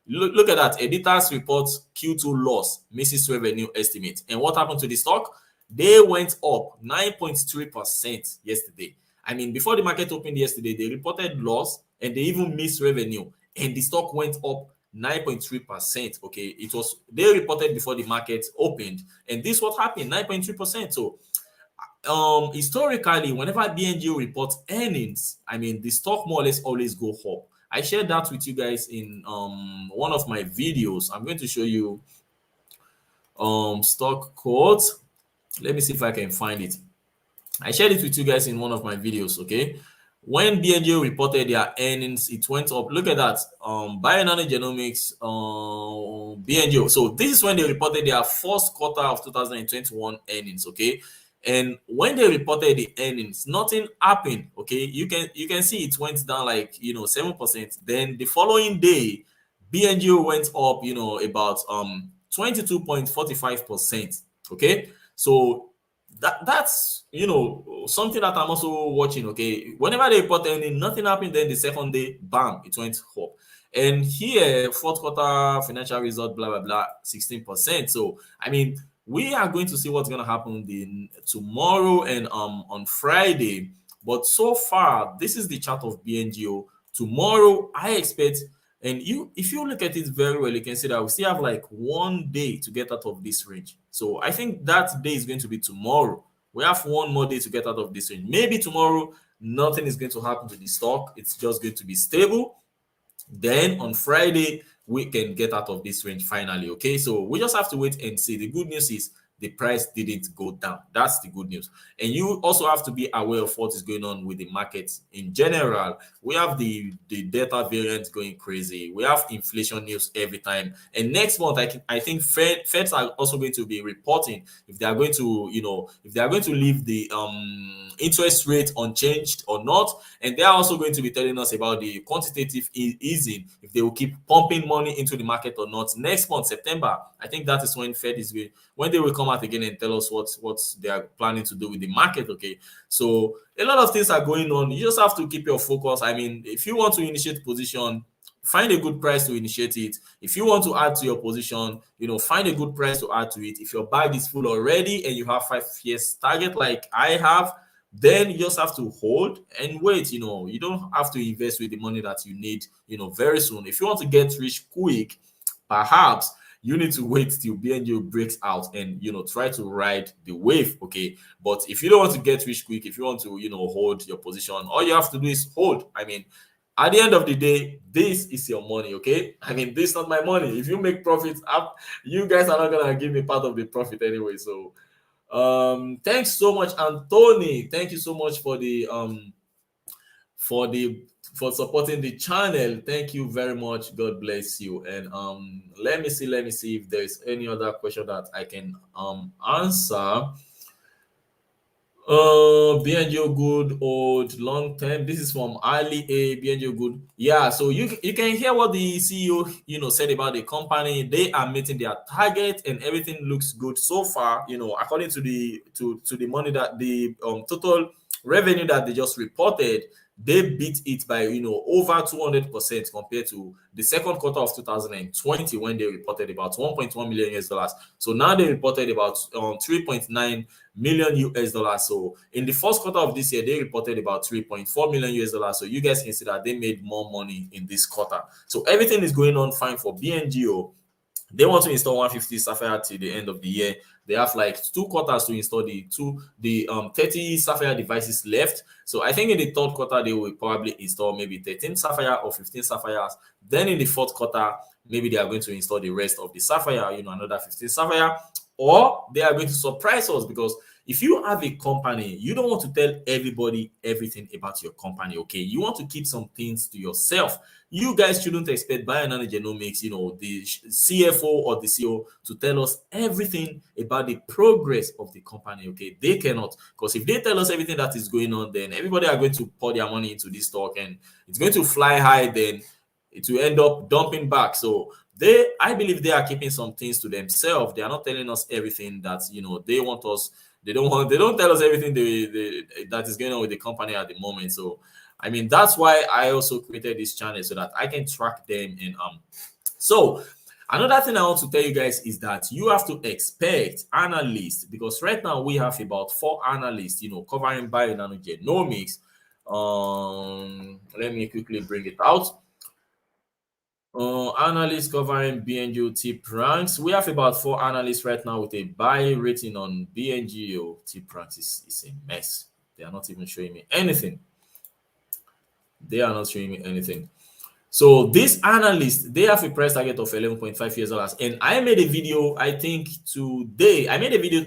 Look at that. Editas reports Q2 loss, misses revenue estimate. And what happened to the stock? They went up 9.3% yesterday. I mean, before the market opened yesterday, they reported loss and they even missed revenue, and the stock went up 9.3%. Okay, they reported before the market opened, and this what happened, 9.3%. So historically, whenever BNG reports earnings, I mean, the stock more or less always go up. I shared that with you guys in one of my videos. I'm going to show you stock quotes. Let me see if I can find it. I shared it with you guys in one of my videos, okay? When Bngo reported their earnings, it went up. Look at that. Bionano Genomics, Bngo. So this is when they reported their first quarter of 2021 earnings, okay? And when they reported the earnings, nothing happened, okay? You can see it went down like 7%. Then the following day, Bngo went up, about 22.45%. Okay, so that's something that I'm also watching. Okay, whenever they report earnings, nothing happened. Then the second day, bam, it went up. And here, fourth quarter financial result, blah blah blah, 16%. So I mean, we are going to see what's going to happen tomorrow and on Friday. But so far, this is the chart of BNGO. Tomorrow, I expect, and if you look at it very well, you can see that we still have like 1 day to get out of this range. So I think that day is going to be tomorrow. We have 1 more day to get out of this range. Maybe tomorrow, nothing is going to happen to the stock. It's just going to be stable. Then on Friday, we can get out of this range finally. Okay, so we just have to wait and see. The good news is the price didn't go down. That's the good news. And you also have to be aware of what is going on with the market in general. We have the Delta variant going crazy. We have inflation news every time. And next month, I think Feds are also going to be reporting if they are going to, if they are going to leave the interest rate unchanged or not. And they are also going to be telling us about the quantitative easing, if they will keep pumping money into the market or not. Next month, September, I think that is when Fed is when they will come out again and tell us what they are planning to do with the market. Okay, so a lot of things are going on. You just have to keep your focus. I mean, if you want to initiate position, find a good price to initiate it. If you want to add to your position, find a good price to add to it. If your bag is full already and you have 5 years target like I have, then you just have to hold and wait. You don't have to invest with the money that you need very soon. If you want to get rich quick, perhaps you need to wait till Bngo breaks out and try to ride the wave. Okay, but if you don't want to get rich quick, if you want to hold your position, all you have to do is hold. I mean, at the end of the day, this is your money. Okay, I mean, this is not my money. If you make profits up, you guys are not gonna give me part of the profit anyway. So thanks so much, Anthony. Thank you so much for the for supporting the channel. Thank you very much. God bless you. And let me see if there's any other question that I can answer. Bngo good old long term. This is from Ali A. Bngo good. Yeah, so you can hear what the CEO said about the company. They are meeting their target and everything looks good so far. According to the money that the total revenue that they just reported, they beat it by over 200% compared to the second quarter of 2020 when they reported about 1.1 million US dollars. So now they reported about 3.9 million US dollars. So in the first quarter of this year, they reported about 3.4 million US dollars. So you guys can see that they made more money in this quarter. So everything is going on fine for Bngo. They want to install 150 Sapphire till the end of the year. They have like 2 quarters to install the 30 Sapphire devices left. So I think in the third quarter, they will probably install maybe 13 Sapphire or 15 Sapphires. Then in the fourth quarter, maybe they are going to install the rest of the Sapphire, another 15 Sapphire. Or they are going to surprise us, because if you have a company, you don't want to tell everybody everything about your company, okay? You want to keep some things to yourself. You guys shouldn't expect Bionano Genomics, the CFO or the CEO to tell us everything about the progress of the company, okay? They cannot, because if they tell us everything that is going on, then everybody are going to pour their money into this stock and it's going to fly high, then it will end up dumping back. So I believe they are keeping some things to themselves. They are not telling us everything that they want us. They don't tell us everything that is going on with the company at the moment. So I mean, that's why I also created this channel, so that I can track them. And so another thing I want to tell you guys is that you have to expect analysts, because right now we have about 4 analysts covering Bionano Genomics. Let me quickly bring it out. Analysts covering Bngo tip ranks. We have about 4 analysts right now with a buy rating on Bngo tip ranks. Is a mess. They are not even showing me anything. So these analysts, they have a price target of $11.5 US. And I made a video, I think today. I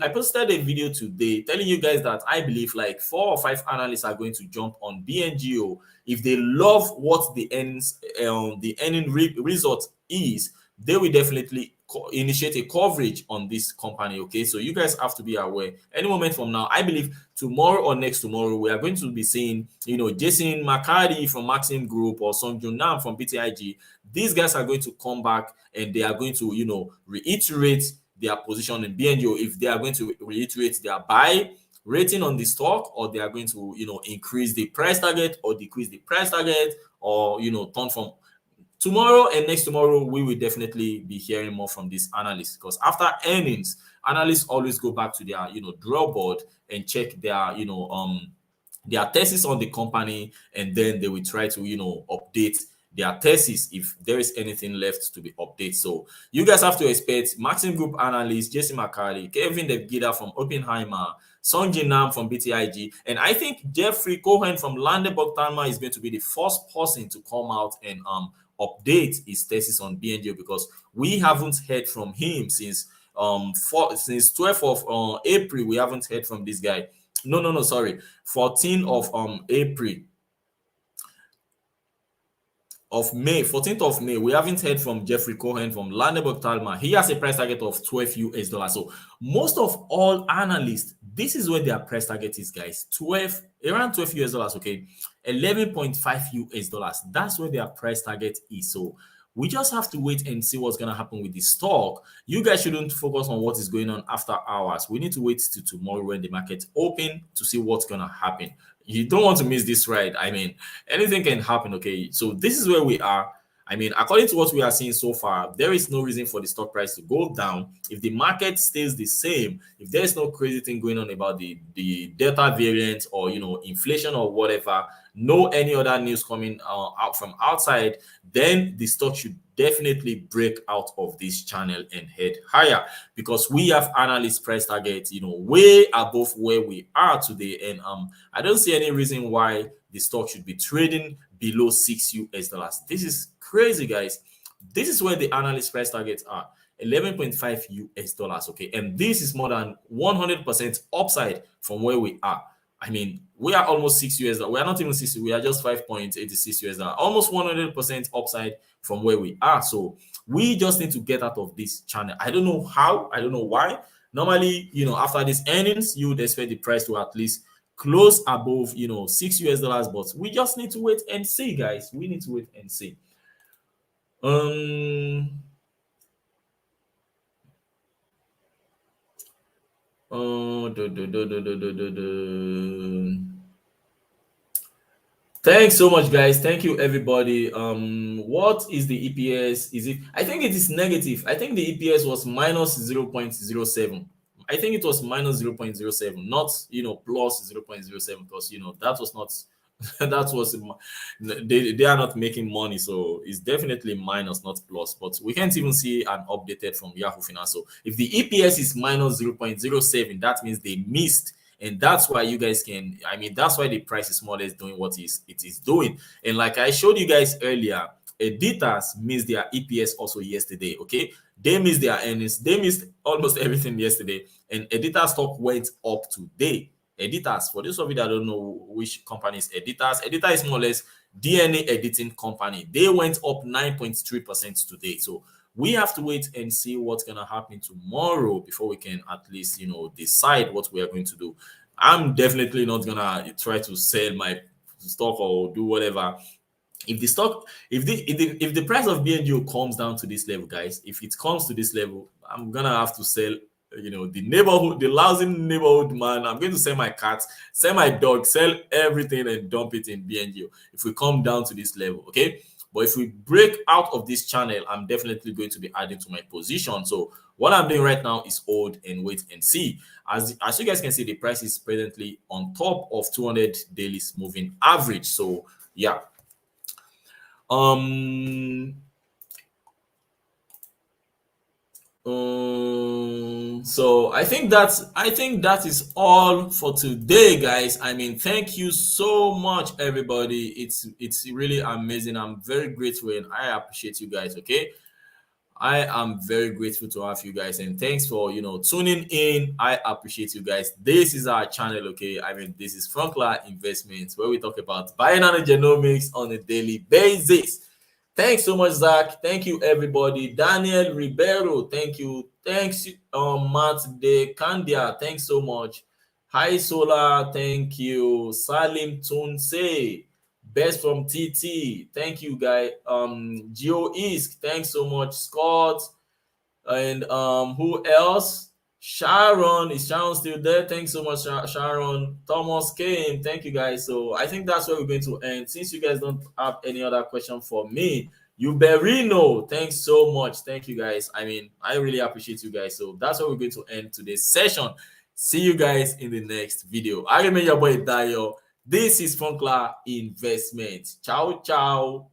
posted a video today telling you guys that I believe like 4 or 5 analysts are going to jump on Bngo. If they love what the earning result is, they will definitely initiate a coverage on this company. Okay, so you guys have to be aware. Any moment from now, I believe tomorrow or next tomorrow, we are going to be seeing Jason McCarty from Maxim Group or Songjun Nam from BTIG. These guys are going to come back and they are going to reiterate their position in Bngo, if they are going to reiterate their buy rating on the stock, or they are going to increase the price target or decrease the price target, or turn from. Tomorrow and next tomorrow, we will definitely be hearing more from these analysts, because after earnings, analysts always go back to their draw board and check their thesis on the company, and then they will try to update their thesis if there is anything left to be updated. So you guys have to expect Maxim Group analyst Jesse McCarty, Kevin Devgida from Oppenheimer, Songjin Nam from BTIG, and I think Jeffrey Cohen from Landeburg Thalma is going to be the first person to come out and update his thesis on Bngo, because we haven't heard from him since 12th of April. We haven't heard from this guy. No, sorry, 14th of April. Of May, 14th of May, we haven't heard from Jeffrey Cohen from Landeburg Thalma. He has a price target of $12 US. So most of all analysts, this is where their price target is, guys. Around $12 US, okay? 11.5 US. That's where their price target is. So we just have to wait and see what's going to happen with the stock. You guys shouldn't focus on what is going on after hours. We need to wait till tomorrow when the market open to see what's going to happen. You don't want to miss this ride. I mean, anything can happen, okay? So this is where we are. I mean, according to what we are seeing so far, there is no reason for the stock price to go down. If the market stays the same, if there's no crazy thing going on about the Delta variant or, you know, inflation or whatever, no any other news coming out from outside, then the stock should definitely break out of this channel and head higher, because we have analyst price targets, you know, way above where we are today. And I don't see any reason why the stock should be trading below $6. This is crazy, guys. This is where the analyst price targets are, $11.5. Okay, and this is more than 100% upside from where we are. I mean, we are almost $6. We are not even 60, we are just $5.86, almost 100% upside from where we are. So we just need to get out of this channel. I don't know how, I don't know why. Normally, you know, after these earnings, you would expect the price to at least close above, you know, $6, but we just need to wait and see, guys. We need to wait and see. Thanks so much, guys. Thank you, everybody. What is the EPS? Is it? I think it is negative. I think the EPS was minus 0.07. I think it was minus 0.07, not, you know, plus 0.07, because, you know, that was not that was they are not making money, so it's definitely minus, not plus. But we can't even see an updated from Yahoo Finance. So if the EPS is minus 0.07, that means they missed, and that's why you guys can, I mean, that's why the price is more or less doing what it is doing. And like I showed you guys earlier, Editas missed their EPS also yesterday. Okay, they missed their earnings, they missed almost everything yesterday, and Editas stock went up today. Editas, for those of you that don't know which company is Editas, Editas is more or less DNA editing company. They went up 9.3% today. So we have to wait and see what's gonna happen tomorrow before we can at least, you know, decide what we are going to do. I'm definitely not gonna try to sell my stock or do whatever. If the stock, if the price of Bngo comes down to this level, guys, if it comes to this level, I'm gonna have to sell, you know, the neighborhood, the lousy neighborhood man. I'm going to sell my cats, sell my dog, sell everything and dump it in Bngo if we come down to this level. Okay, but if we break out of this channel, I'm definitely going to be adding to my position. So what I'm doing right now is hold and wait and see. As you guys can see, the price is presently on top of 200 daily moving average. So yeah. So I think that is all for today, guys. I mean, thank you so much, everybody. It's really amazing. I'm very grateful and I appreciate you guys. Okay, I am very grateful to have you guys, and thanks for, you know, tuning in. I appreciate you guys. This is our channel. Okay, I mean, this is Frunkla Investment, where we talk about Bionano Genomics on a daily basis. Thanks so much, Zach. Thank you, everybody. Daniel Ribeiro, thank you. Thanks, Matt De Candia. Thanks so much. Hi, Sola. Thank you. Salim Tunse. Best from TT. Thank you, guy. Geo Isk. Thanks so much. Scott. And who else? Sharon. Is Sharon still there? Thanks so much, Sharon. Thomas came. Thank you, guys. So I think that's where we're going to end. Since you guys don't have any other question for me, Uberino, thanks so much. Thank you, guys. I mean, I really appreciate you guys. So that's where we're going to end today's session. See you guys in the next video. I remain your boy Dayo. This is Frunkla Investment. Ciao, ciao.